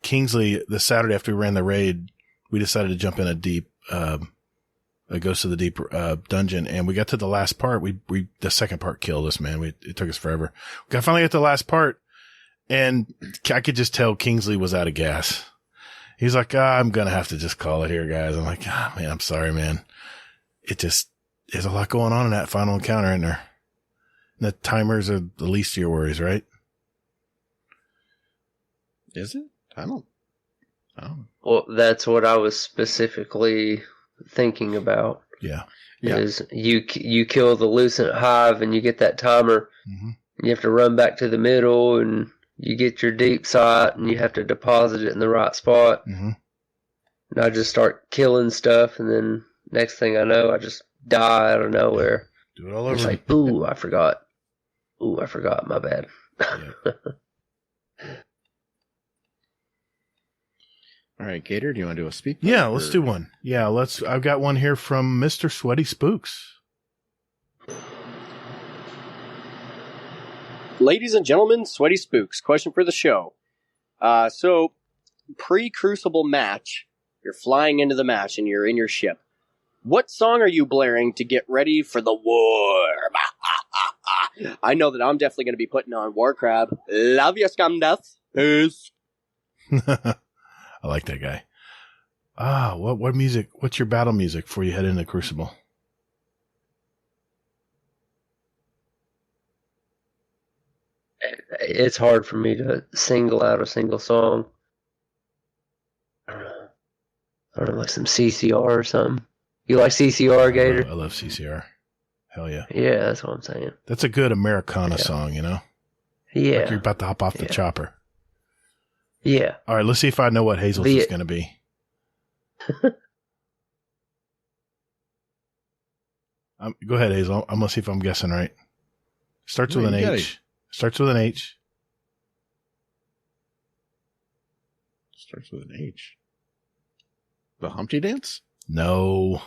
Kingsley, the Saturday after we ran the raid, we decided to jump in a deep a Ghost of the Deep dungeon, and we got to the last part. The second part killed us, man. It took us forever. We finally got to the last part, and I could just tell Kingsley was out of gas. He's like, I'm gonna have to just call it here, guys. I'm like, man, I'm sorry, man. There's a lot going on in that final encounter, isn't there? And the timers are the least of your worries, right? Is it? I don't. Well, that's what I was specifically thinking about. Yeah. Is you kill the Lucent Hive and you get that timer. Mm-hmm. You have to run back to the middle and you get your deep sight and you have to deposit it in the right spot. Mm-hmm. And I just start killing stuff, and then next thing I know, I just die out of nowhere. Do it all over. It's like, ooh, I forgot. Ooh, I forgot. My bad. Yeah. All right, Gator, do you want to do a speak? Yeah, let's do one. Yeah, I've got one here from Mr. Sweaty Spooks. Ladies and gentlemen, Sweaty Spooks, question for the show. So, pre-Crucible match, you're flying into the match and you're in your ship. What song are you blaring to get ready for the war? I know that I'm definitely going to be putting on War Crab. Love you, scum death. Peace. I like that guy. What music? What's your battle music before you head into Crucible? It's hard for me to single out a single song. I don't know, like some CCR or something. You like CCR, Gator? I love CCR. Hell yeah. Yeah, that's what I'm saying. That's a good Americana song, you know? Yeah. Like you're about to hop off the chopper. Yeah. All right, let's see if I know what Hazel's is going to be. Go ahead, Hazel. I'm going to see if I'm guessing right. Starts with an H. Starts with an H. Starts with an H. The Humpty Dance? No.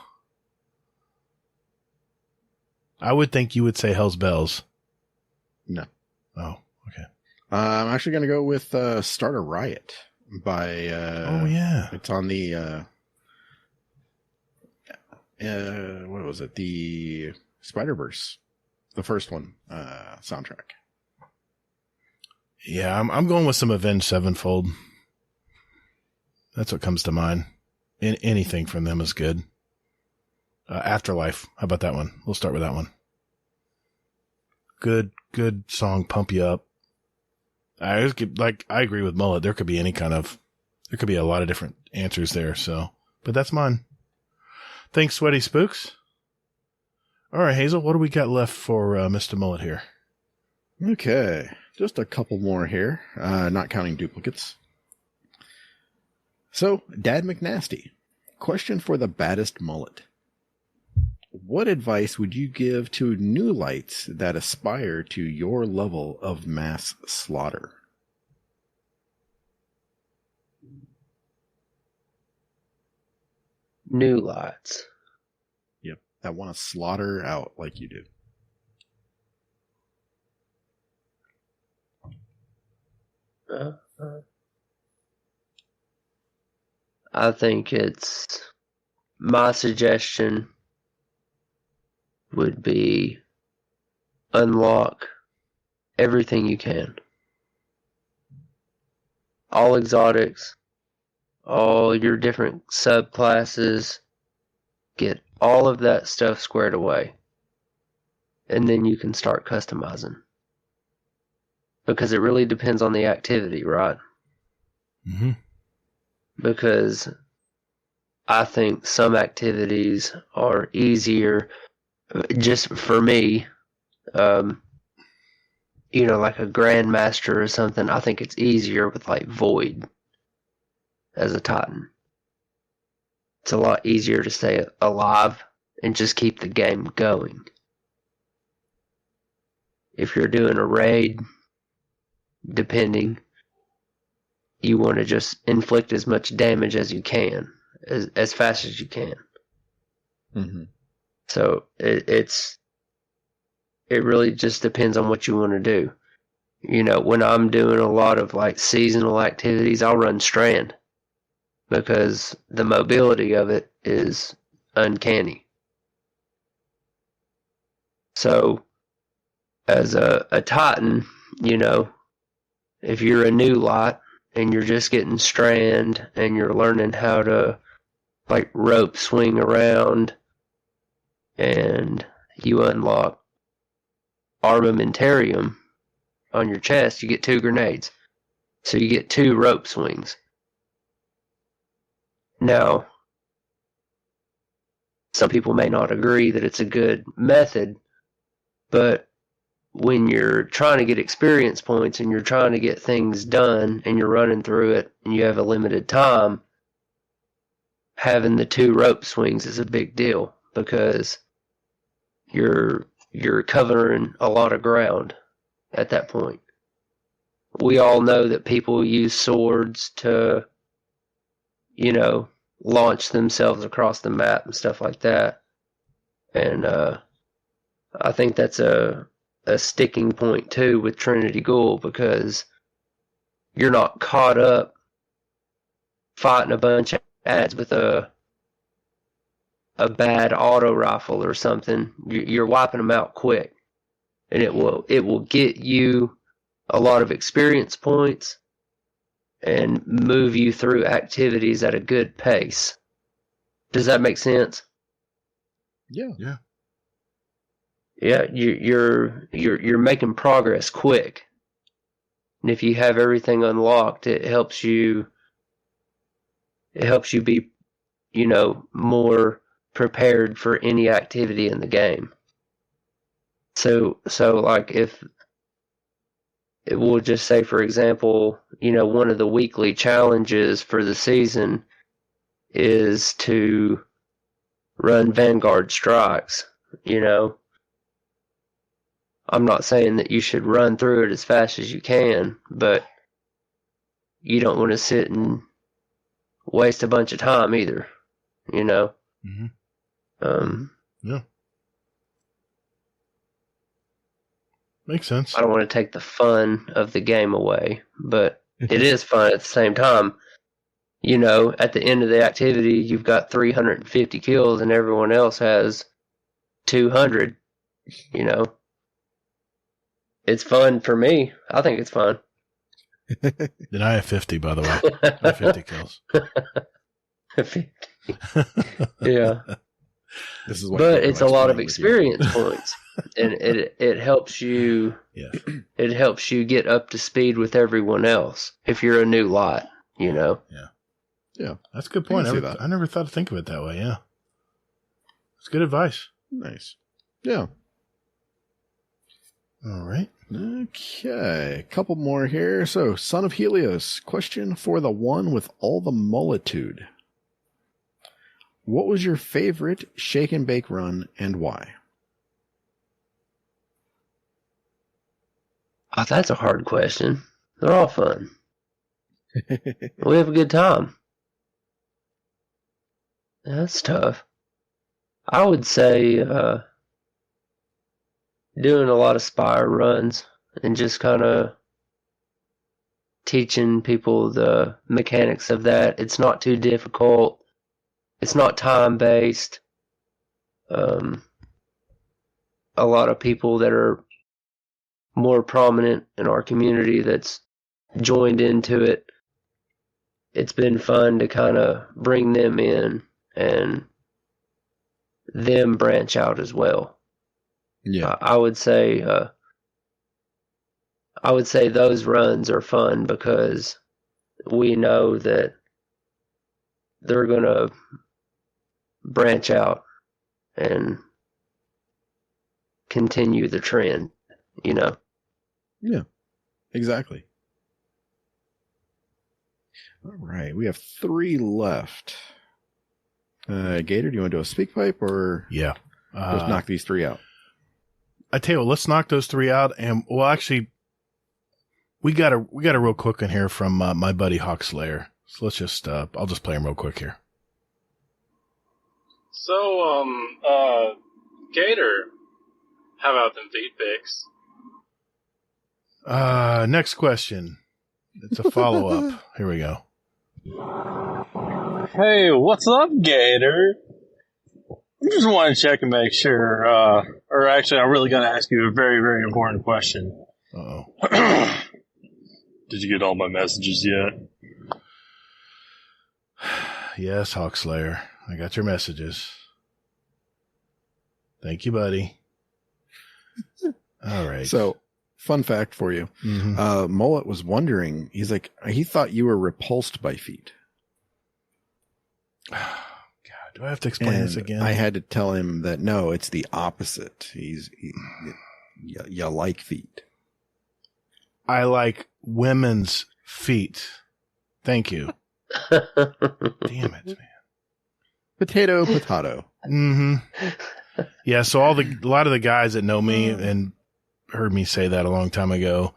I would think you would say Hell's Bells. No. Oh, okay. I'm actually going to go with Start a Riot by... oh, yeah. It's on the... what was it? The Spider-Verse. The first one. Soundtrack. Yeah, I'm going with some Avenged Sevenfold. That's what comes to mind. anything from them is good. Afterlife. How about that one? We'll start with that one. Good song. Pump you up. I agree with Mullet. There could be a lot of different answers there. So, but that's mine. Thanks, Sweaty Spooks. All right, Hazel, what do we got left for Mr. Mullet here? Okay, just a couple more here, not counting duplicates. So, Dad McNasty, question for the baddest mullet. What advice would you give to new lights that aspire to your level of mass slaughter? New lights. Yep, that want to slaughter out like you do. I think my suggestion would be unlock everything you can. All exotics, all your different subclasses, get all of that stuff squared away. And then you can start customizing. Because it really depends on the activity, right? Mm-hmm. Because I think some activities are easier, just for me, like a Grandmaster or something. I think it's easier with like Void as a Titan. It's a lot easier to stay alive and just keep the game going. If you're doing a raid, depending, you want to just inflict as much damage as you can, as fast as you can. Mm-hmm. So it really just depends on what you want to do. When I'm doing a lot of like seasonal activities, I'll run Strand because the mobility of it is uncanny. So as a Titan, if you're a new lot and you're just getting Strand and you're learning how to like rope swing around and you unlock Armamentarium on your chest, you get 2 grenades. So you get 2 rope swings. Now, some people may not agree that it's a good method, but when you're trying to get experience points and you're trying to get things done and you're running through it and you have a limited time, having the 2 rope swings is a big deal because you're covering a lot of ground at that point. We all know that people use swords to, launch themselves across the map and stuff like that. And I think that's a sticking point too with Trinity Ghoul because you're not caught up fighting a bunch of ads with a bad auto rifle or something. You're wiping them out quick, and it will get you a lot of experience points and move you through activities at a good pace. Does that make sense? Yeah. Yeah, you're making progress quick, and if you have everything unlocked, it helps you be, more prepared for any activity in the game. So like if it will just say, for example, one of the weekly challenges for the season is to run Vanguard strikes, I'm not saying that you should run through it as fast as you can, but you don't want to sit and waste a bunch of time either, Mm-hmm. Yeah. Makes sense. I don't want to take the fun of the game away, but it is fun at the same time. At the end of the activity, you've got 350 kills and everyone else has 200, It's fun for me. I think it's fun. Then I have 50, by the way. I have 50 kills. Yeah. This is why But Coco it's a likes lot playing of with you. experience points, and it helps you. Yeah. It helps you get up to speed with everyone else if you're a new lot. You know. Yeah. That's a good point. I can see that. I never thought to think of it that way. Yeah. That's good advice. Nice. Yeah. All right. Okay. A couple more here. So, Son of Helios, question for the one with all the multitude. What was your favorite shake and bake run and why? Oh, that's a hard question. They're all fun. We have a good time. That's tough. I would say doing a lot of Spire runs and just kind of teaching people the mechanics of that. It's not too difficult. It's not time-based. A lot of people that are more prominent in our community that's joined into it. It's been fun to kind of bring them in and them branch out as well. Yeah. I would say those runs are fun because we know that they're going to branch out and continue the trend, you know? Yeah, exactly. All right. We have 3 left. Gator, do you want to do a speak pipe or Yeah. just knock these 3 out? I tell you what, let's knock those 3 out. And well, actually, we got a real quick one here from my buddy Hawk Slayer. So let's just, I'll just play him real quick here. So, Gator, how about them feed pics? Next question. It's a follow up. Here we go. Hey, what's up, Gator? I just want to check and make sure, or actually, I'm really going to ask you a very, very important question. Uh-oh. Did you get all my messages yet? Yes, Hawk Slayer. I got your messages. Thank you, buddy. All right. So, fun fact for you. Mm-hmm. Mullet was wondering, he's like, he thought you were repulsed by feet. God, do I have to explain this again? I had to tell him that no, it's the opposite. You like feet. I like women's feet. Thank you. Damn it, man. Potato. Mm-hmm. Yeah, so a lot of the guys that know me and heard me say that a long time ago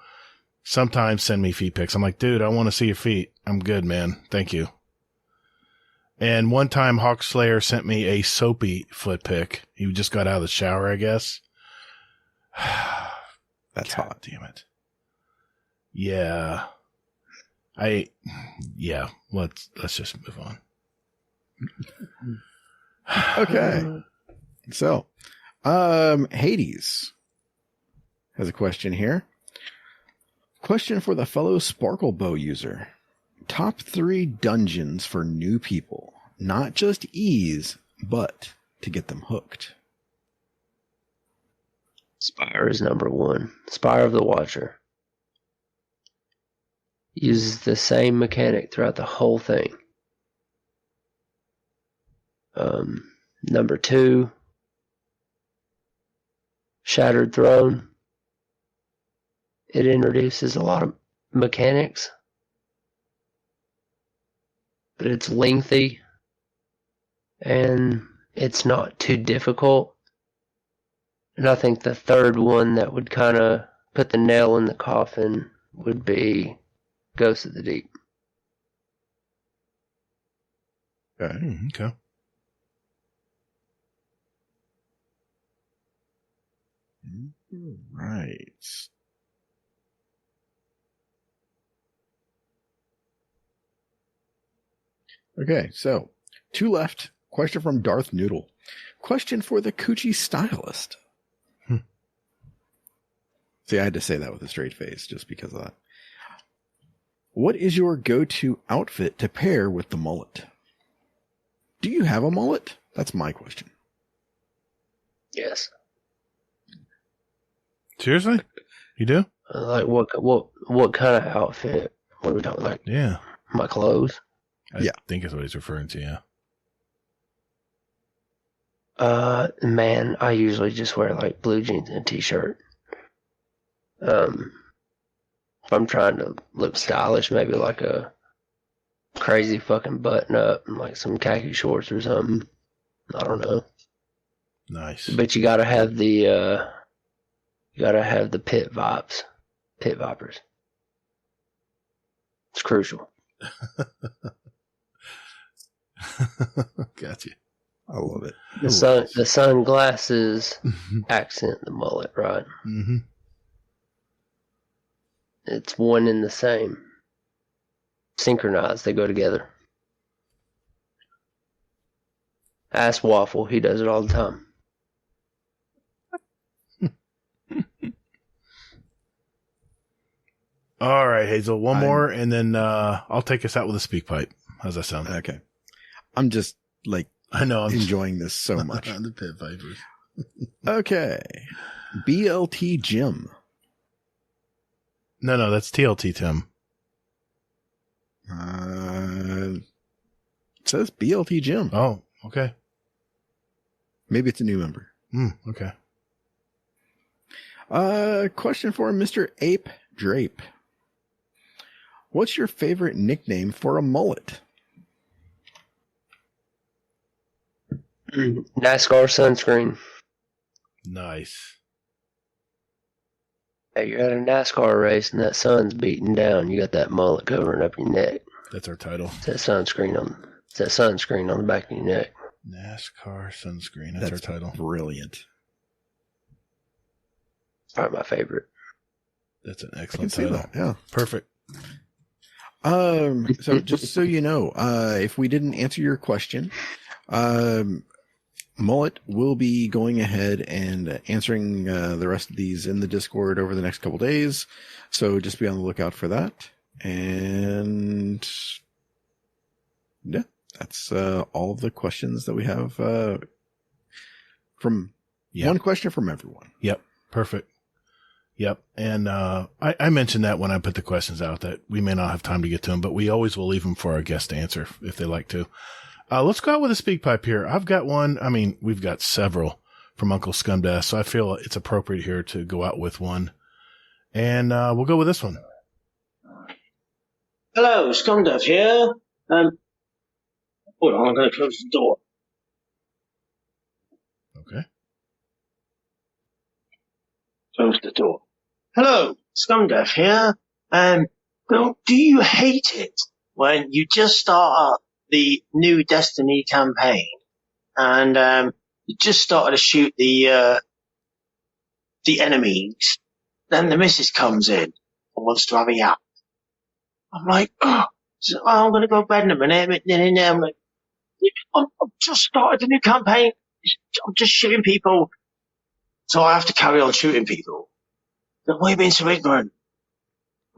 sometimes send me feet pics. I'm like, dude, I want to see your feet. I'm good, man. Thank you. And one time Hawk Slayer sent me a soapy foot pic. He just got out of the shower, I guess. That's hot. Damn it. Yeah. Let's just move on. Okay. So, Hades has a question here. Question for the fellow Sparkle Bow user. Top 3 dungeons for new people. Not just ease, but to get them hooked. Spire is number 1. Spire of the Watcher. Uses the same mechanic throughout the whole thing. Number 2, Shattered Throne. It introduces a lot of mechanics, but it's lengthy and it's not too difficult. And I think the third one that would kind of put the nail in the coffin would be Ghost of the Deep. Okay. Right. Okay, so 2 left. Question from Darth Noodle. Question for the Coochie stylist. See, I had to say that with a straight face just because of that. What is your go-to outfit to pair with the mullet? Do you have a mullet? That's my question. Yes. Seriously? You do? Like what kind of outfit? What are we talking like? Yeah. My clothes? I think that's what he's referring to, yeah. Man, I usually just wear like blue jeans and a t-shirt. If I'm trying to look stylish, maybe like a crazy fucking button up and like some khaki shorts or something. I don't know. Nice. But you gotta have the pit vibes. Pit vipers. It's crucial. Gotcha. I love it. The sunglasses accent the mullet, right? Mm-hmm. It's one and the same. Synchronized, they go together. Ask Waffle, he does it all the time. All right, Hazel, one more, and then I'll take us out with a speak pipe. How's that sound? Okay. I'm just like I know I'm enjoying this so much. The pit vipers. Okay. BLT Jim. No, that's TLT Tim. It says BLT Jim. Oh, okay. Maybe it's a new member. Okay. Question for Mr. Ape Drape. What's your favorite nickname for a mullet? NASCAR Sunscreen. Nice. Hey, you're at a NASCAR race and that sun's beating down. You got that mullet covering up your neck. That's our title. It's that sunscreen on the back of your neck. NASCAR Sunscreen. That's our title. Brilliant. Probably my favorite. That's an excellent title. That, yeah. Perfect. So just so you know, if we didn't answer your question, Mullet will be going ahead and answering the rest of these in the Discord over the next couple days. So just be on the lookout for that. And yeah, that's all of the questions that we have from one question from everyone. Yep. Perfect. Yep. And I mentioned that when I put the questions out that we may not have time to get to them, but we always will leave them for our guests to answer if they like to. Let's go out with a speak pipe here. I've got one. I mean, we've got several from Uncle Scumdash, so I feel it's appropriate here to go out with one. And we'll go with this one. Hello, Scumdash here. Hold on, I'm going to close the door. Okay. Close the door. Hello, Scumdash here. Do you hate it when you just start up the new Destiny campaign and you just started to shoot the enemies, then the missus comes in and wants to have a yap? I'm like, I'm going to go to bed in a minute. I'm like, I've just started the new campaign. I'm just shooting people. So I have to carry on shooting people. Why are you being so ignorant?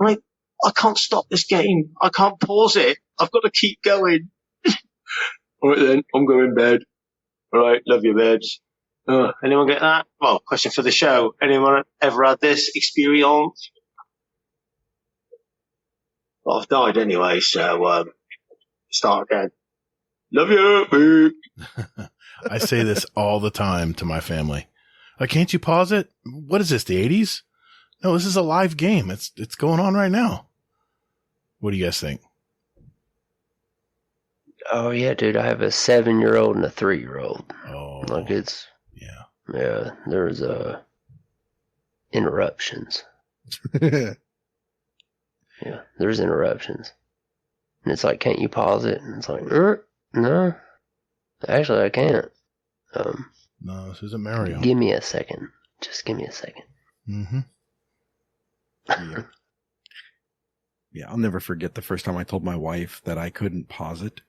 I'm like, I can't stop this game. I can't pause it. I've got to keep going. All right then, I'm going to bed. All right, love your beds. Anyone get that? Well, question for the show. Anyone ever had this experience? Well, I've died anyway, so start again. Love you. I say this all the time to my family. Like, can't you pause it? What is this, the 80s? No, this is a live game. It's going on right now. What do you guys think? Oh, yeah, dude. I have a 7-year-old and a 3-year-old. Oh. Like, it's... Yeah, there's interruptions. Yeah, there's interruptions. And it's like, can't you pause it? And it's like, no. Actually, I can't. No, this isn't Mario. Give me a second. Just give me a second. Mm-hmm. Yeah, I'll never forget the first time I told my wife that I couldn't pause it.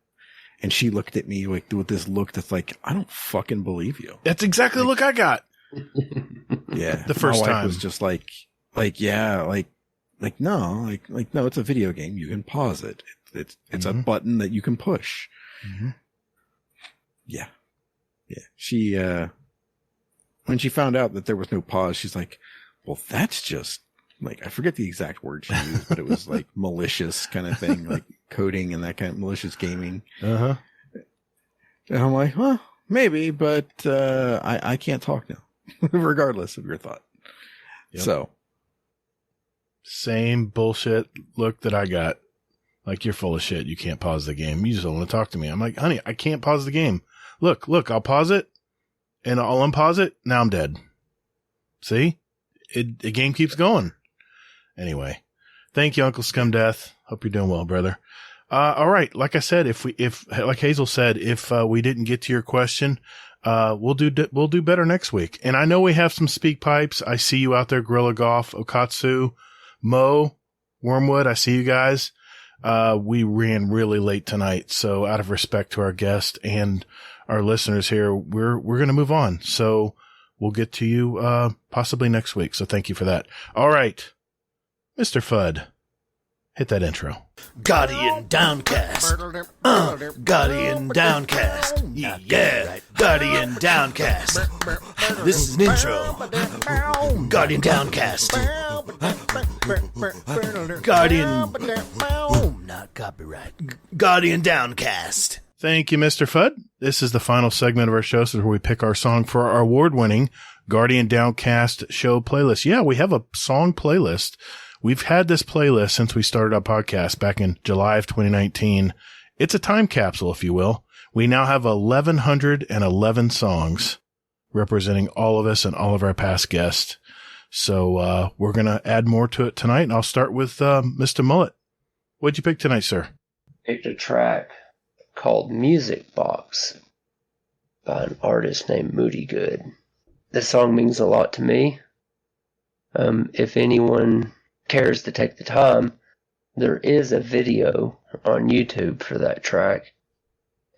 And she looked at me like with this look that's like, I don't fucking believe you. That's exactly the look I got. Yeah. The first my wife time was just no, it's a video game. You can pause it. It's a button that you can push. Mm-hmm. Yeah. She, when she found out that there was no pause, she's like, well, that's just like, I forget the exact word she used, but it was like malicious kind of thing, like coding and that kind of malicious gaming. Uh-huh. And I'm like, well, maybe, but, I can't talk now, regardless of your thought. Yep. So. Same bullshit look that I got. Like, you're full of shit. You can't pause the game. You just don't want to talk to me. I'm like, honey, I can't pause the game. Look, I'll pause it and I'll unpause it. Now I'm dead. See? The game keeps going. Anyway, thank you, Uncle Scumdeath. Hope you're doing well, brother. All right. Like I said, if like Hazel said, if we didn't get to your question, we'll do better next week. And I know we have some speak pipes. I see you out there, Gorilla Golf, Okatsu, Mo, Wormwood. I see you guys. We ran really late tonight. So out of respect to our guest and our listeners here, we're going to move on. So we'll get to you, possibly next week. So thank you for that. All right. Mr. Fudd, hit that intro. Guardian Downcast. Guardian Downcast. Yeah. Guardian Downcast. This is an intro. Guardian Downcast. Guardian. Not copyright. Guardian Downcast. Thank you, Mr. Fudd. This is the final segment of our show, so where we pick our song for our award-winning Guardian Downcast show playlist. Yeah, we have a song playlist. We've had this playlist since we started our podcast back in July of 2019. It's a time capsule, if you will. We now have 1,111 songs representing all of us and all of our past guests. So we're going to add more to it tonight, and I'll start with Mr. Mullet. What'd you pick tonight, sir? Picked a track called Music Box by an artist named Moody Good. This song means a lot to me. If anyone cares to take the time, there is a video on YouTube for that track.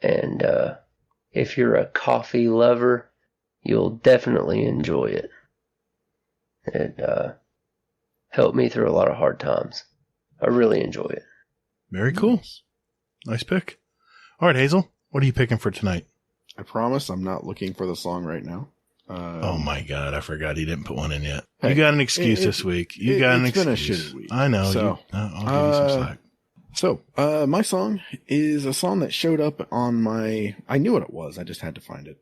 And if you're a coffee lover, you'll definitely enjoy it. It helped me through a lot of hard times. I really enjoy it. Very cool. Nice pick. All right, Hazel, what are you picking for tonight? I promise I'm not looking for the song right now. Oh my God, I forgot he didn't put one in yet. Hey, you got an excuse this week. You got an excuse. It's been a shitty week. I know. So, I'll give you some slack. So, my song is a song that showed up on I knew what it was. I just had to find it.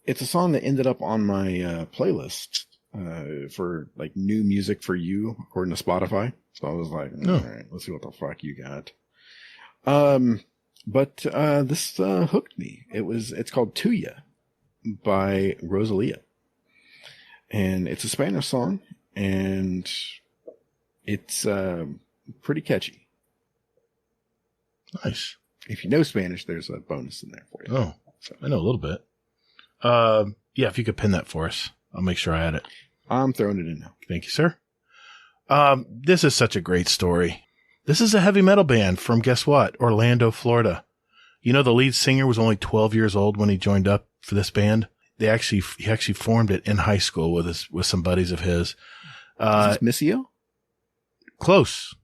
It's a song that ended up on my playlist for like new music for you, according to Spotify. So I was like, all right, let's see what the fuck you got. But this hooked me. It's called Tuya by Rosalia. And it's a Spanish song, and it's pretty catchy. Nice. If you know Spanish, there's a bonus in there for you. Oh, so. I know a little bit. Yeah, if you could pin that for us, I'll make sure I add it. I'm throwing it in now. Thank you, sir. This is such a great story. This is a heavy metal band from, guess what? Orlando, Florida. You know, the lead singer was only 12 years old when he joined up for this band. He actually formed it in high school with some buddies of his. Is this Missio? Close.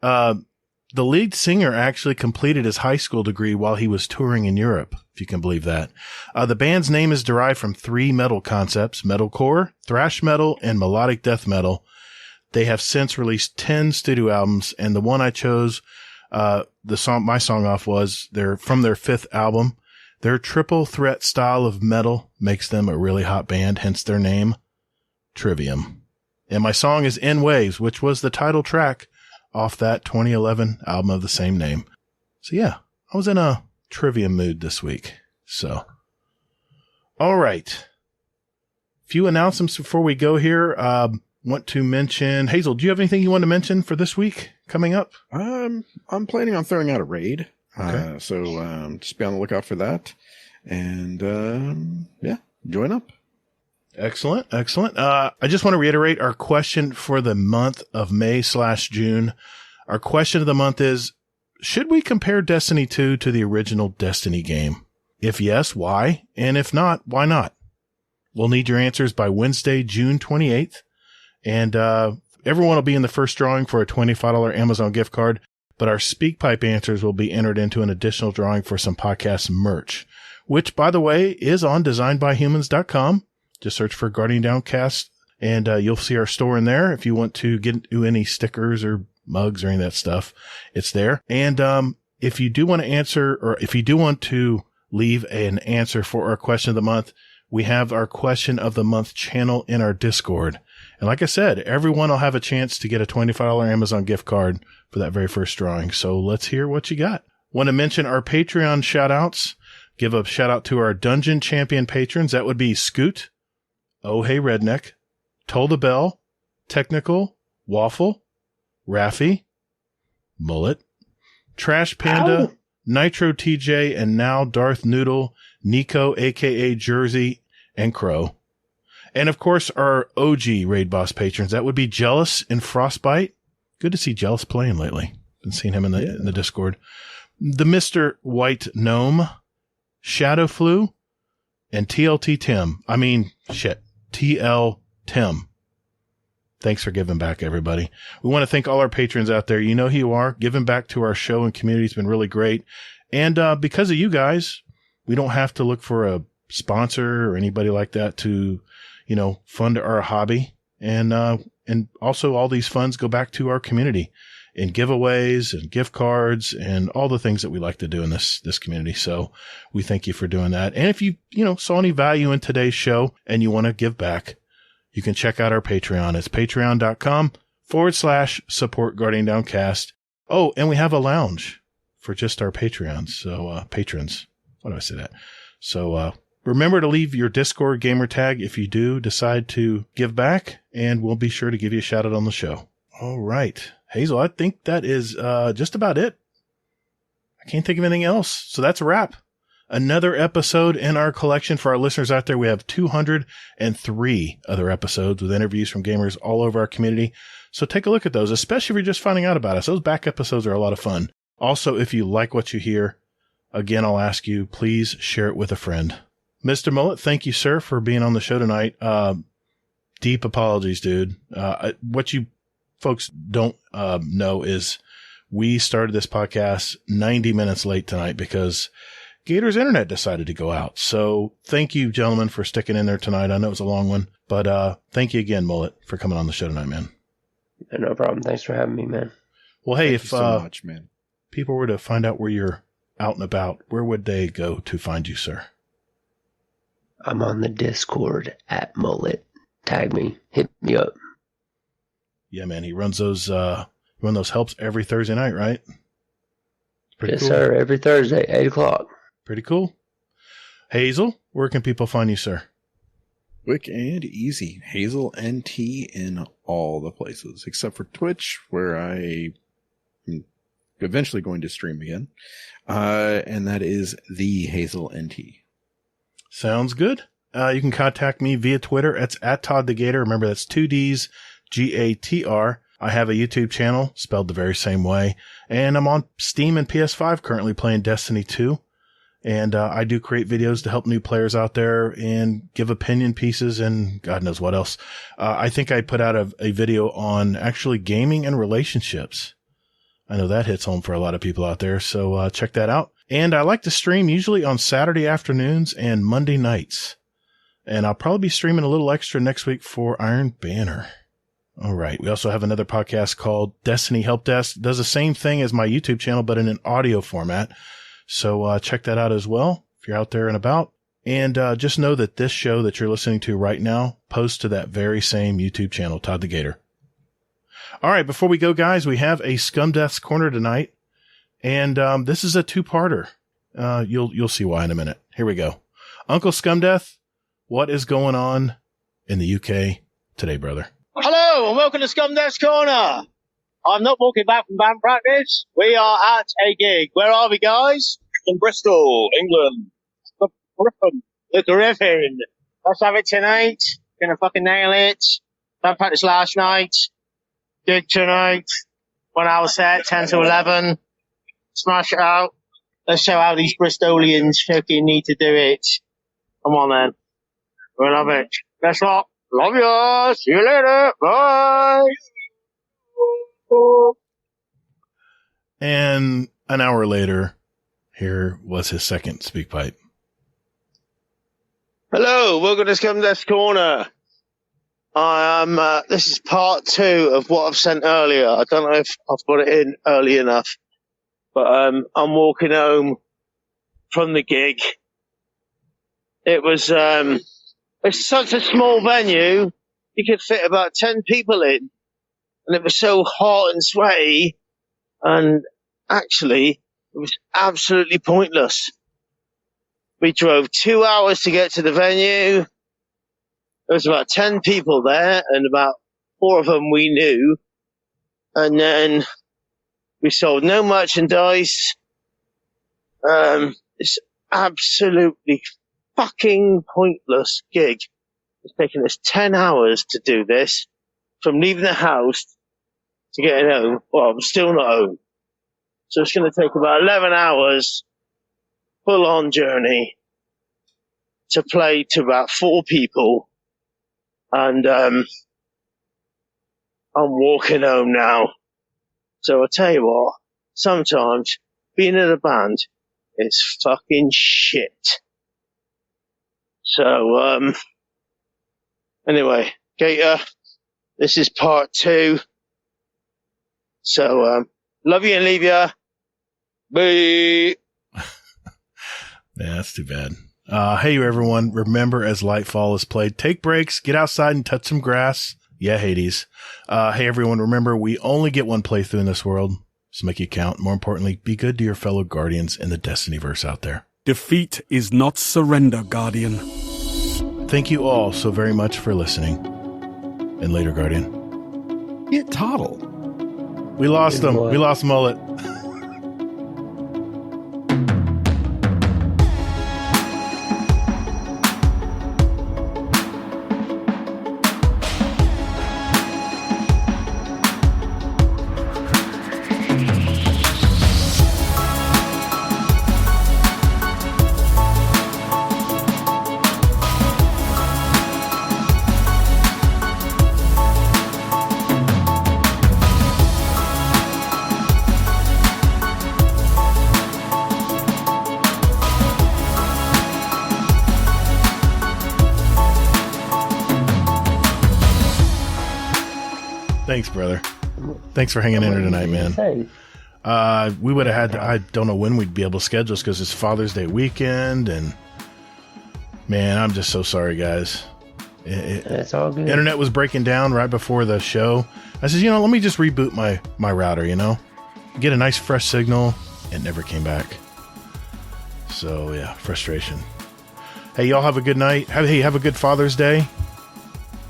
The lead singer actually completed his high school degree while he was touring in Europe, if you can believe that. The band's name is derived from three metal concepts: metalcore, thrash metal, and melodic death metal. They have since released 10 studio albums, and the one I chose, my song off was from their 5th album. Their triple threat style of metal makes them a really hot band, hence their name, Trivium. And my song is In Waves, which was the title track off that 2011 album of the same name. So yeah, I was in a Trivium mood this week. So, all right. Few announcements before we go here. Want to mention, Hazel, do you have anything you want to mention for this week coming up? I'm planning on throwing out a raid. Okay. So just be on the lookout for that. And yeah, join up. Excellent. I just want to reiterate our question for the month of May/June. Our question of the month is, should we compare Destiny 2 to the original Destiny game? If yes, why? And if not, why not? We'll need your answers by Wednesday, June 28th. And everyone will be in the first drawing for a $25 Amazon gift card. but our SpeakPipe answers will be entered into an additional drawing for some podcast merch, which, by the way, is on designedbyhumans.com. Just search for Guardian Downcast, and you'll see our store in there. If you want to get into any stickers or mugs or any of that stuff, it's there. And if you do want to answer, or if you do want to leave an answer for our question of the month, we have our question of the month channel in our Discord. And like I said, everyone will have a chance to get a $25 Amazon gift card for that very first drawing. So let's hear what you got. Want to mention our Patreon shout outs. Give a shout out to our Dungeon Champion patrons. That would be Scoot, Oh Hey Redneck, Toll the Bell, Technical, Waffle, Raffy, Mullet, Trash Panda, Ow. Nitro TJ, and now Darth Noodle, Nico, aka Jersey, and Crow. And of course, our OG Raid Boss patrons. That would be Jealous and Frostbite. Good to see Jealous playing lately. Been seeing him in the Discord. The Mr. White Gnome, Shadow Flu, and TLT Tim. TL Tim. Thanks for giving back, everybody. We want to thank all our patrons out there. You know who you are. Giving back to our show and community has been really great. And because of you guys, we don't have to look for a sponsor or anybody like that to, fund our hobby. And also all these funds go back to our community in giveaways and gift cards and all the things that we like to do in this community. So we thank you for doing that. And if you saw any value in today's show and you want to give back, you can check out our Patreon. It's patreon.com/support Guardian Downcast. Oh, and we have a lounge for just our Patreons. So, patrons. Why do I say that? So, remember to leave your Discord gamer tag if you do decide to give back, and we'll be sure to give you a shout out on the show. All right. Hazel, I think that is just about it. I can't think of anything else. So that's a wrap. Another episode in our collection. For our listeners out there, we have 203 other episodes with interviews from gamers all over our community. So take a look at those, especially if you're just finding out about us. Those back episodes are a lot of fun. Also, if you like what you hear, again, I'll ask you, please share it with a friend. Mr. Mullet, thank you, sir, for being on the show tonight. Deep apologies, dude. What you folks don't know is we started this podcast 90 minutes late tonight because Gator's internet decided to go out. So thank you, gentlemen, for sticking in there tonight. I know it was a long one, but thank you again, Mullet, for coming on the show tonight, man. No problem. Thanks for having me, man. Well, hey, Thank you so much, man. People were to find out where you're out and about, where would they go to find you, sir? I'm on the Discord at Mullet. Tag me. Hit me up. Yeah, man. He runs those helps every Thursday night, right? Yes, cool. Sir. Every Thursday, 8 o'clock. Pretty cool. Hazel, where can people find you, sir? Quick and easy. Hazel NT in all the places, except for Twitch, where I am eventually going to stream again. And that is the Hazel NT. Sounds good. You can contact me via Twitter. It's at Todd the Gator. Remember, that's 2 Ds, GATR. I have a YouTube channel spelled the very same way. And I'm on Steam and PS5 currently playing Destiny 2. And I do create videos to help new players out there and give opinion pieces and God knows what else. I think I put out a video on actually gaming and relationships. I know that hits home for a lot of people out there. So check that out. And I like to stream usually on Saturday afternoons and Monday nights. And I'll probably be streaming a little extra next week for Iron Banner. All right. We also have another podcast called Destiny Help Desk. It does the same thing as my YouTube channel, but in an audio format. So check that out as well if you're out there and about. And just know that this show that you're listening to right now posts to that very same YouTube channel, Todd the Gator. All right, before we go, guys, we have a Scum Death's Corner tonight. And this is a two-parter. You'll see why in a minute. Here we go. Uncle Scum Death, what is going on in the UK today, brother? Hello, and welcome to Scum Death's Corner. I'm not walking back from band practice. We are at a gig. Where are we, guys? In Bristol, England. The Griffin. Let's have it tonight. Gonna fucking nail it. Band practice last night. Gig tonight. 1 hour set, 10 to 11. Smash it out. Let's show how these Bristolians fucking need to do it. Come on, then. We love it. Guess what? Love you. See you later. Bye. And an hour later, here was his second speak pipe. Hello, welcome to Scum Death's Corner. This is part 2 of what I've sent earlier. I don't know if I've got it in early enough, but I'm walking home from the gig. It was, it's such a small venue, you could fit about 10 people in, and it was so hot and sweaty, and actually, it was absolutely pointless. We drove 2 hours to get to the venue. There was about 10 people there, and about 4 of them we knew. And then we sold no merchandise. It's absolutely fucking pointless gig. It's taken us 10 hours to do this, from leaving the house to getting home. Well, I'm still not home. So it's going to take about 11 hours, full-on journey, to play to about 4 people. And I'm walking home now. So I'll tell you what, sometimes being in a band is fucking shit. So, anyway, Gator, this is part 2. So, love you and leave you. Bye. Yeah, that's too bad. Hey, everyone. Remember, as Lightfall is played, take breaks, get outside and touch some grass. Yeah, Hades. Hey, everyone. Remember, we only get one playthrough in this world, so make it count. More importantly, be good to your fellow Guardians in the Destinyverse out there. Defeat is not surrender, Guardian. Thank you all so very much for listening. And later, Guardian. Get Toddle. We lost him. We lost Mullet. Thanks, brother. Thanks for hanging in here tonight, man. We would have had to, I don't know when we'd be able to schedule this because it's Father's Day weekend, and man, I'm just so sorry, guys. It's all good. Internet was breaking down right before the show. I said, let me just reboot my router, get a nice fresh signal. It never came back. So yeah, frustration. Hey, y'all have a good night. Have a good Father's Day.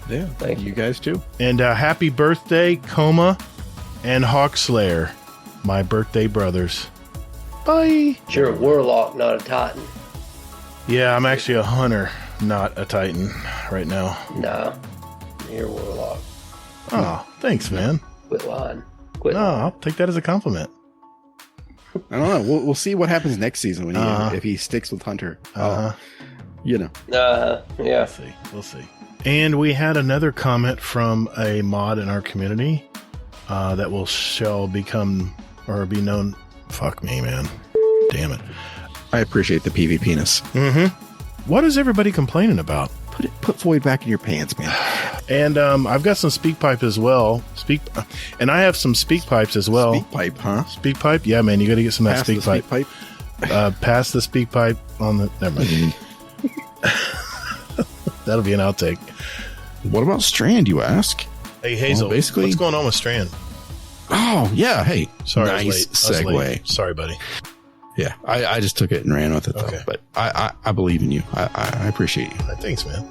Yeah, thank you guys too. And happy birthday, Coma and Hawkslayer, my birthday brothers. Bye. You're a warlock, not a titan. Yeah, I'm actually a hunter, not a titan right now. No, you're a warlock. Oh, thanks, man. Quit lying. I'll take that as a compliment. I don't know. We'll see what happens next season when if he sticks with Hunter. Yeah. We'll see. And we had another comment from a mod in our community that shall become or be known. Fuck me, man. Damn it. I appreciate the PV penis. Mm-hmm. What is everybody complaining about? Put Floyd back in your pants, man. And I've got some speak pipe as well. And I have some speak pipes as well. Speak pipe, huh? Speak pipe? Yeah, man. You got to get some of that speak pipe. Pass the speak pipe on the. Never mind. That'll be an outtake. What about Strand, you ask? Hey, Hazel. Well, basically, what's going on with Strand? Oh, yeah. Hey, sorry, nice segue. Sorry, buddy. Yeah, I just took it and ran with it, though. But I believe in you. I appreciate you. Thanks, man.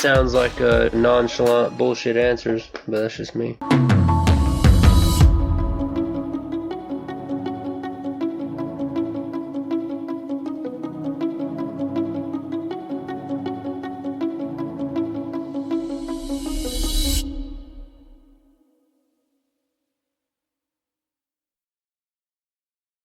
sounds like nonchalant bullshit answers, but that's just me.